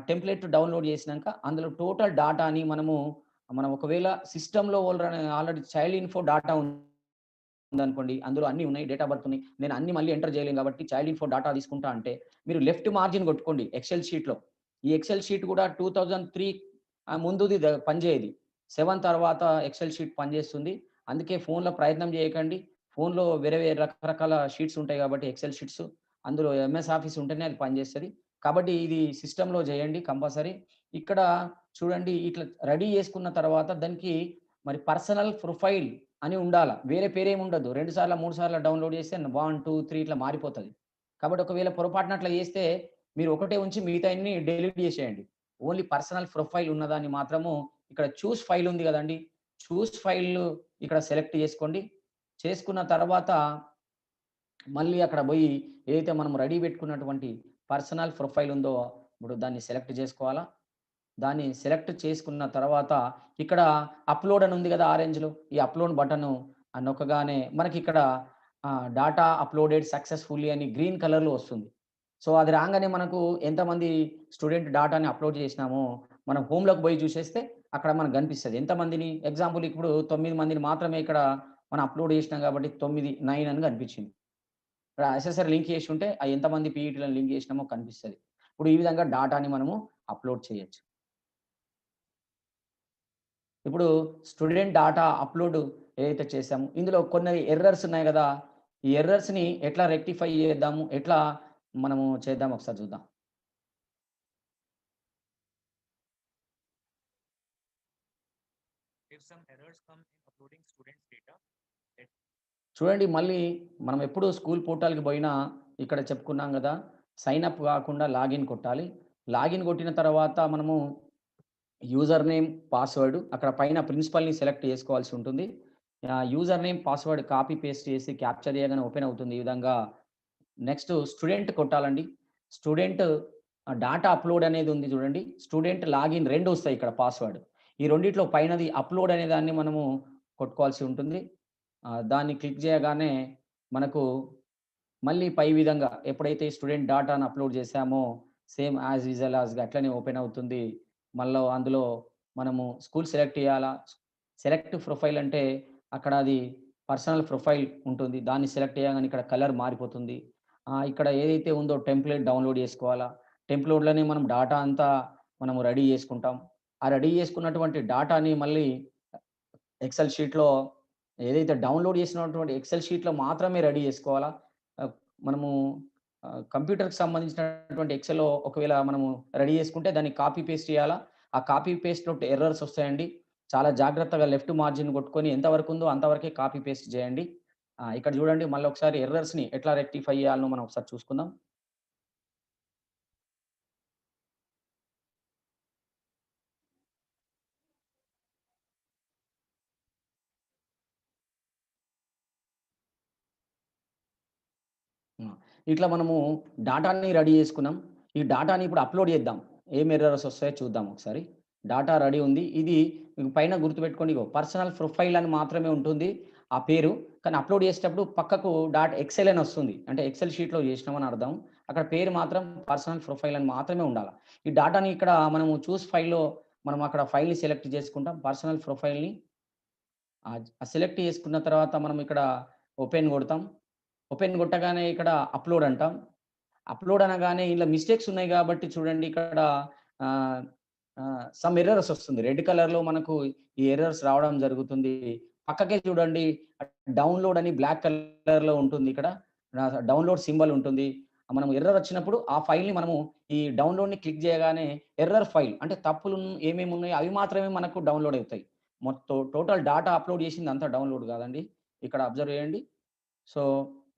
టెంప్లేట్ డౌన్‌లోడ్ చేసినంక అందులో టోటల్ డాటాని మనం ఒకవేళ సిస్టమ్‌లో ఆల్రెడీ చైల్డ్ ఇన్ఫో డాటా ఉందనుకోండి. అందులో అన్నీ ఉన్నాయి. డేట్ ఆఫ్ బర్త్ ఉన్నాయి. నేను అన్నీ మళ్ళీ ఎంటర్ చేయలేను కాబట్టి చైల్డ్ ఇన్ఫో డాటా తీసుకుంటా అంటే మీరు లెఫ్ట్ మార్జిన్ కొట్టుకోండి ఎక్సెల్ షీట్‌లో. ఈ ఎక్సెల్ షీట్ కూడా 2003 ముందుది పనిచేయది. 7 తర్వాత ఎక్సెల్ షీట్ పనిచేస్తుంది. అందుకే ఫోన్‌లో ప్రయత్నం చేయకండి. ఫోన్‌లో వేరే వేరే రకరకాల షీట్స్ ఉంటాయి కాబట్టి ఎక్సెల్ షీట్స్. అందులో ఎంఎస్ ఆఫీస్ ఉంటేనే అది పనిచేస్తది. కాబట్టి ఇది సిస్టమ్‌లో చేయండి కంపల్సరీ. ఇక్కడ చూడండి ఇట్లా రెడీ చేసుకున్న తర్వాత దానికి మరి పర్సనల్ ప్రొఫైల్ అని ఉండాల. వేరే పేరేమి ఉండదు. 2 సార్ల, 3 సార్ల డౌన్‌లోడ్ చేస్తే 1, 2, 3 ఇట్లా మారిపోతది. కాబట్టి ఒకవేళ పొరపాటున అట్లా చేస్తే మీరు ఒకటే ఉంచి మిగతాయన్ని డిలీట్ చేసేయండి. ఓన్లీ పర్సనల్ ప్రొఫైల్ ఉన్నదాన్ని మాత్రము ఇక్కడ చూస్ ఫైల్ ఉంది గదండీ! చూస్ ఫైల్ ఇక్కడ సెలెక్ట్ చేసుకోండి. చేసుకున్న తర్వాత మళ్ళీ అక్కడ బోయి ఏదైతే మనం రెడీ పెట్టుకున్నటువంటి పర్సనల్ ప్రొఫైల్ ఉందో ఇప్పుడు దాన్ని సెలెక్ట్ చేసుకోవాలా. దాన్ని సెలెక్ట్ చేసుకున్న తర్వాత ఇక్కడ అప్‌లోడ్ అని ఉంది గదా! ఆరెంజ్‌లో. ఈ అప్‌లోడ్ బటను నొక్కగానే మనకిక్కడ డాటా అప్‌లోడెడ్ సక్సెస్‌ఫుల్లీ అని గ్రీన్ కలర్‌లో వస్తుంది. సో, అది రాంగానే మనకు ఎంతమంది స్టూడెంట్ డాటాని అప్‌లోడ్ చేసినామో మనం హోమ్‌లోకి పోయి చూసేస్తే అక్కడ మనకు కనిపిస్తది. ఎంతమందిని ఎగ్జాంపుల్ ఇప్పుడు 9 మందిని మాత్రమే ఇక్కడ మనం అప్‌లోడ్ చేసినాం కాబట్టి 9 అని కనిపించింది. ఇక్కడ అసెసర్ లింక్ చేసి ఉంటే ఎంతమంది పీఈటీలను లింక్ చేసినామో కనిపిస్తది. ఇప్పుడు ఈ విధంగా డాటాని మనము అప్‌లోడ్ చేయొచ్చు. ఇప్పుడు స్టూడెంట్ డాటా అప్‌లోడ్ ఏదైతే చేసామో, ఇందులో కొన్ని ఎర్రర్స్ ఉన్నాయి గదా! ఈ ఎర్రర్స్‌ని ఎట్లా రెక్టిఫై చేద్దాము? ఎట్లా మనము చేద్దాం ఒకసారి చూద్దాం. If some errors come in uploading students' data, let చూడండి మళ్ళీ మనం ఎప్పుడు స్కూల్ పోర్టల్‌కి బోయినా ఇక్కడ చెప్పుకున్నాం గదా! సైన్ అప్ గాకుండా లాగిన్ కొట్టాలి. లాగిన్ కొట్టిన తర్వాత మనము యూజర్ నేమ్, పాస్వర్డ్ అక్కడ పైన ప్రిన్సిపల్‌ని సెలెక్ట్ చేసుకోవాల్సి ఉంటుంది. User name, password copy paste చేసి క్యాప్చర్ చేయగానే ఓపెన్ అవుతుంది. ఈ విధంగా నెక్స్ట్ స్టూడెంట్ కొట్టాలండి. స్టూడెంట్ డాటా అప్‌లోడ్ అనేది ఉంది చూడండి. స్టూడెంట్ లాగిన్ 2 వస్తాయి ఇక్కడ పాస్వర్డ్. ఈ రెండిట్లో పైనది అప్‌లోడ్ అనే దాన్ని మనము కొట్టుకోవాల్సి ఉంటుంది. దాన్ని క్లిక్ చేయగానే మనకు మళ్ళీ పై విధంగా ఎప్పుడైతే స్టూడెంట్ డాటాను అప్‌లోడ్ చేసామో సేమ్ యాజ్ యూజువల్ యాస్‌గా అట్లనే ఓపెన్ అవుతుంది. మళ్ళా అందులో మనము స్కూల్ సెలెక్ట్ చేయాలా. సెలెక్ట్ ప్రొఫైల్ అంటే అక్కడ అది పర్సనల్ ప్రొఫైల్ ఉంటుంది. దాన్ని సెలెక్ట్ చేయగానే ఇక్కడ కలర్ మారిపోతుంది. ఇక్కడ ఏదైతే ఉందో టెంప్లేట్ డౌన్‌లోడ్ చేసుకోవాలా. టెంప్లేట్‌లోనే మనం డాటా అంతా మనము రెడీ చేసుకుంటాం. ఆ రెడీ చేసుకున్నటువంటి డాటాని మళ్ళీ ఎక్సెల్ షీట్‌లో ఏదైతే డౌన్‌లోడ్ చేసినటువంటి ఎక్సెల్ షీట్‌లో మాత్రమే రెడీ చేసుకోవాలా. మనము కంప్యూటర్‌కి సంబంధించినటువంటి ఎక్సెల్‌లో ఒకవేళ మనము రెడీ చేసుకుంటే దాన్ని కాపీ పేస్ట్ చేయాలా. ఆ కాపీ పేస్ట్‌లో ఎర్రర్స్ వస్తాయండి. చాలా జాగ్రత్తగా లెఫ్ట్ మార్జిన్ కొట్టుకొని ఎంత వరకు ఉందో అంతవరకే కాపీ పేస్ట్ చేయండి. ఇక్కడ చూడండి మళ్ళొకసారి ఎర్రర్స్‌ని ఎట్లా రెక్టిఫై చేయాలనో మనం ఒకసారి చూసుకుందాం. హ్మ్. ఇట్లా మనము డాటాని రెడీ చేసుకున్నాం. ఈ డాటాని ఇప్పుడు అప్‌లోడ్ చేద్దాం. ఏం ఎర్రర్స్ వస్తాయో చూద్దాం ఒకసారి. డాటా రెడీ ఉంది. ఇది మీకు పైన గుర్తుపెట్టుకోండి ఇగో పర్సనల్ ప్రొఫైల్ అని మాత్రమే ఉంటుంది ఆ పేరు. కానీ అప్‌లోడ్ చేసేటప్పుడు పక్కకు ఎక్సెల్ అని వస్తుంది. అంటే ఎక్సెల్ షీట్‌లో చేసినామని అర్థం. అక్కడ పేరు మాత్రం పర్సనల్ ప్రొఫైల్ అని మాత్రమే ఉండాల. ఈ డాటాని ఇక్కడ మనము చూస్ ఫైల్‌లో మనం అక్కడ ఫైల్‌ని సెలెక్ట్ చేసుకుంటాం. పర్సనల్ ప్రొఫైల్‌ని సెలెక్ట్ చేసుకున్న తర్వాత మనం ఇక్కడ ఓపెన్ కొడతాం. ఓపెన్ కొట్టగానే ఇక్కడ అప్‌లోడ్ అంటాం. అప్‌లోడ్ అనగానే ఇందులో మిస్టేక్స్ ఉన్నాయి గాబట్టి చూడండి ఇక్కడ ఆహ్, సమ్ ఎర్రర్స్ వస్తుంది. రెడ్ కలర్‌లో మనకు ఈ ఎర్రర్స్ రావడం జరుగుతుంది. పక్కకే చూడండి డౌన్‌లోడ్ అని బ్లాక్ కలర్‌లో ఉంటుంది ఇక్కడ. డౌన్‌లోడ్ సింబల్ ఉంటుంది. మనం ఎర్రర్ వచ్చినప్పుడు ఆ ఫైల్‌ని మనము ఈ డౌన్‌లోడ్‌ని క్లిక్ చేయగానే ఎర్రర్ ఫైల్ అంటే తప్పులు ఏమేమి ఉన్నాయో అవి మాత్రమే మనకు డౌన్‌లోడ్ అవుతాయి. మొత్తం టోటల్ డాటా అప్‌లోడ్ చేసింది అంతా డౌన్‌లోడ్ కాదండి. ఇక్కడ అబ్జర్వ్ చేయండి. సో,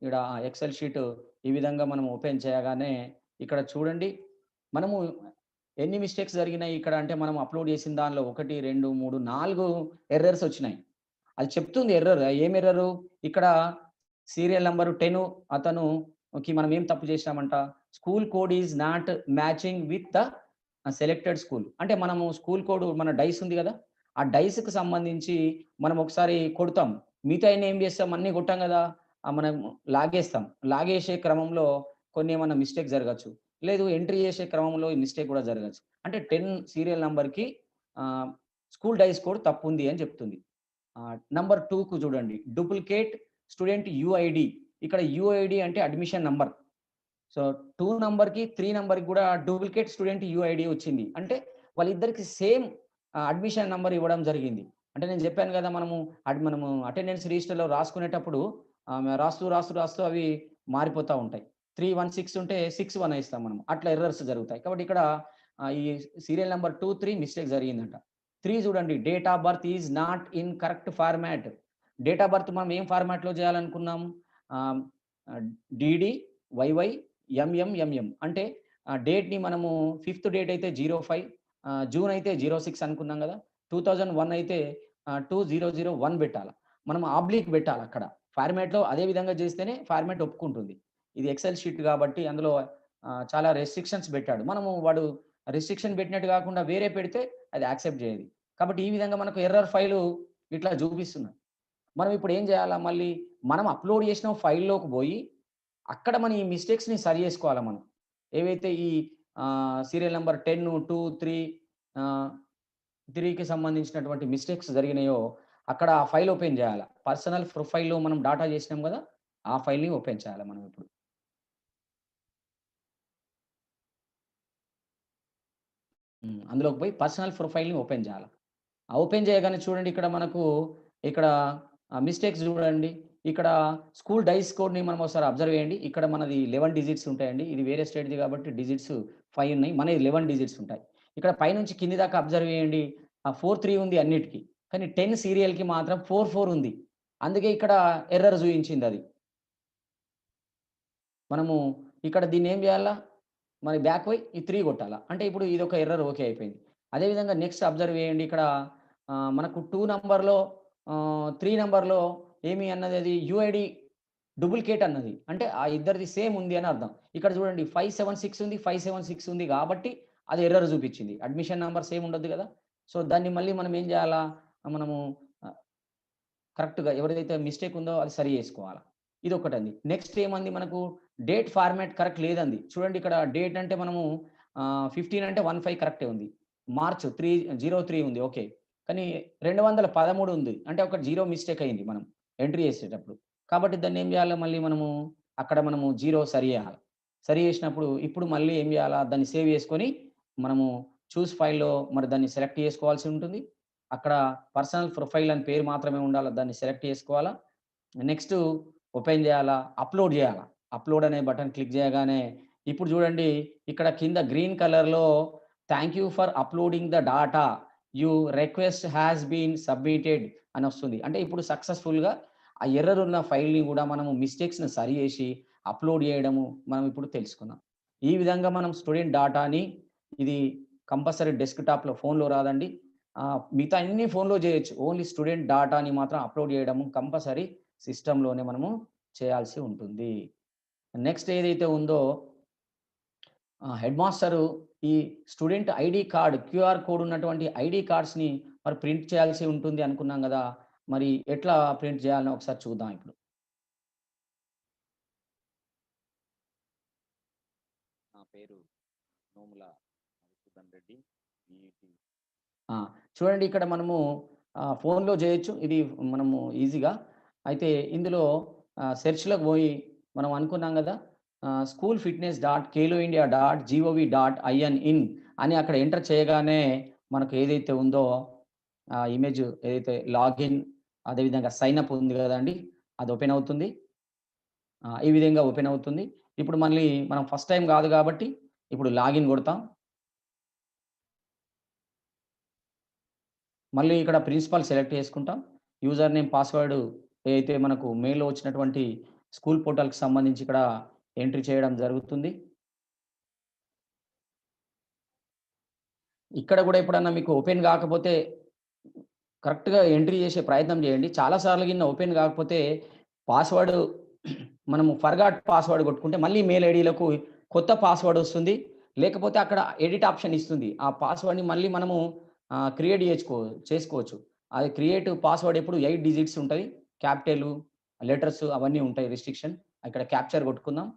ఇక్కడ ఎక్సెల్ షీట్ ఈ విధంగా మనం ఓపెన్ చేయగానే ఇక్కడ చూడండి మనము ఎన్ని మిస్టేక్స్ జరిగినాయి ఇక్కడ అంటే మనం అప్లోడ్ చేసిన దానిలో 1, 2, 3, 4 ఎర్రర్స్ వచ్చినాయి. అది చెప్తుంది ఎర్రర్. ఏం ఎర్రరు? ఇక్కడ సీరియల్ నంబర్ 10 అతనుకి మనం ఏం తప్పు చేసినామంట? School code is not matching with the selected school. అంటే మనము స్కూల్ కోడ్ మన డైస్ ఉంది కదా, ఆ డైస్‌కి సంబంధించి మనం ఒకసారి కొడతాం. మిగతాయన్ని ఏం చేస్తాం అన్నీ కొట్టాం కదా, మనం లాగేస్తాం. లాగేసే క్రమంలో కొన్ని ఏమన్నా మిస్టేక్ జరగచ్చు. లేదు ఎంట్రీ చేసే క్రమంలో ఈ మిస్టేక్ కూడా జరగచ్చు. అంటే 10 సీరియల్ నంబర్‌కి స్కూల్ డైస్ కోడ్ తప్పుంది అని చెప్తుంది. నంబర్ 2కు చూడండి. Duplicate student UID. ఇక్కడ యూఐడీ అంటే అడ్మిషన్ నంబర్. సో 2 నంబర్‌కి 3 నంబర్‌కి కూడా డూప్లికేట్ స్టూడెంట్ యూఐడీ వచ్చింది. అంటే వాళ్ళిద్దరికి సేమ్ అడ్మిషన్ నంబర్ ఇవ్వడం జరిగింది. అంటే నేను చెప్పాను కదా మనము అటెండెన్స్ రిజిస్టర్‌లో రాసుకునేటప్పుడు రాస్తూ అవి మారిపోతా ఉంటాయి. 316 ఉంటే 61 ఇస్తాం మనం. అట్లా ఎర్రర్స్ జరుగుతాయి. కాబట్టి ఇక్కడ ఈ సీరియల్ నంబర్ 2, 3 మిస్టేక్ జరిగిందంట. 3 చూడండి. Date of birth is not in correct format. Date of birth మనం ఏం ఫార్మాట్‌లో చేయాలనుకున్నాం? DD, YY, ఎంఎంఎంఎం. అంటే డేట్‌ని మనము 5th డేట్ అయితే 05, జూన్ అయితే 06 అనుకున్నాం కదా. 2001 అయితే 2001 పెట్టాల. మనం ఆబ్లిక్ పెట్టాలి అక్కడ. ఫార్మాట్‌లో అదే విధంగా చేస్తేనే ఫార్మాట్ ఒప్పుకుంటుంది. ఇది ఎక్సెల్ షీట్ కాబట్టి అందులో చాలా రెస్ట్రిక్షన్స్ పెట్టాడు. వాడు రెస్ట్రిక్షన్ పెట్టినట్టు కాకుండా వేరే పెడితే అది యాక్సెప్ట్ చేయదు. కాబట్టి ఈ విధంగా మనకు ఎర్రర్ ఫైలు ఇట్లా చూపిస్తున్నది. మనం ఇప్పుడు ఏం చేయాలా? మళ్ళీ మనం అప్లోడ్ చేసిన ఫైల్‌లోకి పోయి అక్కడ మన ఈ మిస్టేక్స్‌ని సరి చేసుకోవాలా మనం. ఏవైతే ఈ సీరియల్ నంబర్ 10, 2, 3కి సంబంధించినటువంటి మిస్టేక్స్ జరిగినాయో అక్కడ ఆ ఫైల్ ఓపెన్ చేయాలా. పర్సనల్ ప్రొఫైల్‌లో మనం డాటా చేసినాం కదా, ఆ ఫైల్‌ని ఓపెన్ చేయాలి మనం ఇప్పుడు. అందులోకి పోయి పర్సనల్ ప్రొఫైల్‌ని ఓపెన్ చేయాలి. ఓపెన్ చేయగానే చూడండి ఇక్కడ మనకు ఇక్కడ మిస్టేక్స్ చూడండి. ఇక్కడ స్కూల్ డైస్ కోడ్‌ని మనం ఒకసారి అబ్జర్వ్ చేయండి. ఇక్కడ మనది 11 డిజిట్స్ ఉంటాయండి. ఇది వేరే స్టేట్‌ది కాబట్టి డిజిట్స్ 5 ఉన్నాయి. మనది 11 డిజిట్స్ ఉంటాయి. ఇక్కడ పైనుంచి కింది దాకా అబ్జర్వ్ చేయండి. 4, 3 ఉంది అన్నిటికి. కానీ 10 సీరియల్‌కి మాత్రం 4, 4 ఉంది. అందుకే ఇక్కడ ఎర్రర్ చూయించింది అది. మనము ఇక్కడ దీన్ని ఏం చేయాలా? మరి బ్యాక్ పోయి ఈ 3 కొట్టాలా. అంటే ఇప్పుడు ఇదొక ఎర్రర్ ఓకే అయిపోయింది. అదే విధంగా నెక్స్ట్ అబ్జర్వ్ చేయండి. ఇక్కడ మనకు 2 నంబర్‌లో 3 నంబర్‌లో ఏమి అన్నది అది యూఐడీ డూప్లికేట్ అన్నది. అంటే ఆ ఇద్దరిది సేమ్ ఉంది అని అర్థం. ఇక్కడ చూడండి 576 ఉంది, 576 ఉంది కాబట్టి అది ఎర్రర్ చూపించింది. అడ్మిషన్ నంబర్ సేమ్ ఉండొద్దు కదా. సో దాన్ని మళ్ళీ మనం ఏం చేయాలా? మనము కరెక్ట్‌గా ఎవరిదైతే మిస్టేక్ ఉందో అది సరి చేసుకోవాలా. ఇదొకటండి. నెక్స్ట్ ఏమంది మనకు డేట్ ఫార్మాట్ కరెక్ట్ లేదండి. చూడండి ఇక్కడ డేట్ అంటే మనము 15 అంటే 15 కరెక్టే ఉంది. మార్చ్ 03 ఉంది ఓకే. కానీ 213 ఉంది. అంటే ఒక 0 మిస్టేక్ అయింది మనం ఎంట్రీ చేసేటప్పుడు. కాబట్టి దాన్ని ఏం చేయాలి మళ్ళీ అక్కడ మనము 0 సరి చేయాలి. సరి చేసినప్పుడు ఇప్పుడు మళ్ళీ ఏం చేయాలా? దాన్ని సేవ్ చేసుకొని మనము చూస్ ఫైల్‌లో మరి దాన్ని సెలెక్ట్ చేసుకోవాల్సి ఉంటుంది. అక్కడ పర్సనల్ ప్రొఫైల్ అని పేరు మాత్రమే ఉండాలా. దాన్ని సెలెక్ట్ చేసుకోవాలా. నెక్స్ట్ ఓపెన్ చేయాలా, అప్లోడ్ చేయాలా. అప్లోడ్ అనే బటన్ క్లిక్ చేయగానే ఇప్పుడు చూడండి ఇక్కడ కింద గ్రీన్ కలర్‌లో thank you for uploading the data. Request has been submitted అని వస్తుంది. అంటే ఇప్పుడు సక్సెస్‌ఫుల్‌గా ఆ ఎర్రర్ ఉన్న ఫైల్‌ని కూడా మనము మిస్టేక్స్‌ని సరి చేసి అప్లోడ్ చేయడము మనం ఇప్పుడు తెలుసుకున్నాం. ఈ విధంగా మనం స్టూడెంట్ డాటాని ఇది కంపల్సరీ డెస్క్‌టాప్‌లో ఫోన్‌లో రాదండి. మిగతా అన్ని ఫోన్‌లో చేయొచ్చు. ఓన్లీ స్టూడెంట్ డాటాని మాత్రం అప్లోడ్ చేయడము కంపల్సరీ సిస్టమ్‌లోనే మనము చేయాల్సి ఉంటుంది. నెక్స్ట్ ఏదైతే ఉందో హెడ్ మాస్టరు ఈ student ID card, QR code ఉన్నటువంటి ఐడీ కార్డ్స్‌ని మరి ప్రింట్ చేయాల్సి ఉంటుంది అనుకున్నాం గదా! మరి ఎట్లా ప్రింట్ చేయాలని ఒకసారి చూద్దాం ఇప్పుడు. నా పేరు నోముల మధుసూదన్ రెడ్డి. చూడండి ఇక్కడ మనము ఫోన్‌లో చేయొచ్చు. ఇది మనము ఈజీగా. అయితే ఇందులో సెర్చ్‌లోకి పోయి మనం అనుకున్నాం గదా! schoolfitness.keloindia.gov.in అని అక్కడ ఎంటర్ చేయగానే మనకు ఏదైతే ఉందో ఇమేజ్ ఏదైతే లాగిన్ అదేవిధంగా సైన్ అప్ ఉంది గదండీ! అది ఓపెన్ అవుతుంది. ఈ విధంగా ఓపెన్ అవుతుంది. ఇప్పుడు మళ్ళీ మనం ఫస్ట్ టైమ్ గాదు గాబట్టి ఇప్పుడు లాగిన్ కొడతాం. మళ్ళీ ఇక్కడ ప్రిన్సిపల్ సెలెక్ట్ చేసుకుంటాం. యూజర్ నేమ్, పాస్వర్డ్ ఏదైతే మనకు మెయిల్‌లో వచ్చినటువంటి స్కూల్ పోర్టల్‌కి సంబంధించి ఇక్కడ ఎంట్రీ చేయడం జరుగుతుంది. ఇక్కడ కూడా ఎప్పుడన్నా మీకు ఓపెన్ కాకపోతే కరెక్ట్‌గా ఎంట్రీ చేసే ప్రయత్నం చేయండి. చాలా సార్లు గిన ఓపెన్ కాకపోతే పాస్వర్డ్ మనము ఫర్గాట్ పాస్వర్డ్ కొట్టుకుంటే మళ్ళీ మెయిల్ ఐడీలకు కొత్త పాస్వర్డ్ వస్తుంది. లేకపోతే అక్కడ ఎడిట్ ఆప్షన్ ఇస్తుంది. ఆ పాస్వర్డ్‌ని మళ్ళీ మనము క్రియేట్ చేసుకోవచ్చు. అది క్రియేట్ పాస్వర్డ్ ఎప్పుడు 8 డిజిట్స్ ఉంటది. క్యాపిటల్, లెటర్స్ అవన్నీ ఉంటాయి రిస్ట్రిక్షన్. ఇక్కడ క్యాప్చర్ కొట్టుకుందాం.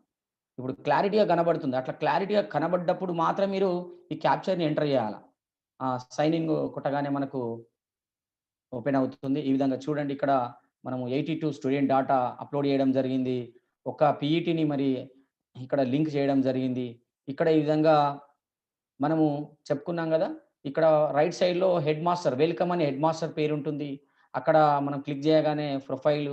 ఇప్పుడు క్లారిటీగా కనబడుతుంది. అట్లా క్లారిటీగా కనబడ్డప్పుడు మాత్రం మీరు ఈ క్యాప్చర్‌ని ఎంటర్ చేయాల. సైన్ ఇన్ కొట్టగానే మనకు ఓపెన్ అవుతుంది. ఈ విధంగా చూడండి ఇక్కడ మనము 82 స్టూడెంట్ డాటా అప్‌లోడ్ చేయడం జరిగింది. ఒక పీఈటీని మరి ఇక్కడ లింక్ చేయడం జరిగింది. ఇక్కడ ఈ విధంగా మనము చెప్పుకున్నాం గదా! ఇక్కడ రైట్ సైడ్‌లో హెడ్ మాస్టర్ వెల్కమ్ అని హెడ్ మాస్టర్ పేరుంటుంది. అక్కడ మనం క్లిక్ చేయగానే ప్రొఫైల్,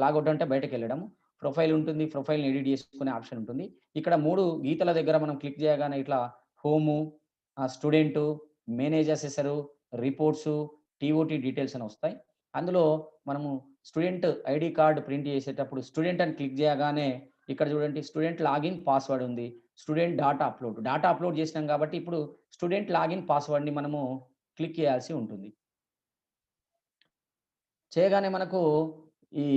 లాగౌట్ అంటే బయటకెళ్ళడం. ప్రొఫైల్ ఉంటుంది. ప్రొఫైల్‌ని ఎడిట్ చేసుకునే ఆప్షన్ ఉంటుంది. ఇక్కడ 3 గీతల దగ్గర మనం క్లిక్ చేయగానే ఇట్లా home, student, manage assessor, reports, TOT details అని వస్తాయి. అందులో మనము స్టూడెంట్ ఐడీ కార్డ్ ప్రింట్ చేసేటప్పుడు స్టూడెంట్ అని క్లిక్ చేయగానే ఇక్కడ చూడండి స్టూడెంట్ లాగిన్ పాస్వర్డ్ ఉంది. స్టూడెంట్ డాటా అప్‌లోడ్ చేసినాం కాబట్టి ఇప్పుడు స్టూడెంట్ లాగిన్ పాస్వర్డ్‌ని మనము క్లిక్ చేయాల్సి ఉంటుంది. చేయగానే మనకు ఈ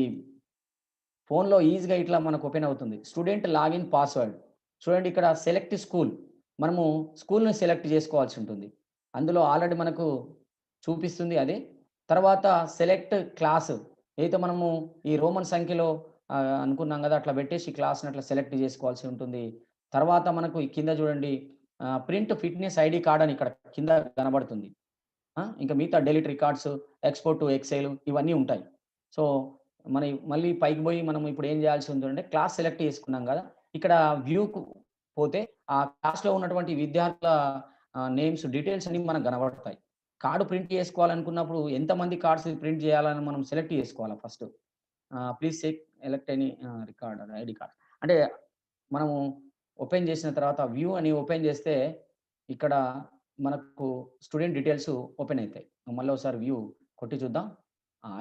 ఫోన్‌లో ఈజీగా ఇట్లా మనకు ఓపెన్ అవుతుంది. Student login password. చూడండి ఇక్కడ సెలెక్ట్ స్కూల్. మనము స్కూల్‌ని సెలెక్ట్ చేసుకోవాల్సి ఉంటుంది. అందులో ఆల్రెడీ మనకు చూపిస్తుంది అదే. తర్వాత సెలెక్ట్ క్లాస్. ఏదైతే మనము ఈ రోమన్ సంఖ్యలో అనుకున్నాం కదా! అట్లా పెట్టేసి క్లాస్‌ని అట్లా సెలెక్ట్ చేసుకోవాల్సి ఉంటుంది. తర్వాత మనకు ఈ కింద చూడండి ప్రింట్ ఫిట్‌నెస్ ఐడీ కార్డ్ అని ఇక్కడ కింద కనబడుతుంది. ఇంకా మిగతా delete records, export to Excel ఇవన్నీ ఉంటాయి. సో, మళ్ళీ పైకి పోయి మనం ఇప్పుడు ఏం చేయాల్సి ఉందంటే క్లాస్ సెలెక్ట్ చేసుకున్నాం కదా! ఇక్కడ వ్యూకు పోతే ఆ క్లాస్‌లో ఉన్నటువంటి విద్యార్థుల నేమ్స్, డీటెయిల్స్ అన్నీ మనకు కనబడతాయి. కార్డ్ ప్రింట్ చేసుకోవాలనుకున్నప్పుడు ఎంతమంది కార్డ్స్ ప్రింట్ చేయాలని మనం సెలెక్ట్ చేసుకోవాలి first. Please select any record ID card. అంటే మనము ఓపెన్ చేసిన తర్వాత వ్యూ అని ఓపెన్ చేస్తే ఇక్కడ మనకు స్టూడెంట్ డీటెయిల్స్ ఓపెన్ అయితాయి. మళ్ళీ ఒకసారి వ్యూ కొట్టి చూద్దాం.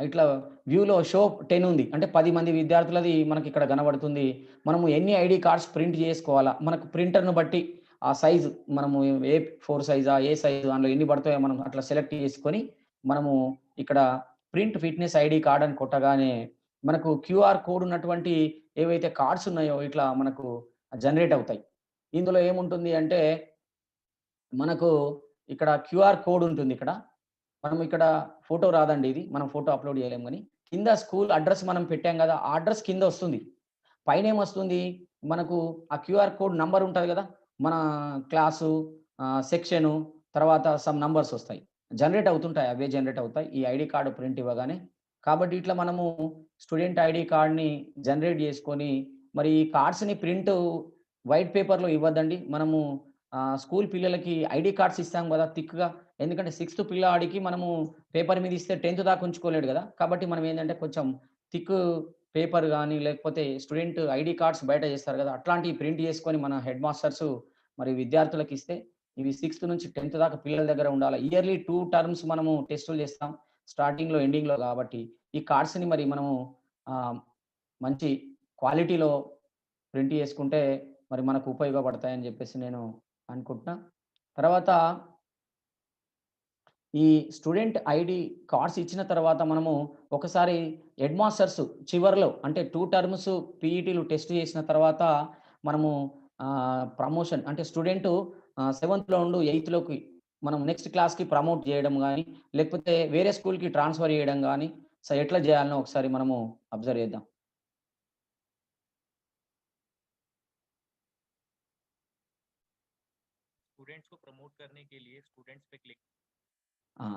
ఇట్లా వ్యూలో షో 10 ఉంది. అంటే 10 మంది విద్యార్థులది మనకి ఇక్కడ కనబడుతుంది. మనము ఎన్ని ఐడీ కార్డ్స్ ప్రింట్ చేసుకోవాలా, మనకు ప్రింటర్‌ను బట్టి ఆ సైజు మనము A4 సైజా, ఏ సైజు అందులో ఎన్ని పడతాయో మనం అట్లా సెలెక్ట్ చేసుకొని, మనము ఇక్కడ ప్రింట్ ఫిట్‌నెస్ ఐడీ కార్డ్ అని కొట్టగానే మనకు క్యూఆర్ కోడ్ ఉన్నటువంటి ఏవైతే కార్డ్స్ ఉన్నాయో ఇట్లా మనకు జనరేట్ అవుతాయి. ఇందులో ఏముంటుంది అంటే మనకు ఇక్కడ క్యూఆర్ కోడ్ ఉంటుంది ఇక్కడ. మనం ఇక్కడ ఫోటో రాదండి ఇది. మనం ఫోటో అప్‌లోడ్ చేయలేము గానీ, కింద స్కూల్ అడ్రెస్ మనం పెట్టాం గదా! ఆ అడ్రెస్ కింద వస్తుంది. పైనేమొస్తుంది, మనకు ఆ క్యూఆర్ కోడ్ నంబర్ ఉంటది గదా! మన క్లాసు, సెక్షను, తర్వాత సమ్ నంబర్స్ వస్తాయి. జనరేట్ అవుతుంటాయి. అవే జనరేట్ అవుతాయి. ఈ ఐడీ కార్డ్ ప్రింట్ ఇవ్వగానే. కాబట్టి ఇట్లా మనము స్టూడెంట్ ఐడీ కార్డ్‌ని జనరేట్ చేసుకొని, మరి ఈ కార్డ్స్‌ని ప్రింటు వైట్ పేపర్‌లో ఇవ్వద్దండి. మనము స్కూల్ పిల్లలకి ఐడీ కార్డ్స్ ఇస్తాం గదా! థిక్‌గా. ఎందుకంటే సిక్స్త్ పిల్లాడికి మనము పేపర్ మీద ఇస్తే 10థ్ దాకా ఉంచుకోలేడు గదా! కాబట్టి మనం ఏందంటే కొంచెం థిక్ పేపర్ గాని, లేకపోతే స్టూడెంట్ ఐడీ కార్డ్స్ బయట చేస్తారు గదా! అట్లాంటివి ప్రింట్ చేసుకొని మన హెడ్ మాస్టర్స్ మరి విద్యార్థులకిస్తే, ఇవి సిక్స్త్ నుంచి 10థ్ దాకా పిల్లల దగ్గర ఉండాల. ఇయర్‌లీ 2 టర్మ్స్ మనము టెస్టులు చేస్తాం. స్టార్టింగ్‌లో, ఎండింగ్‌లో కాబట్టి, ఈ కార్డ్స్‌ని మరి మనము ఆహ్, మంచి క్వాలిటీలో ప్రింట్ చేసుకుంటే మరి మనకు ఉపయోగపడతాయని జెప్పేసి నేను అనుకుంటున్నా. తర్వాత ఈ స్టూడెంట్ ఐడీ కార్డ్స్ ఇచ్చిన తర్వాత మనము ఒకసారి హెడ్ మాస్టర్స్ చివర్లో అంటే 2 టర్మ్స్ పీఈటీలు టెస్ట్ చేసిన తర్వాత మనము ప్రమోషన్ అంటే స్టూడెంటు 7థ్‌లో నుండి 8థ్‌లోకి మనం నెక్స్ట్ క్లాస్‌కి ప్రమోట్ చేయడం గాని, లేకపోతే వేరే స్కూల్‌కి ట్రాన్స్‌ఫర్ చేయడం గాని, సో ఎట్లా చేయాలనో ఒకసారి మనము అబ్జర్వ్ చేద్దాం. स्टूडेंट्स को प्रमोट करने के लिए स्टूडेंट्स पे क्लिक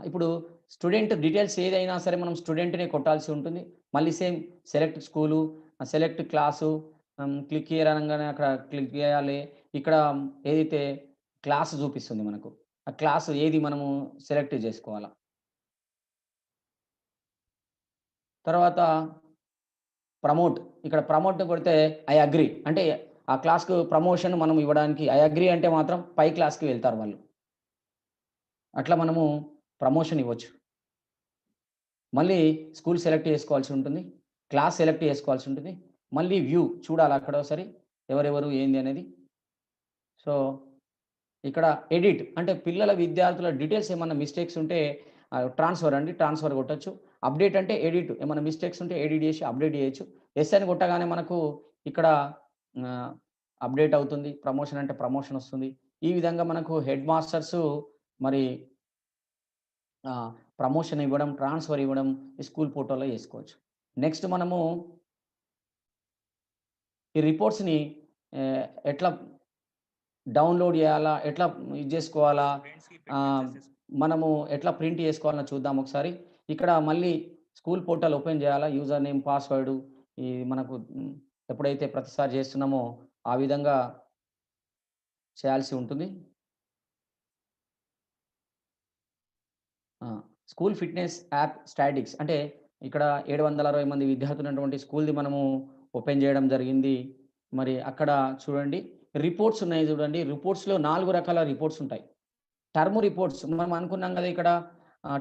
ఇప్పుడు స్టూడెంట్ డీటెయిల్స్ ఏదైనా సరే మనం స్టూడెంట్‌నే కొట్టాల్సి ఉంటుంది. మళ్ళీ same select school, select class, click here అనంగానే అక్కడ క్లిక్ చేయాలి. ఇక్కడ ఏదైతే క్లాస్ చూపిస్తుంది మనకు. ఆ క్లాస్ ఏది మనము సెలెక్ట్ చేసుకోవాలా. తర్వాత ప్రమోట్. ఇక్కడ ప్రమోట్ కొడితే ఐ అగ్రీ. అంటే ఆ క్లాస్‌కు ప్రమోషన్ మనం ఇవ్వడానికి ఐ అగ్రీ అంటే మాత్రం పై క్లాస్‌కి వెళ్తారు వాళ్ళు. అట్లా మనము ప్రమోషన్ ఇవ్వచ్చు. మళ్ళీ స్కూల్ సెలెక్ట్ చేసుకోవాల్సి ఉంటుంది. క్లాస్ సెలెక్ట్ చేసుకోవాల్సి ఉంటుంది. మళ్ళీ వ్యూ చూడాలి అక్కడ ఒకసారి ఎవరెవరు ఏంది అనేది. సో ఇక్కడ ఎడిట్ అంటే పిల్లల విద్యార్థుల డీటెయిల్స్ ఏమన్నా మిస్టేక్స్ ఉంటే ట్రాన్స్ఫర్ కొట్టొచ్చు. అప్డేట్ అంటే ఎడిట్ ఏమన్నా మిస్టేక్స్ ఉంటే ఎడిట్ చేసి అప్డేట్ చేయొచ్చు. ఎస్ అని కొట్టగానే మనకు ఇక్కడ అప్డేట్ అవుతుంది. ప్రమోషన్ అంటే ప్రమోషన్ వస్తుంది. ఈ విధంగా మనకు హెడ్ మాస్టర్స్ మరి ప్రమోషన్ ఇవ్వడం, ట్రాన్స్ఫర్ ఇవ్వడం ఈ స్కూల్ పోర్టల్‌లో చేసుకోవచ్చు. నెక్స్ట్ మనము ఈ రిపోర్ట్స్‌ని ఎట్లా డౌన్‌లోడ్ చేయాలా? ఎట్లా ఇది చేసుకోవాలా? Students కి ఆహ్, fitness assessment. మనము ఎట్లా ప్రింట్ చేసుకోవాలో చూద్దాం ఒకసారి. ఇక్కడ మళ్ళీ స్కూల్ పోర్టల్ ఓపెన్ చేయాలా? యూజర్ నేమ్, పాస్వర్డ్ ఈ మనకు ఎప్పుడైతే ప్రతిసారి చేస్తున్నామో ఆ విధంగా చేయాల్సి ఉంటుంది. స్కూల్ ఫిట్‌నెస్ యాప్ స్టాటిక్స్ అంటే ఇక్కడ 760 మంది విద్యార్థులు ఉన్నటువంటి స్కూల్‌ది మనము ఓపెన్ చేయడం జరిగింది. మరి అక్కడ చూడండి రిపోర్ట్స్ ఉన్నాయి చూడండి. రిపోర్ట్స్‌లో 4 రకాల రిపోర్ట్స్ ఉంటాయి. టర్మ్ రిపోర్ట్స్ మనం అనుకున్నాం కదా! ఇక్కడ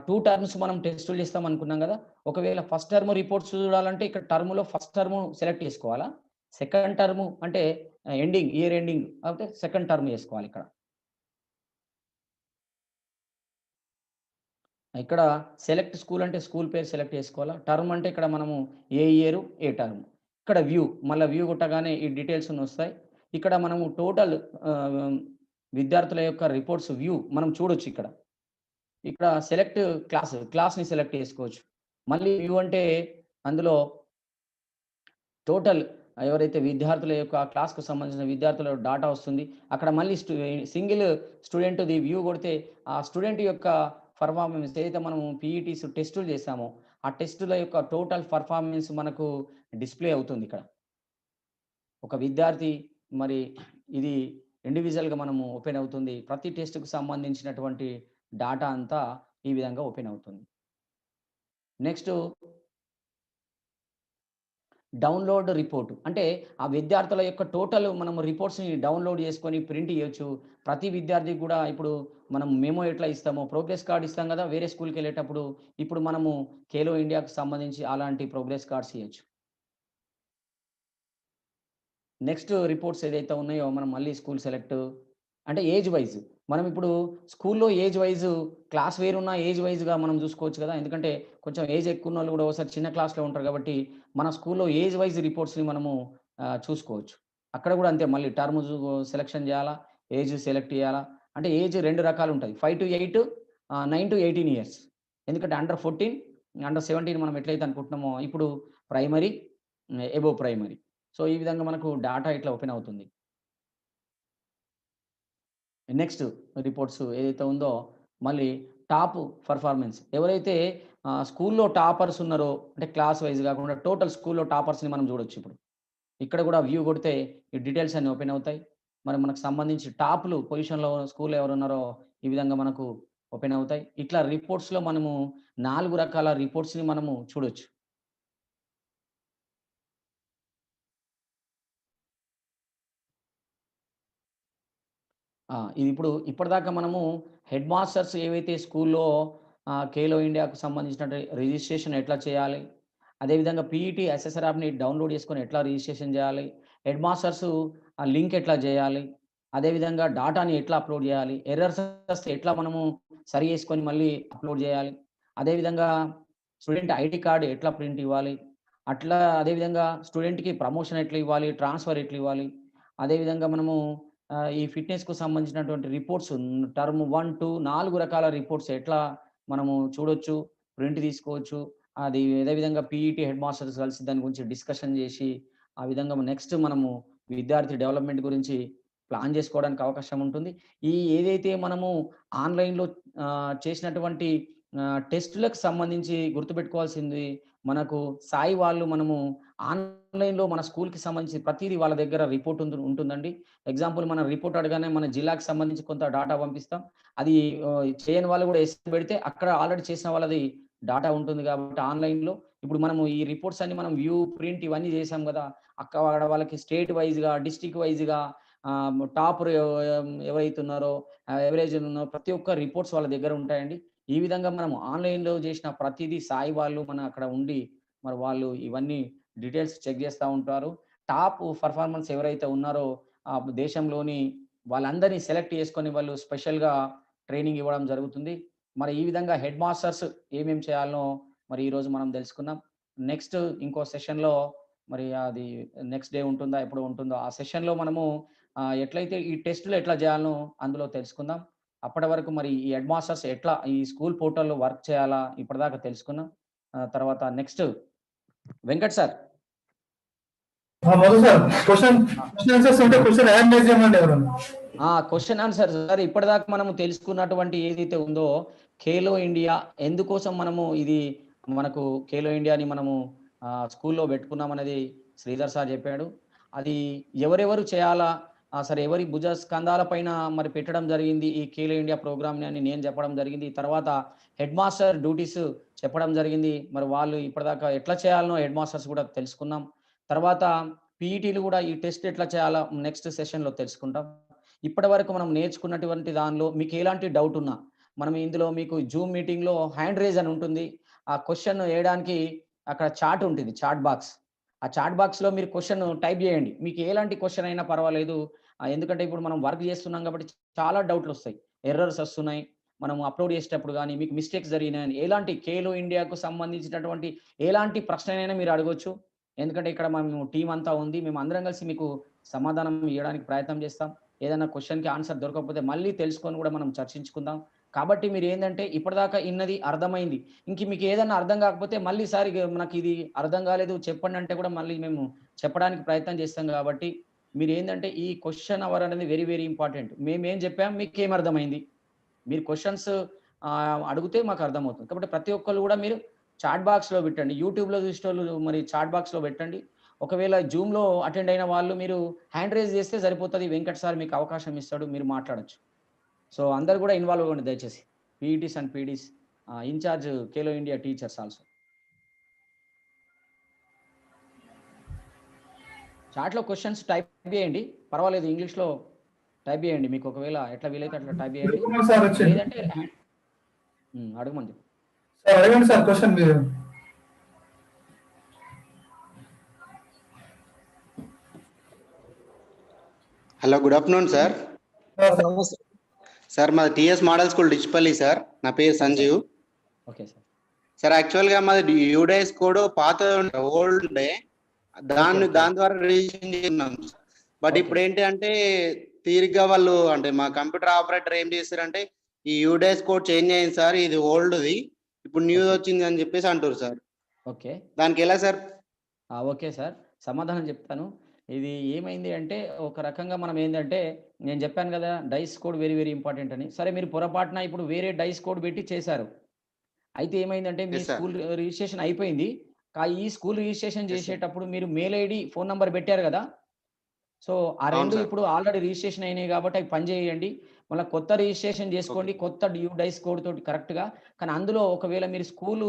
2 టర్మ్స్ మనం టెస్టులు చేస్తాం అనుకున్నాం కదా! ఒకవేళ ఫస్ట్ టర్మ్ రిపోర్ట్స్ చూడాలంటే ఇక్కడ టర్మ్‌లో ఫస్ట్ టర్మ్ సెలెక్ట్ చేసుకోవాలా? సెకండ్ టర్మ్ అంటే ఎండింగ్ ఇయర్ ఎండింగ్ అయితే సెకండ్ టర్మ్ చేసుకోవాలి ఇక్కడ. ఇక్కడ సెలెక్ట్ స్కూల్ అంటే స్కూల్ పేరు సెలెక్ట్ చేసుకోవాలా? టర్మ్ అంటే ఇక్కడ మనము ఏ ఇయరు, ఏ టర్మ్. ఇక్కడ వ్యూ మళ్ళా వ్యూ కొట్టగానే ఈ డీటెయిల్స్ అన్ని వస్తాయి. ఇక్కడ మనము టోటల్ ఆహ్, విద్యార్థుల యొక్క రిపోర్ట్స్ వ్యూ మనం చూడొచ్చు ఇక్కడ. ఇక్కడ సెలెక్ట్ క్లాస్‌ని సెలెక్ట్ చేసుకోవచ్చు. మళ్ళీ వ్యూ అంటే అందులో టోటల్ ఎవరైతే విద్యార్థుల యొక్క క్లాస్‌కు సంబంధించిన విద్యార్థుల డాటా వస్తుంది. అక్కడ మళ్ళీ సింగిల్ స్టూడెంట్‌ది వ్యూ కొడితే ఆ స్టూడెంట్ యొక్క పెర్ఫార్మెన్స్ ఏదైతే మనము పీఈటీస్ టెస్టులు చేసామో, ఆ టెస్టుల యొక్క టోటల్ పెర్ఫార్మెన్స్ మనకు డిస్‌ప్లే అవుతుంది ఇక్కడ. ఒక విద్యార్థి మరి ఇది ఇండివిడ్యువల్‌గా మనము ఓపెన్ అవుతుంది. ప్రతి టెస్ట్‌కు సంబంధించినటువంటి డాటా అంతా ఈ విధంగా ఓపెన్ అవుతుంది. Next download report. అంటే ఆ విద్యార్థుల యొక్క టోటల్ మనము రిపోర్ట్స్‌ని డౌన్‌లోడ్ చేసుకొని ప్రింట్ ఇయ్యొచ్చు. ప్రతి విద్యార్థికి కూడా ఇప్పుడు మనం మెమో ఎట్లా ఇస్తామో ప్రోగ్రెస్ కార్డ్ ఇస్తాం కదా! వేరే స్కూల్‌కెళ్ళేటప్పుడు. ఇప్పుడు మనము ఖేలో ఇండియాకి సంబంధించి అలాంటి ప్రోగ్రెస్ కార్డ్స్ ఇయ్యొచ్చు. నెక్స్ట్ రిపోర్ట్స్ ఏదైతే ఉన్నాయో మనం మళ్ళీ స్కూల్ సెలెక్ట్ అంటే ఏజ్ వైస్. మనం ఇప్పుడు స్కూల్‌లో ఏజ్ వైస్ క్లాస్ వేరున్న ఏజ్ వైస్‌గా మనం చూసుకోవచ్చు కదా! ఎందుకంటే కొంచెం ఏజ్ ఎక్కువున్నోళ్ళు కూడా ఒకసారి చిన్న క్లాస్‌లో ఉంటారు కాబట్టి, మన స్కూల్‌లో ఏజ్ వైస్ రిపోర్ట్స్‌ని మనము చూసుకోవచ్చు. అక్కడ కూడా అంతే మళ్ళీ టర్మ్ సెలక్షన్ చేయాలా, ఏజ్ సెలెక్ట్ చేయాలా. అంటే ఏజ్ 2 రకాలుంటది. 5-8 9-18 ఇయర్స్. ఎందుకంటే అండర్ 14, అండర్ 17 మనం ఎట్లయితే అనుకుంటున్నామో ఇప్పుడు ప్రైమరీ, అబోవ్ ప్రైమరీ. సో, ఈ విధంగా మనకు డాటా ఇట్లా ఓపెన్ అవుతుంది. నెక్స్ట్ రిపోర్ట్స్ ఏదైతే ఉందో మళ్ళీ టాప్ పెర్ఫార్మెన్స్ ఎవరైతే స్కూల్‌లో టాపర్స్ ఉన్నారో అంటే క్లాస్ వైస్ కాకుండా టోటల్ స్కూల్‌లో టాపర్స్‌ని మనం చూడొచ్చు ఇప్పుడు. ఇక్కడ కూడా వ్యూ కొడితే ఈ డీటెయిల్స్ అన్నీ ఓపెన్ అవుతాయి. మరి మనకు సంబంధించి టాప్‌లు పొజిషన్‌లో స్కూల్‌లో ఎవరున్నారో ఈ విధంగా మనకు ఓపెన్ అవుతాయి. ఇట్లా రిపోర్ట్స్‌లో మనము 4 రకాల రిపోర్ట్స్‌ని మనము చూడొచ్చు. ఇది ఇప్పుడు ఇప్పటిదాకా మనము హెడ్ మాస్టర్స్ ఏవైతే స్కూల్‌లో ఖేలో ఇండియాకు సంబంధించిన రిజిస్ట్రేషన్ ఎట్లా చేయాలి? అదేవిధంగా పీఈటీ అసెసర్ యాప్‌ని డౌన్‌లోడ్ చేసుకొని ఎట్లా రిజిస్ట్రేషన్ చేయాలి? హెడ్ మాస్టర్స్ ఆ లింక్ ఎట్లా చేయాలి? అదేవిధంగా డాటాని ఎట్లా అప్‌లోడ్ చేయాలి? ఎర్రర్స్ వస్తే ఎట్లా మనము సరి చేసుకొని మళ్ళీ అప్‌లోడ్ చేయాలి? అదేవిధంగా స్టూడెంట్ ఐడీ కార్డ్ ఎట్లా ప్రింట్ ఇవ్వాలి? అట్లా అదేవిధంగా స్టూడెంట్‌కి ప్రమోషన్ ఎట్లా ఇవ్వాలి? ట్రాన్స్‌ఫర్ ఎట్లా ఇవ్వాలి? అదేవిధంగా మనము ఈ ఫిట్‌నెస్‌కు సంబంధించినటువంటి రిపోర్ట్స్ టర్మ్ 1, 2 4 రకాల రిపోర్ట్స్ ఎట్లా మనము చూడొచ్చు, ప్రింట్ తీసుకోవచ్చు. అది అదే విధంగా పీఈటీ హెడ్ మాస్టర్స్ కలిసి దాని గురించి డిస్కషన్ చేసి, ఆ విధంగా నెక్స్ట్ మనము విద్యార్థి డెవలప్‌మెంట్ గురించి ప్లాన్ చేసుకోవడానికి అవకాశం ఉంటుంది. ఏదైతే మనము ఆన్‌లైన్‌లో చేసినటువంటి టెస్ట్‌లకు సంబంధించి గుర్తుపెట్టుకోవాల్సింది మనకు సాయి వాళ్ళు మనము ఆన్‌లైన్‌లో మన స్కూల్‌కి సంబంధించి ప్రతీదీ వాళ్ళ దగ్గర రిపోర్ట్ ఉంటుందండి. ఎగ్జాంపుల్ మనం రిపోర్ట్ అడగానే మన జిల్లాకి సంబంధించి కొంత డాటా పంపిస్తాం. అది చేయని వాళ్ళు కూడా ఎస్ పెడితే అక్కడ ఆల్రెడీ చేసిన వాళ్ళది డాటా ఉంటుంది కాబట్టి ఆన్‌లైన్‌లో ఇప్పుడు మనము ఈ రిపోర్ట్స్ అన్ని మనం వ్యూ, ప్రింట్ ఇవన్నీ చేసాం గదా! అక్కడ వాళ్ళకి స్టేట్ వైస్‌గా, డిస్ట్రిక్ట్ వైస్‌గా టాపర్ ఎవరైతే ఉన్నారో, ఎవరేజ్ ఉన్నారో ప్రతి ఒక్క రిపోర్ట్స్ వాళ్ళ దగ్గర ఉంటాయండి. ఈ విధంగా మనం ఆన్‌లైన్‌లో చేసిన ప్రతీదీ సాయి వాళ్ళు మన అక్కడ ఉండి మరి వాళ్ళు ఇవన్నీ డీటెయిల్స్ చెక్ చేస్తూ ఉంటారు. టాప్ పర్ఫార్మన్స్ ఎవరైతే ఉన్నారో ఆ దేశంలోని వాళ్ళందరినీ సెలెక్ట్ చేసుకొని వాళ్ళు స్పెషల్‌గా ట్రైనింగ్ ఇవ్వడం జరుగుతుంది. మరి ఈ విధంగా హెడ్ మాస్టర్స్ ఏమేం చేయాలనో మరి ఈరోజు మనం తెలుసుకుందాం. నెక్స్ట్ ఇంకో సెషన్‌లో మరి అది నెక్స్ట్ డే ఉంటుందా? ఎప్పుడు ఉంటుందో ఆ సెషన్‌లో మనము ఎట్లయితే ఈ టెస్ట్‌లు ఎట్లా చేయాలనో అందులో తెలుసుకుందాం. అప్పటి వరకు మరి ఈ హెడ్ మాస్టర్స్ ఎట్లా ఈ స్కూల్ పోర్టల్‌లో వర్క్ చేయాలా ఇప్పటిదాకా తెలుసుకున్నాం. తర్వాత next Venkat sir. Madhu sir question answers ఉంటే క్వశ్చన్ యాడ్ చేయమండి ఎవరన్నా. క్వశ్చన్ ఆన్సర్ సార్ ఇప్పటిదాకా మనము తెలుసుకున్నటువంటి ఏదైతే ఉందో ఖేలో ఇండియా ఎందుకోసం మనము ఇది మనకు ఖేలో ఇండియాని మనము స్కూల్లో పెట్టుకున్నాం అనేది శ్రీధర్ సార్ చెప్పాడు. అది ఎవరెవరు చేయాలా సరే ఎవరి భుజ స్కంధాల పైన మరి పెట్టడం జరిగింది ఈ ఖేలో ఇండియా ప్రోగ్రామ్ని అని నేను చెప్పడం జరిగింది. తర్వాత హెడ్ మాస్టర్ డ్యూటీస్ చెప్పడం జరిగింది. మరి వాళ్ళు ఇప్పటిదాకా ఎట్లా చేయాలనో హెడ్ మాస్టర్స్ కూడా తెలుసుకున్నాం. తర్వాత పీఈటీలు కూడా ఈ టెస్ట్ ఎట్లా చేయాలో నెక్స్ట్ సెషన్లో తెలుసుకుంటాం. ఇప్పటి వరకు మనం నేర్చుకున్నటువంటి దానిలో మీకు ఎలాంటి డౌట్ ఉన్నా మనం ఇందులో మీకు జూమ్ మీటింగ్లో హ్యాండ్ రేజ్ అని ఉంటుంది. ఆ క్వశ్చన్ వేయడానికి అక్కడ చాట్ ఉంటుంది, చాట్ బాక్స్. ఆ చాట్ బాక్స్లో మీరు క్వశ్చన్ టైప్ చేయండి. మీకు ఎలాంటి క్వశ్చన్ అయినా పర్వాలేదు. ఎందుకంటే ఇప్పుడు మనం వర్క్ చేస్తున్నాం కాబట్టి చాలా డౌట్లు వస్తాయి, ఎర్రర్స్ వస్తున్నాయి. మనం అప్లోడ్ చేసేటప్పుడు కానీ మీకు మిస్టేక్స్ జరిగినాయని ఎలాంటి ఖేలో ఇండియాకు సంబంధించినటువంటి ఎలాంటి ప్రశ్ననైనా మీరు అడగొచ్చు. ఎందుకంటే ఇక్కడ మేము టీం అంతా ఉంది, మేము అందరం కలిసి మీకు సమాధానం ఇవ్వడానికి ప్రయత్నం చేస్తాం. ఏదైనా క్వశ్చన్కి ఆన్సర్ దొరకకపోతే మళ్ళీ తెలుసుకొని కూడా మనం చర్చించుకుందాం. కాబట్టి మీరు ఏంటంటే ఇప్పటిదాకా ఇన్నది అర్థమైంది. ఇంక మీకు ఏదైనా అర్థం కాకపోతే మళ్ళీ సారి నాకు ఇది అర్థం కాలేదు చెప్పండి అంటే కూడా మళ్ళీ మేము చెప్పడానికి ప్రయత్నం చేస్తాం. కాబట్టి మీరు ఏంటంటే ఈ క్వశ్చన్ అవర్ అనేది వెరీ వెరీ ఇంపార్టెంట్. మేమేం చెప్పాం మీకు ఏం అర్థమైంది, మీరు క్వశ్చన్స్ అడిగితే మాకు అర్థమవుతుంది. కాబట్టి ప్రతి ఒక్కరు కూడా మీరు చాట్ బాక్స్లో పెట్టండి. యూట్యూబ్లో చూసేటోళ్ళు మరి చాట్ బాక్స్లో పెట్టండి. ఒకవేళ జూమ్లో అటెండ్ అయిన వాళ్ళు మీరు హ్యాండ్ రేజ్ చేస్తే సరిపోతుంది. వెంకట్ సార్ మీకు అవకాశం ఇస్తాడు, మీరు మాట్లాడచ్చు. సో అందరు కూడా ఇన్వాల్వ్ అవ్వండి దయచేసి, PETs and PDs, incharge Khelo India teachers also. చాట్లో క్వశ్చన్స్ టైప్ చేయండి, పర్వాలేదు ఇంగ్లీష్లో టైప్ చేయండి. మీకు ఒకవేళ ఎట్లా వీలైతే అట్లా టైప్ చేయండి, లేదంటే అడగమని చెప్పు. అడగండి సార్ క్వశ్చన్ మీరు. Hello, good afternoon sir. Sir మాది TS model school Dichpally sir. నా పేరు సంజీవ్. Okay sir. సార్ యాక్చువల్గా మాది యూడైస్ కోడ్ పాత ఓల్డ్ డే, దాని ద్వారా రిజిస్ట్రేషన్ చేస్తున్నాం. బట్ ఇప్పుడు ఏంటి అంటే తీరిగ్గా వాళ్ళు అంటే మా కంప్యూటర్ ఆపరేటర్ ఏం చేస్తారంటే ఈ యూడైస్ కోడ్ చేంజ్ అయింది సార్, ఇది ఓల్డ్ది ఇప్పుడు న్యూస్ వచ్చింది అని చెప్పేసి అంటారు సార్. ఓకే, దానికి ఎలా సార్? ఓకే సార్, సమాధానం చెప్తాను. ఇది ఏమైంది అంటే ఒక రకంగా మనం ఏంటంటే నేను చెప్పాను కదా DISE code very very important అని. సరే మీరు పొరపాటున ఇప్పుడు వేరే డైస్ కోడ్ పెట్టి చేశారు. అయితే ఏమైందంటే మీ స్కూల్ రిజిస్ట్రేషన్ అయిపోయింది. ఈ స్కూల్ రిజిస్ట్రేషన్ చేసేటప్పుడు మీరు మెయిల్ ఐడి ఫోన్ నంబర్ పెట్టారు కదా, సో ఆ రెండు ఇప్పుడు ఆల్రెడీ రిజిస్ట్రేషన్ అయినాయి కాబట్టి అవి పనిచేయండి. మళ్ళీ కొత్త రిజిస్ట్రేషన్ చేసుకోండి కొత్త డ్యూ డైస్ కోడ్ తోటి కరెక్ట్గా. కానీ అందులో ఒకవేళ మీరు స్కూల్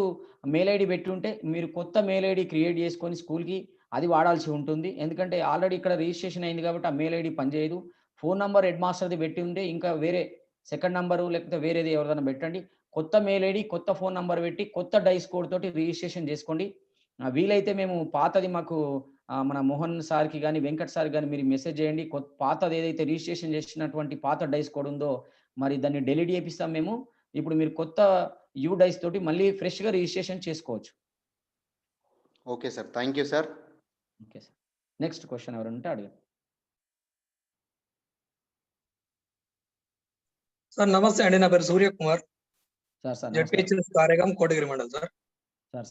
మెయిల్ ఐడి పెట్టి ఉంటే మీరు కొత్త మెయిల్ ఐడి క్రియేట్ చేసుకొని స్కూల్కి అది వాడాల్సి ఉంటుంది. ఎందుకంటే ఆల్రెడీ ఇక్కడ రిజిస్ట్రేషన్ అయింది కాబట్టి ఆ మెయిల్ ఐడి పనిచేయదు. ఫోన్ నంబర్ హెడ్ మాస్టర్ది పెట్టి ఉంటే ఇంకా వేరే సెకండ్ నంబరు లేకపోతే వేరేది ఎవరిదైనా పెట్టండి. కొత్త మెయిల్ ఐడి కొత్త ఫోన్ నంబర్ పెట్టి కొత్త డైస్ కోడ్ తోటి రిజిస్ట్రేషన్ చేసుకోండి. వీలైతే మేము పాతది మాకు మన మోహన్ సార్కి కానీ వెంకట్ సార్ కానీ మీరు మెసేజ్ చేయండి. పాతది ఏదైతే రిజిస్ట్రేషన్ చేసినటువంటి పాత డైస్ కోడ్ ఉందో మరి దాన్ని డెలీట్ చేపిస్తాం మేము. ఇప్పుడు మీరు కొత్త యూ డైస్ తోటి మళ్ళీ ఫ్రెష్గా రిజిస్ట్రేషన్ చేసుకోవచ్చు. Okay sir, thank you sir. Okay sir, next question ఎవరంటే అడగండి. సార్ నమస్తే అండి, నా పేరు సూర్యకుమార్. సార్ జెడ్పీహెచ్ఎస్ కార్యక్రమం Kotagiri mandal sir. Sir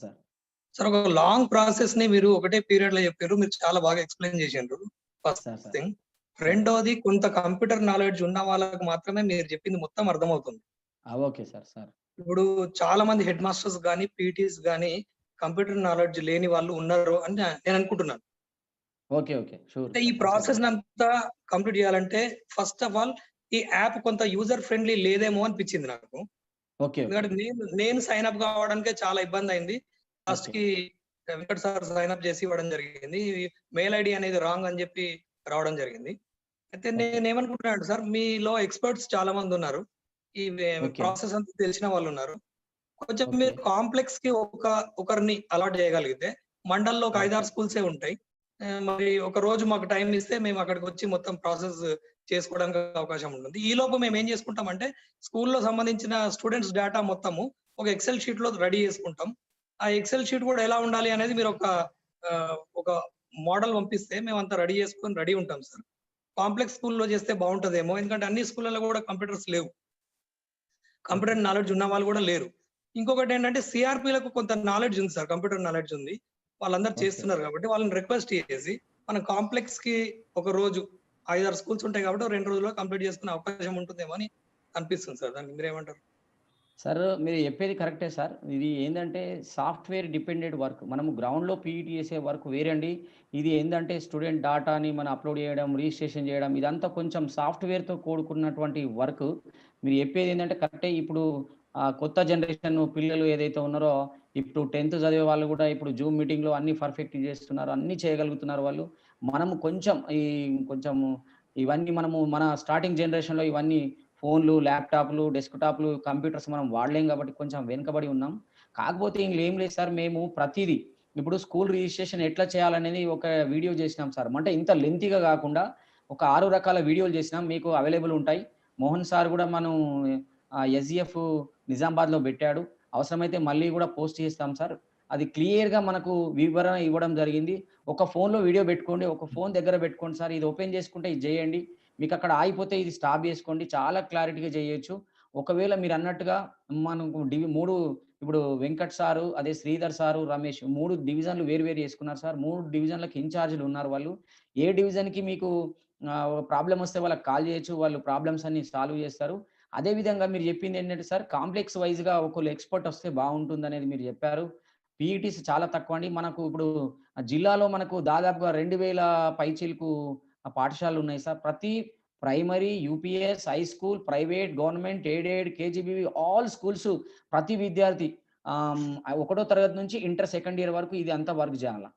sir ఒక లాంగ్ ప్రాసెస్ ని మీరు ఒకటే పీరియడ్ లో చెప్పారు, మీరు చాలా బాగా ఎక్స్ప్లెయిన్ చేసిండ్రు. First thing. రెండోది కొంత కంప్యూటర్ నాలెడ్జ్ ఉన్న వాళ్ళకి మాత్రమే మీరు చెప్పింది మొత్తం అర్థమవుతుంది. Okay sir. ఇప్పుడు చాలా మంది హెడ్ మాస్టర్స్ కానీ పీటీస్ కానీ కంప్యూటర్ నాలెడ్జ్ లేని వాళ్ళు ఉన్నారు అని నేను అనుకుంటున్నాను. Okay sure. ఈ ప్రాసెస్ అంతా కంప్లీట్ చేయాలంటే ఫస్ట్ ఆఫ్ ఆల్ ఈ యాప్ కొంత యూజర్ ఫ్రెండ్లీ లేదేమో అనిపించింది నాకు. ఎందుకంటే నేను సైన్ అప్ కావడానికే చాలా ఇబ్బంది అయింది. లాస్ట్ కి వెంకట్ సార్ సైన్ అప్ చేసి ఇవ్వడం జరిగింది. మెయిల్ ఐడి అనేది రాంగ్ అని చెప్పి రావడం జరిగింది. అయితే నేను ఏమనుకుంటున్నాను సార్, మీలో ఎక్స్పర్ట్స్ చాలా మంది ఉన్నారు, ఈ ప్రాసెస్ అంతా తెలిసిన వాళ్ళు ఉన్నారు. కొంచెం మీరు కాంప్లెక్స్ కి ఒకరిని అలాట్ చేయగలిగితే మండల్లో ఒక 5-6 స్కూల్సే ఉంటాయి. మరి ఒక రోజు మాకు టైం ఇస్తే మేము అక్కడికి వచ్చి మొత్తం ప్రాసెస్ చేసుకోవడానికి అవకాశం ఉంటుంది. ఈ లోపు మేము ఏం చేసుకుంటామంటే స్కూల్లో సంబంధించిన స్టూడెంట్స్ డేటా మొత్తము ఒక ఎక్సెల్ షీట్ లో రెడీ చేసుకుంటాం. ఆ ఎక్సెల్ షీట్ కూడా ఎలా ఉండాలి అనేది మీరు ఒక మోడల్ పంపిస్తే మేము అంతా రెడీ చేసుకొని రెడీ ఉంటాం సార్. కాంప్లెక్స్ స్కూల్లో చేస్తే బాగుంటుందేమో, ఎందుకంటే అన్ని స్కూళ్ళలో కూడా కంప్యూటర్స్ లేవు, కంప్యూటర్ నాలెడ్జ్ ఉన్న వాళ్ళు కూడా లేరు. ఇంకొకటి ఏంటంటే సిఆర్పీలకు కొంత నాలెడ్జ్ ఉంది సార్, కంప్యూటర్ నాలెడ్జ్ ఉంది, వాళ్ళందరూ చేస్తున్నారు కాబట్టి వాళ్ళని రిక్వెస్ట్ చేసి మన కాంప్లెక్స్ కి ఒక రోజు 5-6 స్కూల్స్ ఉంటాయి కాబట్టి 2 రోజుల్లో కంప్లీట్ చేసుకునే అవకాశం ఉంటుందేమో అని అనిపిస్తుంది సార్. దానికి మీరేమంటారు? సార్ మీరు చెప్పేది కరెక్టే సార్. ఇది ఏంటంటే సాఫ్ట్వేర్ డిపెండెంట్ వర్క్. మనము గ్రౌండ్లో పీఈటీ చేసే వర్క్ వేరండి. ఇది ఏంటంటే స్టూడెంట్ డాటాని మనం అప్లోడ్ చేయడం, రిజిస్ట్రేషన్ చేయడం, ఇదంతా కొంచెం సాఫ్ట్వేర్తో కూడుకున్నటువంటి వర్క్. మీరు చెప్పేది ఏంటంటే కరెక్టే. ఇప్పుడు కొత్త జనరేషన్ పిల్లలు ఏదైతే ఉన్నారో, ఇప్పుడు 10th చదివే వాళ్ళు కూడా ఇప్పుడు జూమ్ మీటింగ్లో అన్ని పర్ఫెక్ట్ చేస్తున్నారు, అన్ని చేయగలుగుతున్నారు వాళ్ళు. మనము కొంచెం ఇవన్నీ మనము మన స్టార్టింగ్ జనరేషన్లో ఇవన్నీ ఫోన్లు, ల్యాప్టాప్లు, డెస్క్టాప్లు, కంప్యూటర్స్ మనం వాడలేం కాబట్టి కొంచెం వెనుకబడి ఉన్నాం. కాకపోతే ఏం లేదు సార్, మేము ప్రతిదీ ఇప్పుడు స్కూల్ రిజిస్ట్రేషన్ ఎట్లా చేయాలనేది ఒక వీడియో చేసినాం సార్. అంటే ఇంత లెంతీగా కాకుండా ఒక 6 రకాల వీడియోలు చేసినాం, మీకు అవైలబుల్ ఉంటాయి. మోహన్ సార్ కూడా మనం ఎస్జిఎఫ్ నిజామాబాద్లో పెట్టాడు. అవసరమైతే మళ్ళీ కూడా పోస్ట్ చేస్తాం సార్. అది క్లియర్గా మనకు వివరణ ఇవ్వడం జరిగింది. ఒక ఫోన్లో వీడియో పెట్టుకోండి, ఒక ఫోన్ దగ్గర పెట్టుకోండి సార్, ఇది ఓపెన్ చేసుకుంటే ఇది చేయండి, మీకు అక్కడ ఆగిపోతే ఇది స్టాప్ చేసుకోండి, చాలా క్లారిటీగా చేయొచ్చు. ఒకవేళ మీరు అన్నట్టుగా మనకు 3 ఇప్పుడు వెంకట్ సారు, అదే శ్రీధర్ సారు, రమేష్ 3 డివిజన్లు వేరు చేసుకున్నారు సార్. 3 డివిజన్లకు ఇన్ఛార్జీలు ఉన్నారు వాళ్ళు. ఏ డివిజన్కి మీకు ప్రాబ్లం వస్తే వాళ్ళకి కాల్ చేయొచ్చు, వాళ్ళు ప్రాబ్లమ్స్ అన్ని సాల్వ్ చేస్తారు. అదే విధంగా మీరు చెప్పింది ఏంటంటే సార్, కాంప్లెక్స్ వైజ్గా ఒకళ్ళు ఎక్స్పర్ట్ వస్తే బాగుంటుంది అనేది మీరు చెప్పారు. పీఈటీస్ చాలా తక్కువ అండి. మనకు ఇప్పుడు జిల్లాలో మనకు దాదాపుగా 2000 పైచీలకు పాఠశాలలు ఉన్నాయి సార్. ప్రతి primary, UPS, high school, private, government, aided, KGBV all schools ప్రతి విద్యార్థి 1వ తరగతి నుంచి ఇంటర్ సెకండ్ ఇయర్ వరకు ఇది అంతా వర్క్ చేయాలా.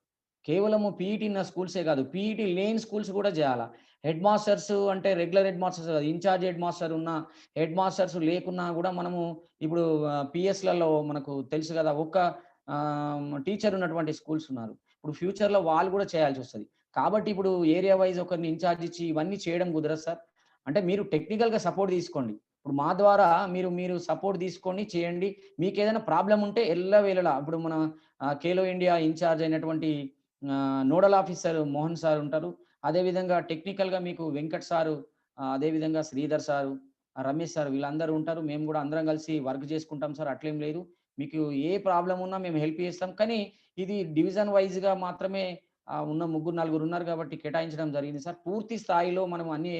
కేవలము పీఈటీ ఉన్న స్కూల్సే కాదు, పీఈటీ లేని స్కూల్స్ కూడా చేయాలా. హెడ్ మాస్టర్స్ అంటే రెగ్యులర్ హెడ్ మాస్టర్స్ కాదు, ఇన్ఛార్జ్ హెడ్ మాస్టర్ ఉన్న, హెడ్ మాస్టర్స్ లేకున్నా కూడా మనము ఇప్పుడు పిఎస్లలో మనకు తెలుసు కదా, ఒక్క టీచర్ ఉన్నటువంటి స్కూల్స్ ఉన్నారు. ఇప్పుడు ఫ్యూచర్లో వాళ్ళు కూడా చేయాల్సి వస్తుంది. కాబట్టి ఇప్పుడు ఏరియా వైజ్ ఒకరిని ఇన్ఛార్జ్ ఇచ్చి ఇవన్నీ చేయడం కుదరదు సార్. అంటే మీరు టెక్నికల్గా సపోర్ట్ తీసుకోండి. ఇప్పుడు మా ద్వారా మీరు సపోర్ట్ తీసుకొని చేయండి. మీకు ఏదైనా ప్రాబ్లం ఉంటే ఎల్లవేళలా ఇప్పుడు మన ఖేలో ఇండియా ఇన్ఛార్జ్ అయినటువంటి నోడల్ ఆఫీసర్ మోహన్ సార్ ఉంటారు. అదేవిధంగా టెక్నికల్గా మీకు వెంకట్ సారు, అదేవిధంగా శ్రీధర్ సారు, రమేష్ సార్, వీళ్ళందరూ ఉంటారు. మేము కూడా అందరం కలిసి వర్క్ చేసుకుంటాం సార్, అట్లేం లేదు. మీకు ఏ ప్రాబ్లం ఉన్నా మేము హెల్ప్ చేస్తాం. కానీ ఇది డివిజన్ వైజ్గా మాత్రమే ఉన్న 3-4 ఉన్నారు కాబట్టి కేటాయించడం జరిగింది సార్. పూర్తి స్థాయిలో మనం అన్ని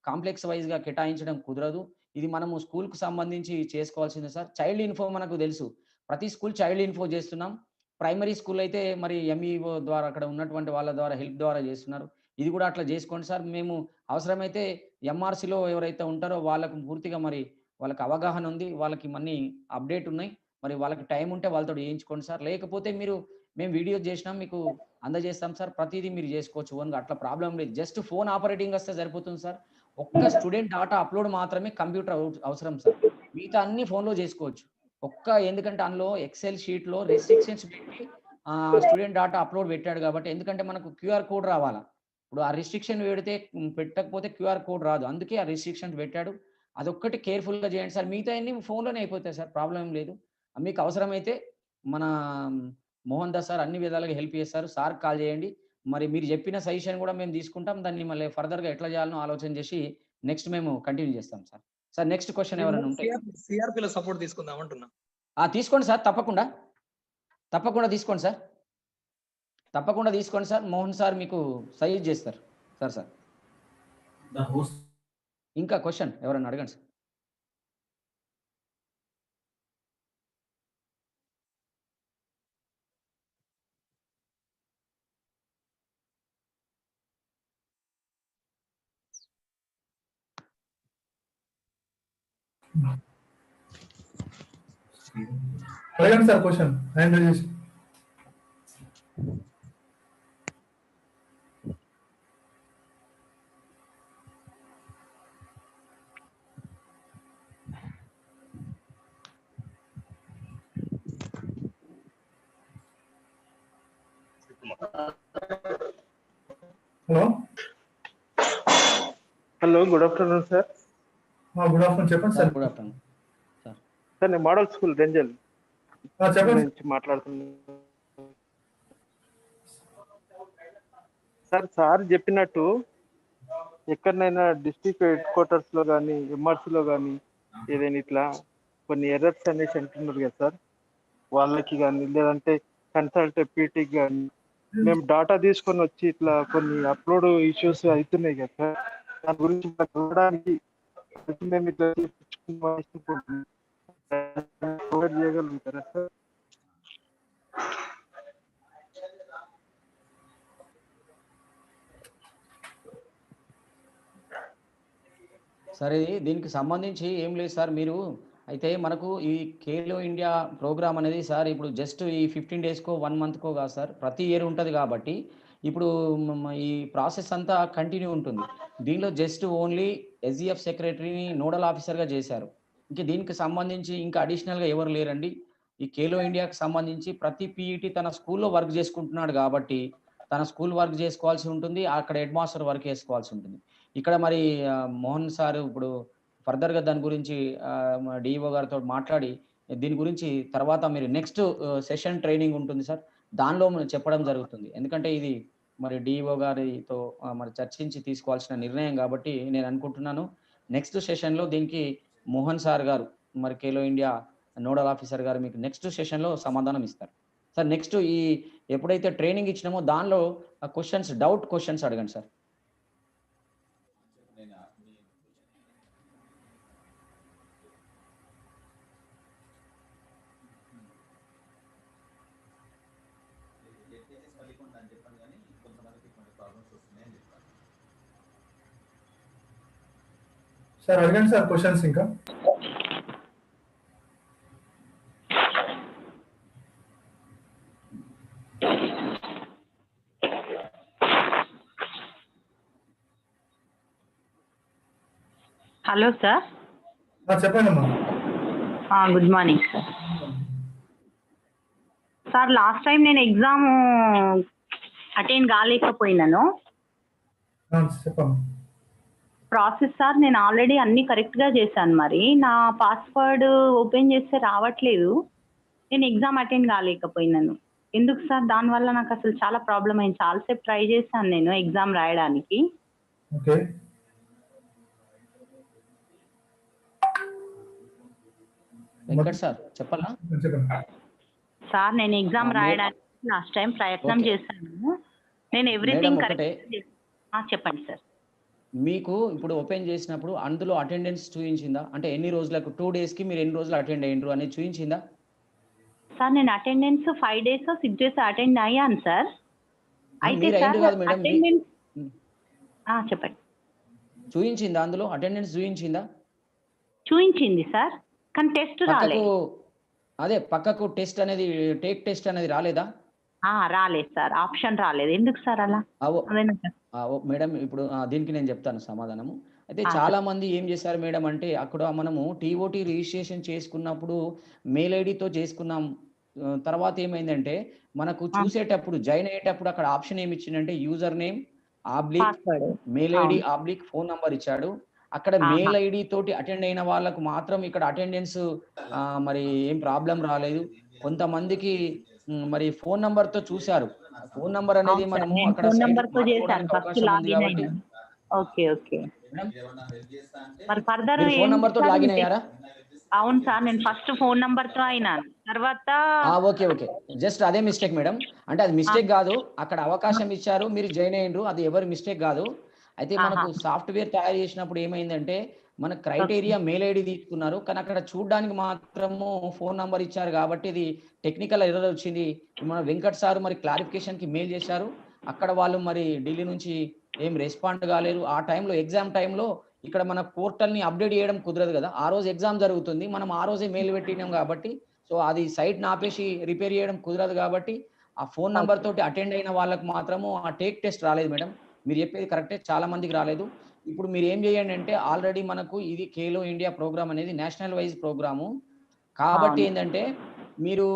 కాంప్లెక్స్ వైజ్గా కేటాయించడం కుదరదు. ఇది మనము స్కూల్కు సంబంధించి చేసుకోవాల్సిందే సార్. చైల్డ్ ఇన్ఫో మనకు తెలుసు, ప్రతి స్కూల్ చైల్డ్ ఇన్ఫో చేస్తున్నాం. ప్రైమరీ స్కూల్ అయితే మరి ఎంఈఓ ద్వారా అక్కడ ఉన్నటువంటి వాళ్ళ ద్వారా హెల్ప్ ద్వారా చేస్తున్నారు. ఇది కూడా అట్లా చేసుకోండి సార్. మేము అవసరమైతే ఎంఆర్సీలో ఎవరైతే ఉంటారో వాళ్ళకు పూర్తిగా మరి వాళ్ళకి అవగాహన ఉంది, వాళ్ళకి మన్ని అప్డేట్ ఉన్నాయి, మరి వాళ్ళకి టైం ఉంటే వాళ్ళతో చేయించుకోండి సార్. లేకపోతే మేము వీడియో చేసినాం మీకు అందజేస్తాం సార్. ప్రతిదీ మీరు చేసుకోవచ్చు ఓన్గా, అట్లా ప్రాబ్లం లేదు. జస్ట్ ఫోన్ ఆపరేటింగ్ వస్తే సరిపోతుంది సార్. ఒక్క స్టూడెంట్ డాటా అప్లోడ్ మాత్రమే కంప్యూటర్ అవసరం సార్, మిగతా అన్ని ఫోన్లో చేసుకోవచ్చు. ఎందుకంటే అందులో ఎక్సెల్ షీట్లో రెస్ట్రిక్షన్స్ పెట్టి స్టూడెంట్ డాటా అప్లోడ్ పెట్టాడు కాబట్టి, ఎందుకంటే మనకు క్యూఆర్ కోడ్ రావాలా. ఇప్పుడు ఆ రిస్ట్రిక్షన్ పెట్టకపోతే క్యూఆర్ కోడ్ రాదు, అందుకే ఆ రిస్ట్రిక్షన్స్ పెట్టాడు. అదొక్కటి కేర్ఫుల్గా చేయండి సార్. మిగతా అన్ని ఫోన్లోనే అయిపోతాయి సార్, ప్రాబ్లం ఏం లేదు. మీకు అవసరమైతే మన మోహన్ దాస్ సార్ అన్ని విధాలుగా హెల్ప్ చేస్తారు, సార్ కాల్ చేయండి. మరి మీరు చెప్పిన సజెషన్ కూడా మేము తీసుకుంటాం, దాన్ని మళ్ళీ ఫర్దర్గా ఎట్లా చేయాలనో ఆలోచన చేసి నెక్స్ట్ మేము కంటిన్యూ చేస్తాం సార్. సార్ నెక్స్ట్ క్వశ్చన్ ఎవరైనా ఉంటే సిఆర్పీలో సపోర్ట్ తీసుకుందాం అంటున్నా. తీసుకోండి సార్, తప్పకుండా తీసుకోండి సార్, తప్పకుండా తీసుకోండి సార్. మోహన్ సార్ మీకు సజెస్ట్ చేస్తారు సార్. ఇంకా క్వశ్చన్ ఎవరైనా అడగండి సార్. అడగండి సార్ క్వశ్చన్ హ్యాండ్ రైజ్ చేసి. Hello hello, good afternoon sir. Good afternoon, చెప్పండి సార్. గుడ్ ఆఫ్టర్నూన్ సార్ నేను మోడల్ స్కూల్ రెంజల్ చెప్పండి నుంచి మాట్లాడుతున్నాను సార్ చెప్పినట్టు ఎక్కడైనా డిస్ట్రిక్ట్ హెడ్ క్వార్టర్స్ లో కానీ ఎంఆర్సీ లో కానీ ఏదైనా ఇట్లా కొన్ని ఎర్రర్స్ అనేసి అంటున్నారు కదా సార్, వాళ్ళకి కానీ లేదంటే కన్సల్ట్ పీటీకి కానీ మేము డాటా తీసుకొని వచ్చి ఇట్లా కొన్ని అప్లోడ్ ఇష్యూస్ అవుతున్నాయి కదా సార్, దాని గురించి చూడడానికి మేము ఇట్లా ప్రొవైడ్ చేయగలుగుతారా సార్? సరే, దీనికి సంబంధించి ఏం లేదు సార్. మీరు అయితే మనకు ఈ ఖేలో ఇండియా ప్రోగ్రామ్ అనేది సార్ ఇప్పుడు జస్ట్ ఈ 15 డేస్కో 1 మంత్కో కాదు సార్, ప్రతి ఇయర్ ఉంటుంది. కాబట్టి ఇప్పుడు ఈ ప్రాసెస్ అంతా కంటిన్యూ ఉంటుంది. దీనిలో జస్ట్ ఓన్లీ ఎస్జిఎఫ్ సెక్రటరీని నోడల్ ఆఫీసర్గా చేశారు. ఇంకా దీనికి సంబంధించి ఇంకా అడిషనల్గా ఎవరు లేరండి. ఈ ఖేలో ఇండియాకి సంబంధించి ప్రతి పీఈటీ తన స్కూల్లో వర్క్ చేసుకుంటున్నాడు కాబట్టి తన స్కూల్ వర్క్ చేసుకోవాల్సి ఉంటుంది, అక్కడ హెడ్ మాస్టర్ వర్క్ చేసుకోవాల్సి ఉంటుంది. ఇక్కడ మరి మోహన్ సార్ ఇప్పుడు ఫర్దర్గా దాని గురించి డిఈఓ గారితో మాట్లాడి దీని గురించి తర్వాత మీరు నెక్స్ట్ సెషన్ ట్రైనింగ్ ఉంటుంది సార్, దానిలో చెప్పడం జరుగుతుంది. ఎందుకంటే ఇది మరి డిఈఓ గారితో మరి చర్చించి తీసుకోవాల్సిన నిర్ణయం కాబట్టి నేను అనుకుంటున్నాను నెక్స్ట్ సెషన్లో దీనికి మోహన్ సార్ గారు మరి ఖేలో ఇండియా నోడల్ ఆఫీసర్ గారు మీకు నెక్స్ట్ సెషన్లో సమాధానం ఇస్తారు సార్. నెక్స్ట్ ఈ ఎప్పుడైతే ట్రైనింగ్ ఇచ్చినామో దానిలో క్వశ్చన్స్, డౌట్ క్వశ్చన్స్ అడగండి సార్. సార్ అడగండి సార్ క్వశ్చన్స్ ఇంకా. Hello sir. చెప్పండి అమ్మా. Good morning sir. Sir last time నేను ఎగ్జామ్ అటెండ్ కాలేకపోయినాను. చెప్పమ్మా. ప్రాసెస్ సార్ నేను ఆల్రెడీ అన్ని కరెక్ట్గా చేశాను, మరి నా పాస్వర్డ్ ఓపెన్ చేస్తే రావట్లేదు, నేను ఎగ్జామ్ అటెండ్ కాలేకపోయినాను. ఎందుకు సార్? దానివల్ల నాకు అసలు చాలా ప్రాబ్లం అయింది. చాలాసేపు ట్రై చేశాను నేను ఎగ్జామ్ రాయడానికి. ఓకే, వెంకట్ సార్ చెప్పాలా? సార్ నేను ఎగ్జామ్ రాయడానికి లాస్ట్ టైం ప్రయత్నం చేశాను. నేను ఎవ్రీథింగ్ కరెక్ట్. చెప్పండి సార్. మీకు ఇప్పుడు ఓపెన్ చేసినప్పుడు అందులో అటెండెన్స్ చూపించిందా? అంటే ఎన్ని రోజులకు, 2 డేస్కి మీరు ఎన్ని రోజులు అటెండ్ అయ్యిండ్రు అనేది చూపించిందా? సార్ నేను అటెండెన్స్ 5 డేస్ 6 డేస్ అటెండ్ అయ్యాను సార్. అయితే సార్ అటెండెన్స్ చెప్పండి. చూపించిందా? అందులో అటెండెన్స్ చూపించిందా? చూపించింది సార్, కానీ టెస్ట్ రాలేదు. అదే పక్కకు టెస్ట్ అనేది, టేక్ టెస్ట్ అనేది రాలేదా? రాలేదు సార్, ఆప్షన్ రాలేదు. ఎందుకు సార్ అలా? మేడం ఇప్పుడు దీనికి నేను చెప్తాను సమాధానము. అయితే చాలా మంది ఏం చేశారు మేడం అంటే, అక్కడ మనము టీఓటీ రిజిస్ట్రేషన్ చేసుకున్నప్పుడు మెయిల్ ఐడితో చేసుకున్నాం. తర్వాత ఏమైందంటే మనకు చూసేటప్పుడు జాయిన్ అయ్యేటప్పుడు అక్కడ ఆప్షన్ ఏమి ఇచ్చిందంటే user name oblique mail ID oblique phone number ఇచ్చాడు. అక్కడ మెయిల్ ఐడి తోటి అటెండ్ అయిన వాళ్ళకు మాత్రం ఇక్కడ అటెండెన్స్ మరి ఏం ప్రాబ్లం రాలేదు. కొంతమందికి మరి ఫోన్ నంబర్ తో చూశారు. ఫోన్ నంబర్ అనేది మనము అక్కడ ఫోన్ నంబర్ తో లాగిన్ అయ్యారా? అవును సార్, నేను ఫస్ట్ ఫోన్ నంబర్ తో అయినాను. తర్వాత ఓకే ఓకే, జస్ట్ అదే మిస్టేక్ మేడం. అంటే అది మిస్టేక్ కాదు, అక్కడ అవకాశం ఇచ్చారు, మీరు జాయిన్ అయ్యిండ్రు, అది ఎవరి మిస్టేక్ కాదు. అయితే మనకు సాఫ్ట్వేర్ తయారు చేసినప్పుడు ఏమైందంటే మన క్రైటీరియా మెయిల్ ఐడి తీసుకున్నారు, కానీ అక్కడ చూడడానికి మాత్రము ఫోన్ నంబర్ ఇచ్చారు కాబట్టి ఇది టెక్నికల్ ఎర్రర్ వచ్చింది. మన వెంకట్ సార్ మరి క్లారిఫికేషన్ కి మెయిల్ చేశారు, అక్కడ వాళ్ళు మరి ఢిల్లీ నుంచి ఏం రెస్పాండ్ కాలేరు. ఆ టైంలో ఎగ్జామ్ టైంలో ఇక్కడ మన పోర్టల్ని అప్డేట్ చేయడం కుదరదు కదా, ఆ రోజు ఎగ్జామ్ జరుగుతుంది, మనం ఆ రోజే మెయిల్ పెట్టినాం కాబట్టి సో అది సైట్ని ఆపేసి రిపేర్ చేయడం కుదరదు కాబట్టి ఆ ఫోన్ నంబర్ తోటి అటెండ్ అయిన వాళ్ళకు మాత్రము ఆ టేక్ టెస్ట్ రాలేదు మేడం. మీరు చెప్పేది కరెక్టే, చాలా మందికి రాలేదు. ఇప్పుడు మీరు ఏం చేయండి అంటే, ఆల్రెడీ మనకు ఇది ఖేలో ఇండియా ప్రోగ్రామ్ అనేది నేషనల్ వైజ్ ప్రోగ్రాము కాబట్టి ఏంటంటే మీరు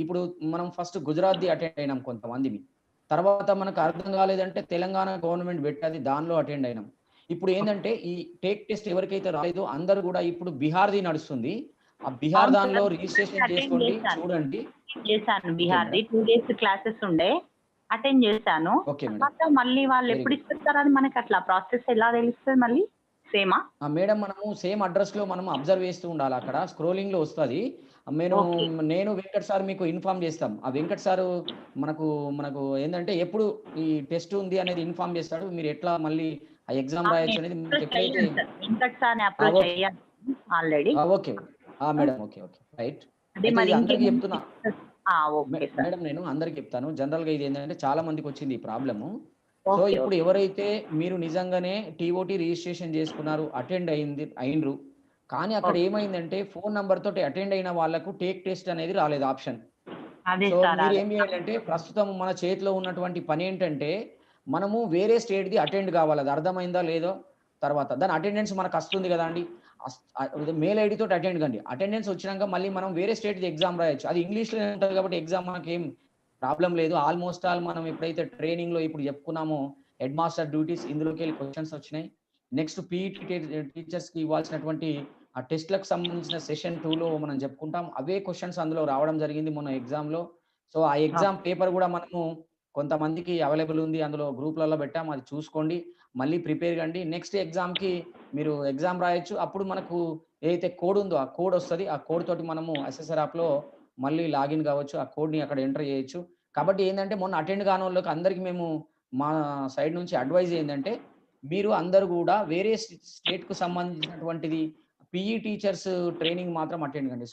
ఇప్పుడు మనం ఫస్ట్ గుజరాత్ది అటెండ్ అయినాం కొంతమంది, తర్వాత మనకు అర్థం కాలేదంటే తెలంగాణ గవర్నమెంట్ పెట్టాది, దానిలో అటెండ్ అయినాం. ఇప్పుడు ఏంటంటే ఈ టేక్ టెస్ట్ ఎవరికైతే రాలేదో అందరూ కూడా ఇప్పుడు బీహార్ది నడుస్తుంది. ఆ బీహార్ అవును దానిలో సార్, రిజిస్ట్రేషన్ అటెండ్ చేసుకోండి, చేశాను. చూడండి. చేశాను ఓకే బీహార్ది. మేడం. 2 డేస్ క్లాసెస్ ఉండే అటెండ్ చేశాను. Okay madam. తర్వాత మళ్ళీ వాళ్ళు వెరీ ఎప్పుడు గుడ్. ఇచ్చేస్తారని మనకి అట్లా ప్రాసెస్ ఎలా తెలుస్తుంది మళ్ళీ? సేమా? మేడం మనము సేమ్ అడ్రస్‌లో మనం అబ్జర్వ్ చేస్తూ ఉండాలి. అక్కడ స్క్రోలింగ్‌లో వస్తది. ఓకే. నేను వెంకట్ సార్ మీకు ఇన్ఫార్మ్ చేస్తాం. ఆ వెంకట్ సారు మనకు మనకు ఏందంటే ఎప్పుడు ఈ టెస్ట్ ఉంది అనేది ఇన్ఫార్మ్ చేస్తాడు. మీరు ఎట్లా మళ్ళీ ఆ ఎగ్జామ్ రాయొచ్చు అనేది మీకు ఎప్పుడైతే వెంకట్ సార్‌ని అప్రోచ్ ఓకే. అయ్యాను already. Okay. Madam. Okay. Right. అది అయితే మరి ఇది అందరికి ఇంకేమైనా చెప్తున్నా. Okay sir. మేడం నేను అందరికి చెప్తాను. జనరల్‌గా ఇది ఏంటంటే చాలా మందికి వచ్చింది ఈ ప్రాబ్లము. So okay. ఇప్పుడు ఓకే. ఎవరైతే మీరు నిజంగానే టీఓటీ రిజిస్ట్రేషన్ చేసుకున్నారు, అటెండ్ అయిండ్రు. కానీ అక్కడ ఓకే. ఏమైందంటే ఫోన్ నంబర్ తోటి అటెండ్ అయిన వాళ్ళకు టేక్ టెస్ట్ అనేది రాలేదు ఆప్షన్. అదే సో సార్, మీరు అదే. ఏం చేయాలంటే ప్రస్తుతం మన చేతిలో ఉన్నటువంటి పని ఏంటంటే మనము వేరే స్టేట్‌ది అటెండ్ కావాలి. అది అర్థమైందా లేదో తర్వాత దాని అటెండెన్స్ మనకు వస్తుంది కదండీ. మెయిల్ ఐడి తోటి అటెండ్ కండి. అటెండెన్స్ వచ్చినాక మళ్ళీ మనం వేరే స్టేట్‌ది ఎగ్జామ్ రాయొచ్చు. అది ఇంగ్లీష్‌లోనే ఉంటది కాబట్టి ఎగ్జామ్ మనకేం ప్రాబ్లమ్ లేదు. ఆల్మోస్ట్ ఆల్ మనం ఎప్పుడైతే ట్రైనింగ్‌లో ఇప్పుడు చెప్పుకున్నామో హెడ్ మాస్టర్ డ్యూటీస్ ఇందులోకెళ్ళి క్వెషన్స్ వచ్చినాయి. నెక్స్ట్ పీఈటీ టీచర్స్‌కి ఇవ్వాల్సినటువంటి ఆ టెస్ట్‌లకు సంబంధించిన సెషన్ 2లో మనం చెప్పుకుంటాం. అవే క్వెషన్స్ అందులో రావడం జరిగింది మొన్న ఎగ్జామ్‌లో. సో ఆ ఎగ్జామ్ పేపర్ కూడా మనము కొంతమందికి అవైలబుల్ ఉంది. అందులో గ్రూప్‌లలో పెట్టాం. అది చూసుకోండి. మళ్ళీ ప్రిపేర్ కండి. నెక్స్ట్ ఎగ్జామ్‌కి మీరు ఎగ్జామ్ రాయొచ్చు. అప్పుడు మనకు ఏదైతే కోడ్ ఉందో ఆ కోడ్ వస్తది. ఆ కోడ్ తోటి మనము అసెసర్ యాప్‌లో మళ్ళీ లాగిన్ కావచ్చు. ఆ కోడ్‌ని అక్కడ ఎంటర్ చేయొచ్చు. కాబట్టి ఏందంటే మొన్న అటెండ్ కానోళ్ళకి అందరికి మేము మా సైడ్ నుంచి అడ్వైస్ ఏందంటే మీరు అందరూ గూడా వేరే స్టేట్‌కు సంబంధించినటువంటిది పీఈ టీచర్స్ ట్రైనింగ్ మాత్రం అటెండ్ కండి.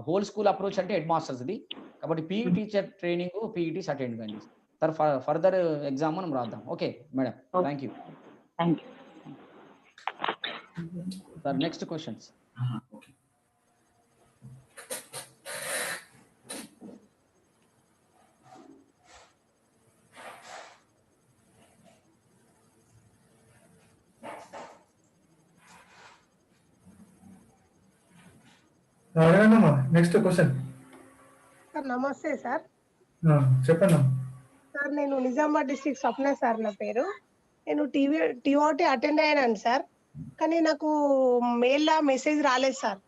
హోల్ స్కూల్ అప్రోచ్ అంటే హెడ్ మాస్టర్స్‌ది. కాబట్టి PE teacher training PETs attend కండి. ఫర్దర్ ఎగ్జామ్ మనం రాద్దాం. Okay madam. Thank you. Thank you. Sir next questions. Okay. అడగండమ్మా, నెక్స్ట్ క్వశ్చన్. సార్ నమస్తే సార్. చెప్పండి. సార్ నేను నిజామాబాద్ డిస్ట్రిక్ట్ స్వప్న సార్ నా పేరు. నేను టీఓటీ అటెండ్ అయ్యాను సార్. కానీ నాకు మెయిల్‌లా మెసేజ్ రాలేదు సార్.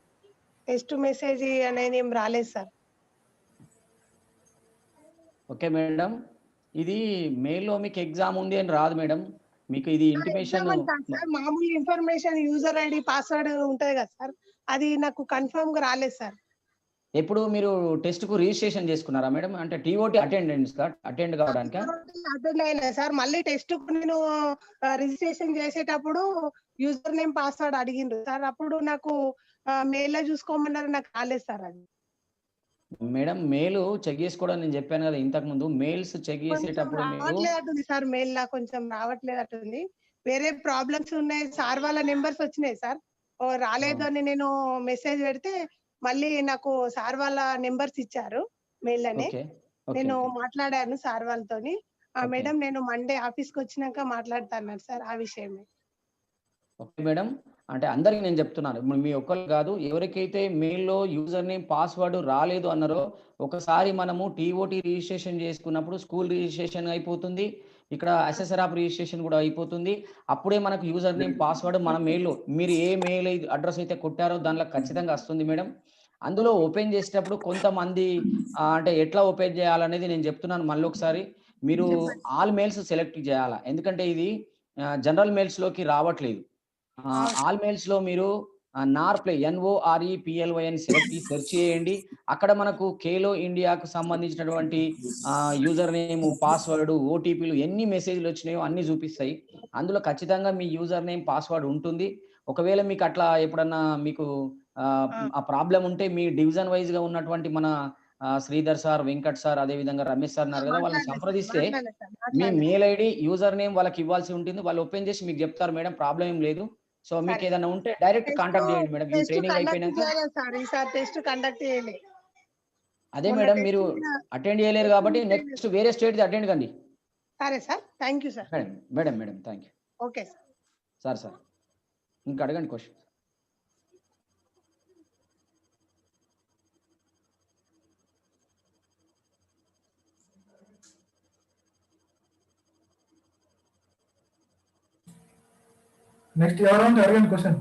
టెస్ట్ మెసేజ్ అనేది ఏం రాలేదు సార్. Okay madam. ఇది మెయిల్‌లో మీకు ఎగ్జామ్ ఉంది అని రాదు మేడం. మీకు ఇది ఇంటిమేషన్ ఎగ్జామ్ అని కాదు సార్, మామూలు ఇన్ఫర్మేషన్ యూజర్ ఐడి పాస్వర్డ్ ఉంటది కదా సార్, అది నాకు కన్ఫర్మ్‌గా రాలేదు సార్. ఎప్పుడు మీరు టెస్ట్‌కు రిజిస్ట్రేషన్ చేసుకున్నారా మేడం? అంటే టీఓటీ అటెండ్ కావడానికా? అటెండ్ అయినా సార్. మళ్ళీ టెస్ట్‌కు నేను రిజిస్ట్రేషన్ చేసేటప్పుడు యూజర్ నేమ్ పాస్వర్డ్ అడిగిండ్రు సార్. అప్పుడు నాకు మెయిల్‌లో చూసుకోమన్నారు, నాకు రాలేదు సార్ అది. మేడం మెయిల్ చెక్ చేసుకోవడం నేను చెప్పాను కదా ఇంతకు ముందు. మెయిల్స్ చెక్ కొంచెం చేసేటప్పుడు మీరు రావట్లేదట్టుంది సార్, మెయిల్‌లా కొంచెం రావట్లేదట్టుంది. వేరే ప్రాబ్లమ్స్ ఉన్నాయి. సార్ వాళ్ళ నంబర్స్ వచ్చినాయి సార్. రాలేదు అని నేను మెసేజ్ పెడితే మళ్ళీ నాకు సార్ వాళ్ళ నంబర్స్ ఇచ్చారు మెయిల్‌లోనే. ఓకే. నేను మాట్లాడాను సార్ వాళ్ళతోని. ఓకే. మేడం నేను మండే ఆఫీస్‌కి వచ్చినాక మాట్లాడతా అన్నారు సార్ ఆ విషయమే. Okay madam. అంటే అందరికి నేను చెప్తున్నాను. ఇప్పుడు మీ ఒక్కళ్ళు కాదు. ఎవరికైతే మెయిల్‌లో యూజర్ నేమ్, పాస్వర్డ్ రాలేదు అన్నారో ఒకసారి మనము టీఓటీ రిజిస్ట్రేషన్ చేసుకున్నప్పుడు స్కూల్ రిజిస్ట్రేషన్ అయిపోతుంది. ఇక్కడ అసెసర్ యాప్ రిజిస్ట్రేషన్ కూడా అయిపోతుంది. అప్పుడే మనకు యూజర్ నేమ్, పాస్వర్డ్ మన మెయిల్‌లో మీరు ఏ మెయిల్ అడ్రెస్ అయితే కొట్టారో దాంట్లో ఖచ్చితంగా వస్తుంది మేడం. అందులో ఓపెన్ చేసేటప్పుడు కొంతమంది అంటే ఎట్లా ఓపెన్ చేయాలనేది నేను చెప్తున్నాను మళ్ళొకసారి. మీరు ఆల్ మెయిల్స్ సెలెక్ట్ చేయాలా. ఎందుకంటే ఇది జనరల్ మెయిల్స్‌లోకి రావట్లేదు. ఆల్ మెయిల్స్‌లో మీరు నార్‌ప్లే NOREPLY అని సెర్చ్ చేయండి. అక్కడ మనకు ఖేలో ఇండియాకు సంబంధించినటువంటి యూజర్ నేమ్, పాస్వర్డ్, ఓటీపీలు ఎన్ని మెసేజ్‌లు వచ్చినాయో అన్నీ చూపిస్తాయి. అందులో ఖచ్చితంగా మీ యూజర్ నేమ్, పాస్వర్డ్ ఉంటుంది. ఒకవేళ మీకు అట్లా ఎప్పుడన్నా మీకు ఆ ప్రాబ్లమ్ ఉంటే మీ డివిజన్ వైస్‌గా ఉన్నటువంటి మన శ్రీధర్ సార్, వెంకట్ సార్, అదే విధంగా రమేష్ సార్ ఉన్నారు కదా! వాళ్ళని సంప్రదిస్తే మీ మెయిల్ ఐడీ, యూజర్ నేమ్ వాళ్ళకి ఇవ్వాల్సి ఉంటుంది. వాళ్ళు ఓపెన్ చేసి మీకు చెప్తారు మేడం ప్రాబ్లమ్ ఏం లేదు. సో మీకేదైనా ఉంటే డైరెక్ట్ కాంటాక్ట్ చేయండి మేడం. ఈ టెస్ట్ ట్రైనింగ్ కండక్ట్ అయిపోయినాక. చేయలేదు సార్. ఈసారి టెస్ట్ కండక్ట్ చేయలే. అదే మొన్న మేడం మీరు టెస్ట్ అటెండ్ చేయలేరు కాబట్టి నెక్స్ట్ వేరే స్టేట్‌ది అటెండ్ కండి. సరే sir. Thank you sir. Madam thank you. Okay sir. Sir. ఇంకా అడగండి క్వెషన్. నెక్స్ట్ ఎవరంటే అడగండి క్వశ్చన్.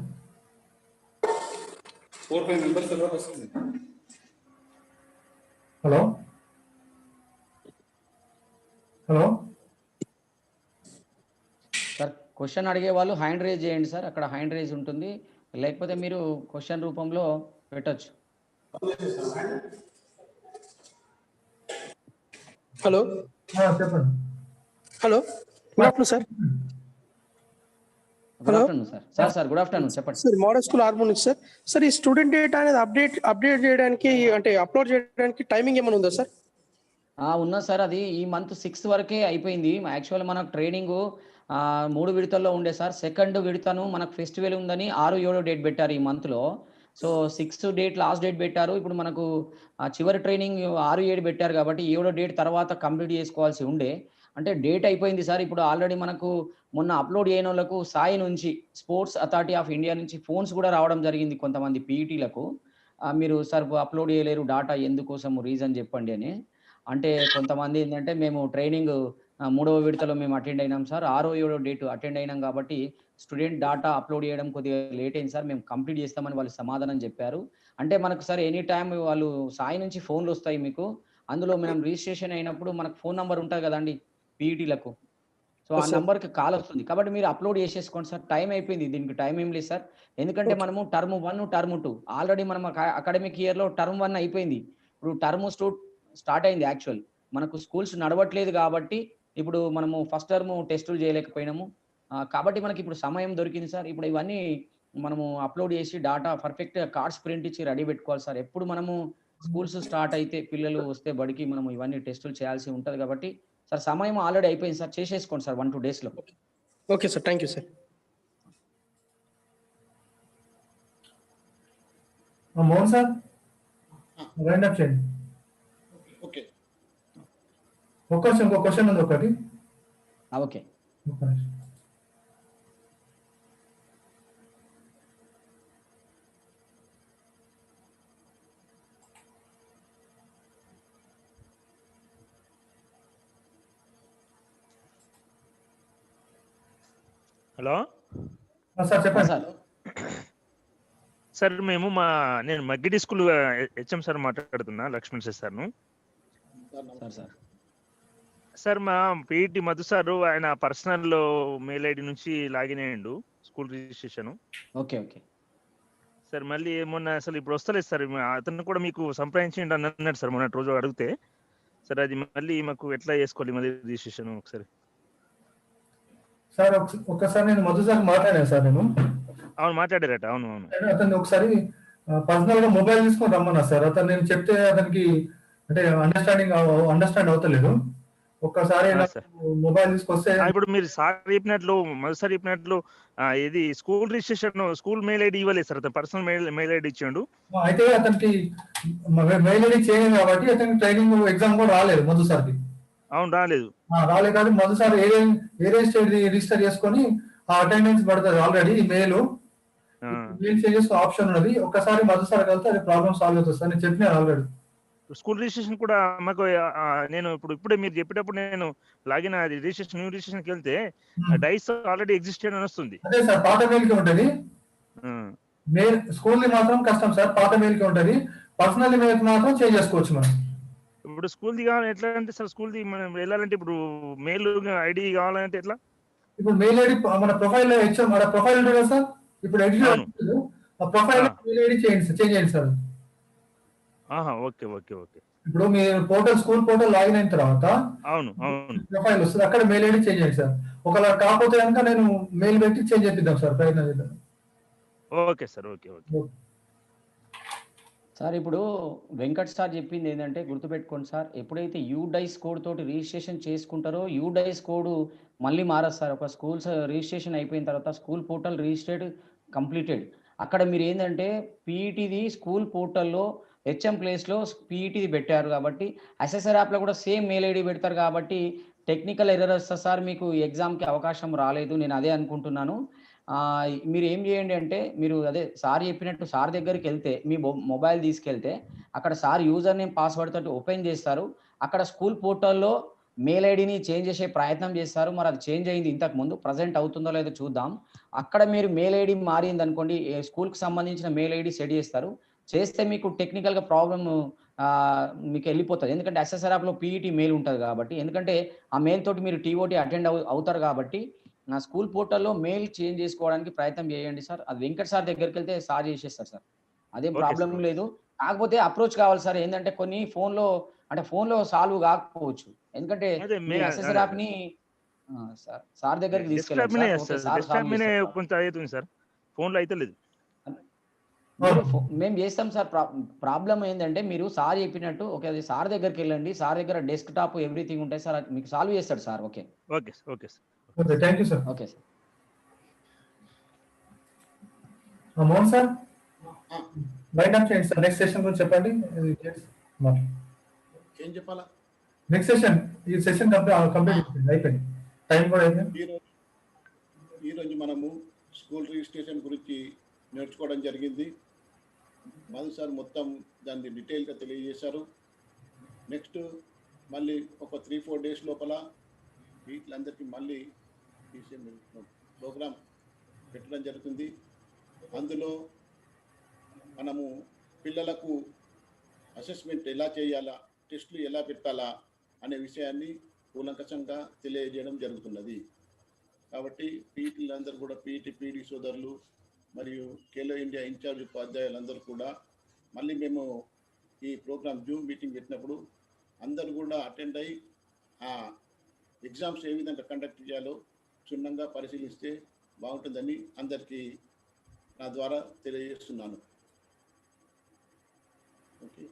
4-5 మెంబర్స్ ఎవరికి వస్తుంది? హలో హలో సార్ క్వశ్చన్ అడిగే వాళ్ళు హ్యాండ్ రేజ్ చేయండి సార్, అక్కడ హ్యాండ్ రేజ్ ఉంటుంది, లేకపోతే మీరు క్వశ్చన్ రూపంలో పెట్టచ్చు. హలో చెప్పండి. Hello good afternoon sir. Good afternoon sir. Sir good afternoon, చెప్పండి sir. Model school harmonics sir. Sir ఈ స్టూడెంట్ డేటా అనేది అప్డేట్ చేయడానికి అంటే అప్లోడ్ చేయడానికి టైమింగ్ ఏమైనా ఉందా సార్? ఉన్నా సార్, అది ఈ మంత్ 6th వరకే అయిపోయింది. యాక్చువల్ మనకు ట్రైనింగ్ 3 విడతల్లో ఉండే సార్. సెకండ్ విడతను మనకు ఫెస్టివల్ ఉందని 6-7 డేట్ పెట్టారు ఈ మంత్లో. సో 6 డేట్ లాస్ట్ డేట్ పెట్టారు. ఇప్పుడు మనకు చివరి ట్రైనింగ్ 6-7 పెట్టారు కాబట్టి 7వ డేట్ తర్వాత కంప్లీట్ చేసుకోవాల్సి ఉండే, అంటే డేట్ అయిపోయింది సార్. ఇప్పుడు ఆల్రెడీ మనకు మొన్న అప్లోడ్ చేయని వాళ్ళకు సాయి నుంచి, స్పోర్ట్స్ అథారిటీ ఆఫ్ ఇండియా నుంచి ఫోన్స్ కూడా రావడం జరిగింది కొంతమంది పీఈటీలకు. మీరు సార్ అప్లోడ్ చేయలేరు డాటా, ఎందుకోసం రీజన్ చెప్పండి అని. అంటే కొంతమంది ఏంటంటే మేము ట్రైనింగ్ 3వ విడతలో మేము అటెండ్ అయినాం సార్, 6-7 డేట్ అటెండ్ అయినాం కాబట్టి స్టూడెంట్ డాటా అప్లోడ్ చేయడం కొద్దిగా లేట్ అయింది సార్, మేము కంప్లీట్ చేస్తామని వాళ్ళు సమాధానం చెప్పారు. అంటే మనకు సార్ ఎనీ టైం వాళ్ళు సాయి నుంచి ఫోన్లు వస్తాయి మీకు, అందులో మనం రిజిస్ట్రేషన్ అయినప్పుడు మనకు ఫోన్ నెంబర్ ఉంటుంది కదండి పీఈటీలకు, సో ఆ నెంబర్కి కాల్ వస్తుంది కాబట్టి మీరు అప్లోడ్ చేసేసుకోండి సార్. టైం అయిపోయింది, దీనికి టైం ఏం లేదు సార్. ఎందుకంటే మనము టర్మ్ 1 టర్మ్ 2 ఆల్రెడీ మనం అకాడమిక్ ఇయర్లో టర్మ్ 1 అయిపోయింది, ఇప్పుడు టర్మ్ 2 స్టార్ట్ అయింది. యాక్చువల్ మనకు స్కూల్స్ నడవట్లేదు కాబట్టి ఇప్పుడు మనము ఫస్ట్ టర్మ్ టెస్టులు చేయలేకపోయినాము కాబట్టి మనకి ఇప్పుడు సమయం దొరికింది సార్. ఇప్పుడు ఇవన్నీ మనము అప్లోడ్ చేసి డాటా పర్ఫెక్ట్గా కార్డ్స్ ప్రింట్ ఇచ్చి రెడీ పెట్టుకోవాలి సార్. ఎప్పుడు మనము స్కూల్స్ స్టార్ట్ అయితే పిల్లలు వస్తే బడికి మనము ఇవన్నీ టెస్టులు చేయాల్సి ఉంటుంది కాబట్టి సార్ సమయం ఆల్రెడీ అయిపోయింది సార్, చేసేసుకోండి సార్ 1-2 డేస్లో. Okay sir, thank you sir. Mohan sir rind up చేయండి. ఓకే, ఇంకో క్వశ్చన్ ఉంది ఒకటి. ఓకే హలో సార్ చెప్పండి సార్. సార్ నేను మగ్గిడి స్కూల్ హెచ్ఎం సార్ మాట్లాడుతున్నా, లక్ష్మణ్ సార్ను. సార్ మా పీఈటీ మధు సార్ ఆయన పర్సనల్ మెయిల్ ఐడి నుంచి లాగిన్ అయ్యిండు school registration. Okay okay sir మళ్ళీ మొన్న అసలు ఇప్పుడు వస్తలేదు సార్, అతను కూడా మీకు సంప్రదించండి అని అన్నాడు సార్ మొన్న రోజు అడిగితే. సార్ అది మళ్ళీ మాకు ఎట్లా చేసుకోవాలి మళ్ళీ రిజిస్ట్రేషన్ ఒకసారి? సార్ ఒక్కసారి నేను మధు సార్ మాట్లాడాను సార్. నేను అవును మాట్లాడారట. అవును అతన్ని ఒకసారి పర్సనల్ గా మొబైల్ తీసుకొని రమ్మన్నా సార్. అతను నేను చెప్తే అతనికి అంటే అండర్స్టాండ్ అవుతలేదు. ఒక్కసారి మొబైల్ తీసుకొస్తే ఇప్పుడు మీరు సార్ చెప్పినట్లు మధు సార్ చెప్పినట్లు ఇది school registration school mail ID ఇవ్వలేదు సార్, అతను పర్సనల్ మెయిల్ ఐడి ఇచ్చాడు. అయితే అతనికి మెయిల్ ఐడి చేయలేదు కాబట్టి అతనికి ట్రైనింగ్ ఎగ్జామ్ కూడా రాలేదు మధు సార్కి. అవును రాలేదు కానీ Madhu sir area state register చేసుకొని ఆ అటెండెన్స్ పడుతుంది ఆల్రెడీ. మెయిల్ చేంజ్ చేసుకునే ఆప్షన్ ఉన్నది. ఒక్కసారి మధు సార్ కలిస్తే అది ప్రాబ్లమ్ సాల్వ్ అవుతుంది సార్, నేను చెప్పినా ఆల్రెడీ. స్కూల్ రిజిస్ట్రేషన్ కూడా మాకు నేను ఇప్పుడే మీరు చెప్పేటప్పుడు నేను లాగిన్ రిజిస్ట్రేషన్ న్యూ రిజిస్ట్రేషన్కి వెళ్తే డైస్ ఆల్రెడీ ఎగ్జిస్టెడ్ అని వస్తుంది. అదే సార్ పాత మెయిల్కి ఉంటుంది, స్కూల్ ని మాత్రం కష్టం సార్, పాత మెయిల్కి ఉంటుంది. పర్సనల్ మెయిల్ మాత్రం చేంజ్ చేసుకోవచ్చు మనం. ఇప్పుడు స్కూల్ది కావాలి ఎట్లా అంటే సార్, స్కూల్ది మనం వెళ్ళాలంటే ఇప్పుడు మెయిల్ ఐడి కావాలంటే ఎట్లా? ఇప్పుడు మెయిల్ ఐడి మన ప్రొఫైల్ లో ఇచ్చాం, మన ప్రొఫైల్ ఉంటుంది కదా సార్. ఇప్పుడు ఆ ప్రొఫైల్ మెయిల్ ఐడి చేంజ్ చేయండి సార్. Okay okay okay. ఇప్పుడు మీరు స్కూల్ పోర్టల్ లాగిన్ అయిన తర్వాత అవును ప్రొఫైల్ వస్తుంది, అక్కడ మెయిల్ ఐడి చేంజ్ చేయండి సార్. ఒకవేళ కాకపోతే కనుక నేను మెయిల్ పెట్టి చేంజ్ చేపిద్దాం సార్, ప్రయత్నం చేద్దాం. Okay sir okay okay sir. ఇప్పుడు వెంకట్ సార్ చెప్పింది ఏంటంటే గుర్తుపెట్టుకోండి సార్, ఎప్పుడైతే యూడైస్ కోడ్ తోటి రిజిస్ట్రేషన్ చేసుకుంటారో యూడైస్ కోడ్ మళ్ళీ మారదు సార్. ఒక స్కూల్స్ రిజిస్ట్రేషన్ అయిపోయిన తర్వాత స్కూల్ పోర్టల్ రిజిస్టర్డ్ కంప్లీటెడ్, అక్కడ మీరు ఏంటంటే పీఈటీది స్కూల్ పోర్టల్లో హెచ్ఎం ప్లేస్లో పీఈటీది పెట్టారు కాబట్టి ఎస్ఎస్ఆర్ యాప్లో కూడా సేమ్ మెయిల్ ఐడి పెడతారు కాబట్టి టెక్నికల్ ఎర్రర్ వస్తుంది సార్. మీకు ఎగ్జామ్కి అవకాశం రాలేదు, నేను అదే అనుకుంటున్నాను. మీరు ఏం చేయండి అంటే మీరు అదే సార్ చెప్పినట్టు సార్ దగ్గరికి వెళ్తే మీ మొబైల్ తీసుకెళ్తే అక్కడ సార్ యూజర్ నేమ్ పాస్వర్డ్ తోటి ఓపెన్ చేస్తారు. అక్కడ స్కూల్ పోర్టల్లో మెయిల్ ఐడిని చేంజ్ చేసే ప్రయత్నం చేస్తారు. మరి అది చేంజ్ అయింది ఇంతకు ముందు. ప్రెజెంట్ అవుతుందో లేదో చూద్దాం. అక్కడ మీరు మెయిల్ ఐడి మారిందనుకోండి, స్కూల్‌కి సంబంధించిన మెయిల్ ఐడి సెట్ చేస్తారు. చేస్తే మీకు టెక్నికల్‌గా ప్రాబ్లమ్ మీకు వెళ్ళిపోతది. ఎందుకంటే ఎస్ఎస్ఆర్ యాప్‌లో పీఈటీ మెయిల్ ఉంటది కాబట్టి. ఎందుకంటే ఆ మెయిల్ తోటి మీరు టీఓటీ అటెండ్ అవుతారు కాబట్టి, నా స్కూల్ పోర్టల్‌లో మెయిల్ చేంజ్ చేసుకోవడానికి ప్రయత్నం చేయండి సార్. అది వెంకట్ సార్ దగ్గరికెళ్తే సార్ చేసేస్తారు సార్. అదేం ఓకే ప్రాబ్లమ్ సార్. లేదు. కాకపోతే అప్రోచ్ కావాలి సార్. ఏందంటే కొన్ని ఫోన్‌లో సాల్వ్ కాకపోవచ్చు. ఎందుకంటే అదే మీ ఎస్ఎస్ఆర్ యాప్‌ని సార్ దగ్గరికి డెస్క్‌టాప్ తీసుకెళ్ళండి మీనే సార్. ఓకే. చేస్తారు. సార్ డెస్క్‌టాప్ సాల్వ్ మీనే చేస్తారు. కొంచెం అయితుంది సార్. ఫోన్‌లో అయితలేదు. మేము చేస్తాం సార్. ప్రాబ్లమ్ ఏందంటే మీరు సార్ చెప్పినట్టు ఓకే. అది సార్ దగ్గరికెళ్ళండి. సార్ దగ్గర డెస్క్‌టాప్ ఎవ్రీథింగ్ ఉంటాయి సార్. అది మీకు సాల్వ్ చేస్తాడు sir. Okay. Okay sir. Okay sir. Okay. Thank you sir. Okay sir. Mohan sir mind up చేయండి సార్. నెక్స్ట్ సెషన్ గురించి చెప్పండి. ఏం చెప్పాలా? నెక్స్ట్ సెషన్ ఈ సెషన్ కంప్లీట్ అయిపోయింది. టైం కూడా అయిపోయింది. ఈరోజు మనము స్కూల్ రిజిస్ట్రేషన్ గురించి నేర్చుకోవడం జరిగింది. మధు సార్ మొత్తం దాన్ని డీటెయిల్గా తెలియజేశారు. నెక్స్ట్ మళ్ళీ ఒక 3-4 డేస్ లోపల వీటిలందరికీ మళ్ళీ ప్రోగ్రామ్ పెట్టడం జరుగుతుంది. అందులో మనము పిల్లలకు అసెస్మెంట్ ఎలా చేయాలా, టెస్టులు ఎలా పెట్టాలా అనే విషయాన్ని కూలంకషంగా తెలియజేయడం జరుగుతున్నది. కాబట్టి పీఈటీలందరూ కూడా పీఈటీ సోదరులు మరియు ఖేలో ఇండియా ఇన్ఛార్జ్ ఉపాధ్యాయులందరూ కూడా మళ్ళీ మేము ఈ ప్రోగ్రామ్ జూమ్ మీటింగ్ పెట్టినప్పుడు అందరూ కూడా అటెండ్ అయ్యి ఆ ఎగ్జామ్స్ ఏ విధంగా కండక్ట్ చేయాలో క్షుణ్ణంగా పరిశీలిస్తే బాగుంటుందని అందరికీ నా ద్వారా తెలియజేస్తున్నాను. ఓకే.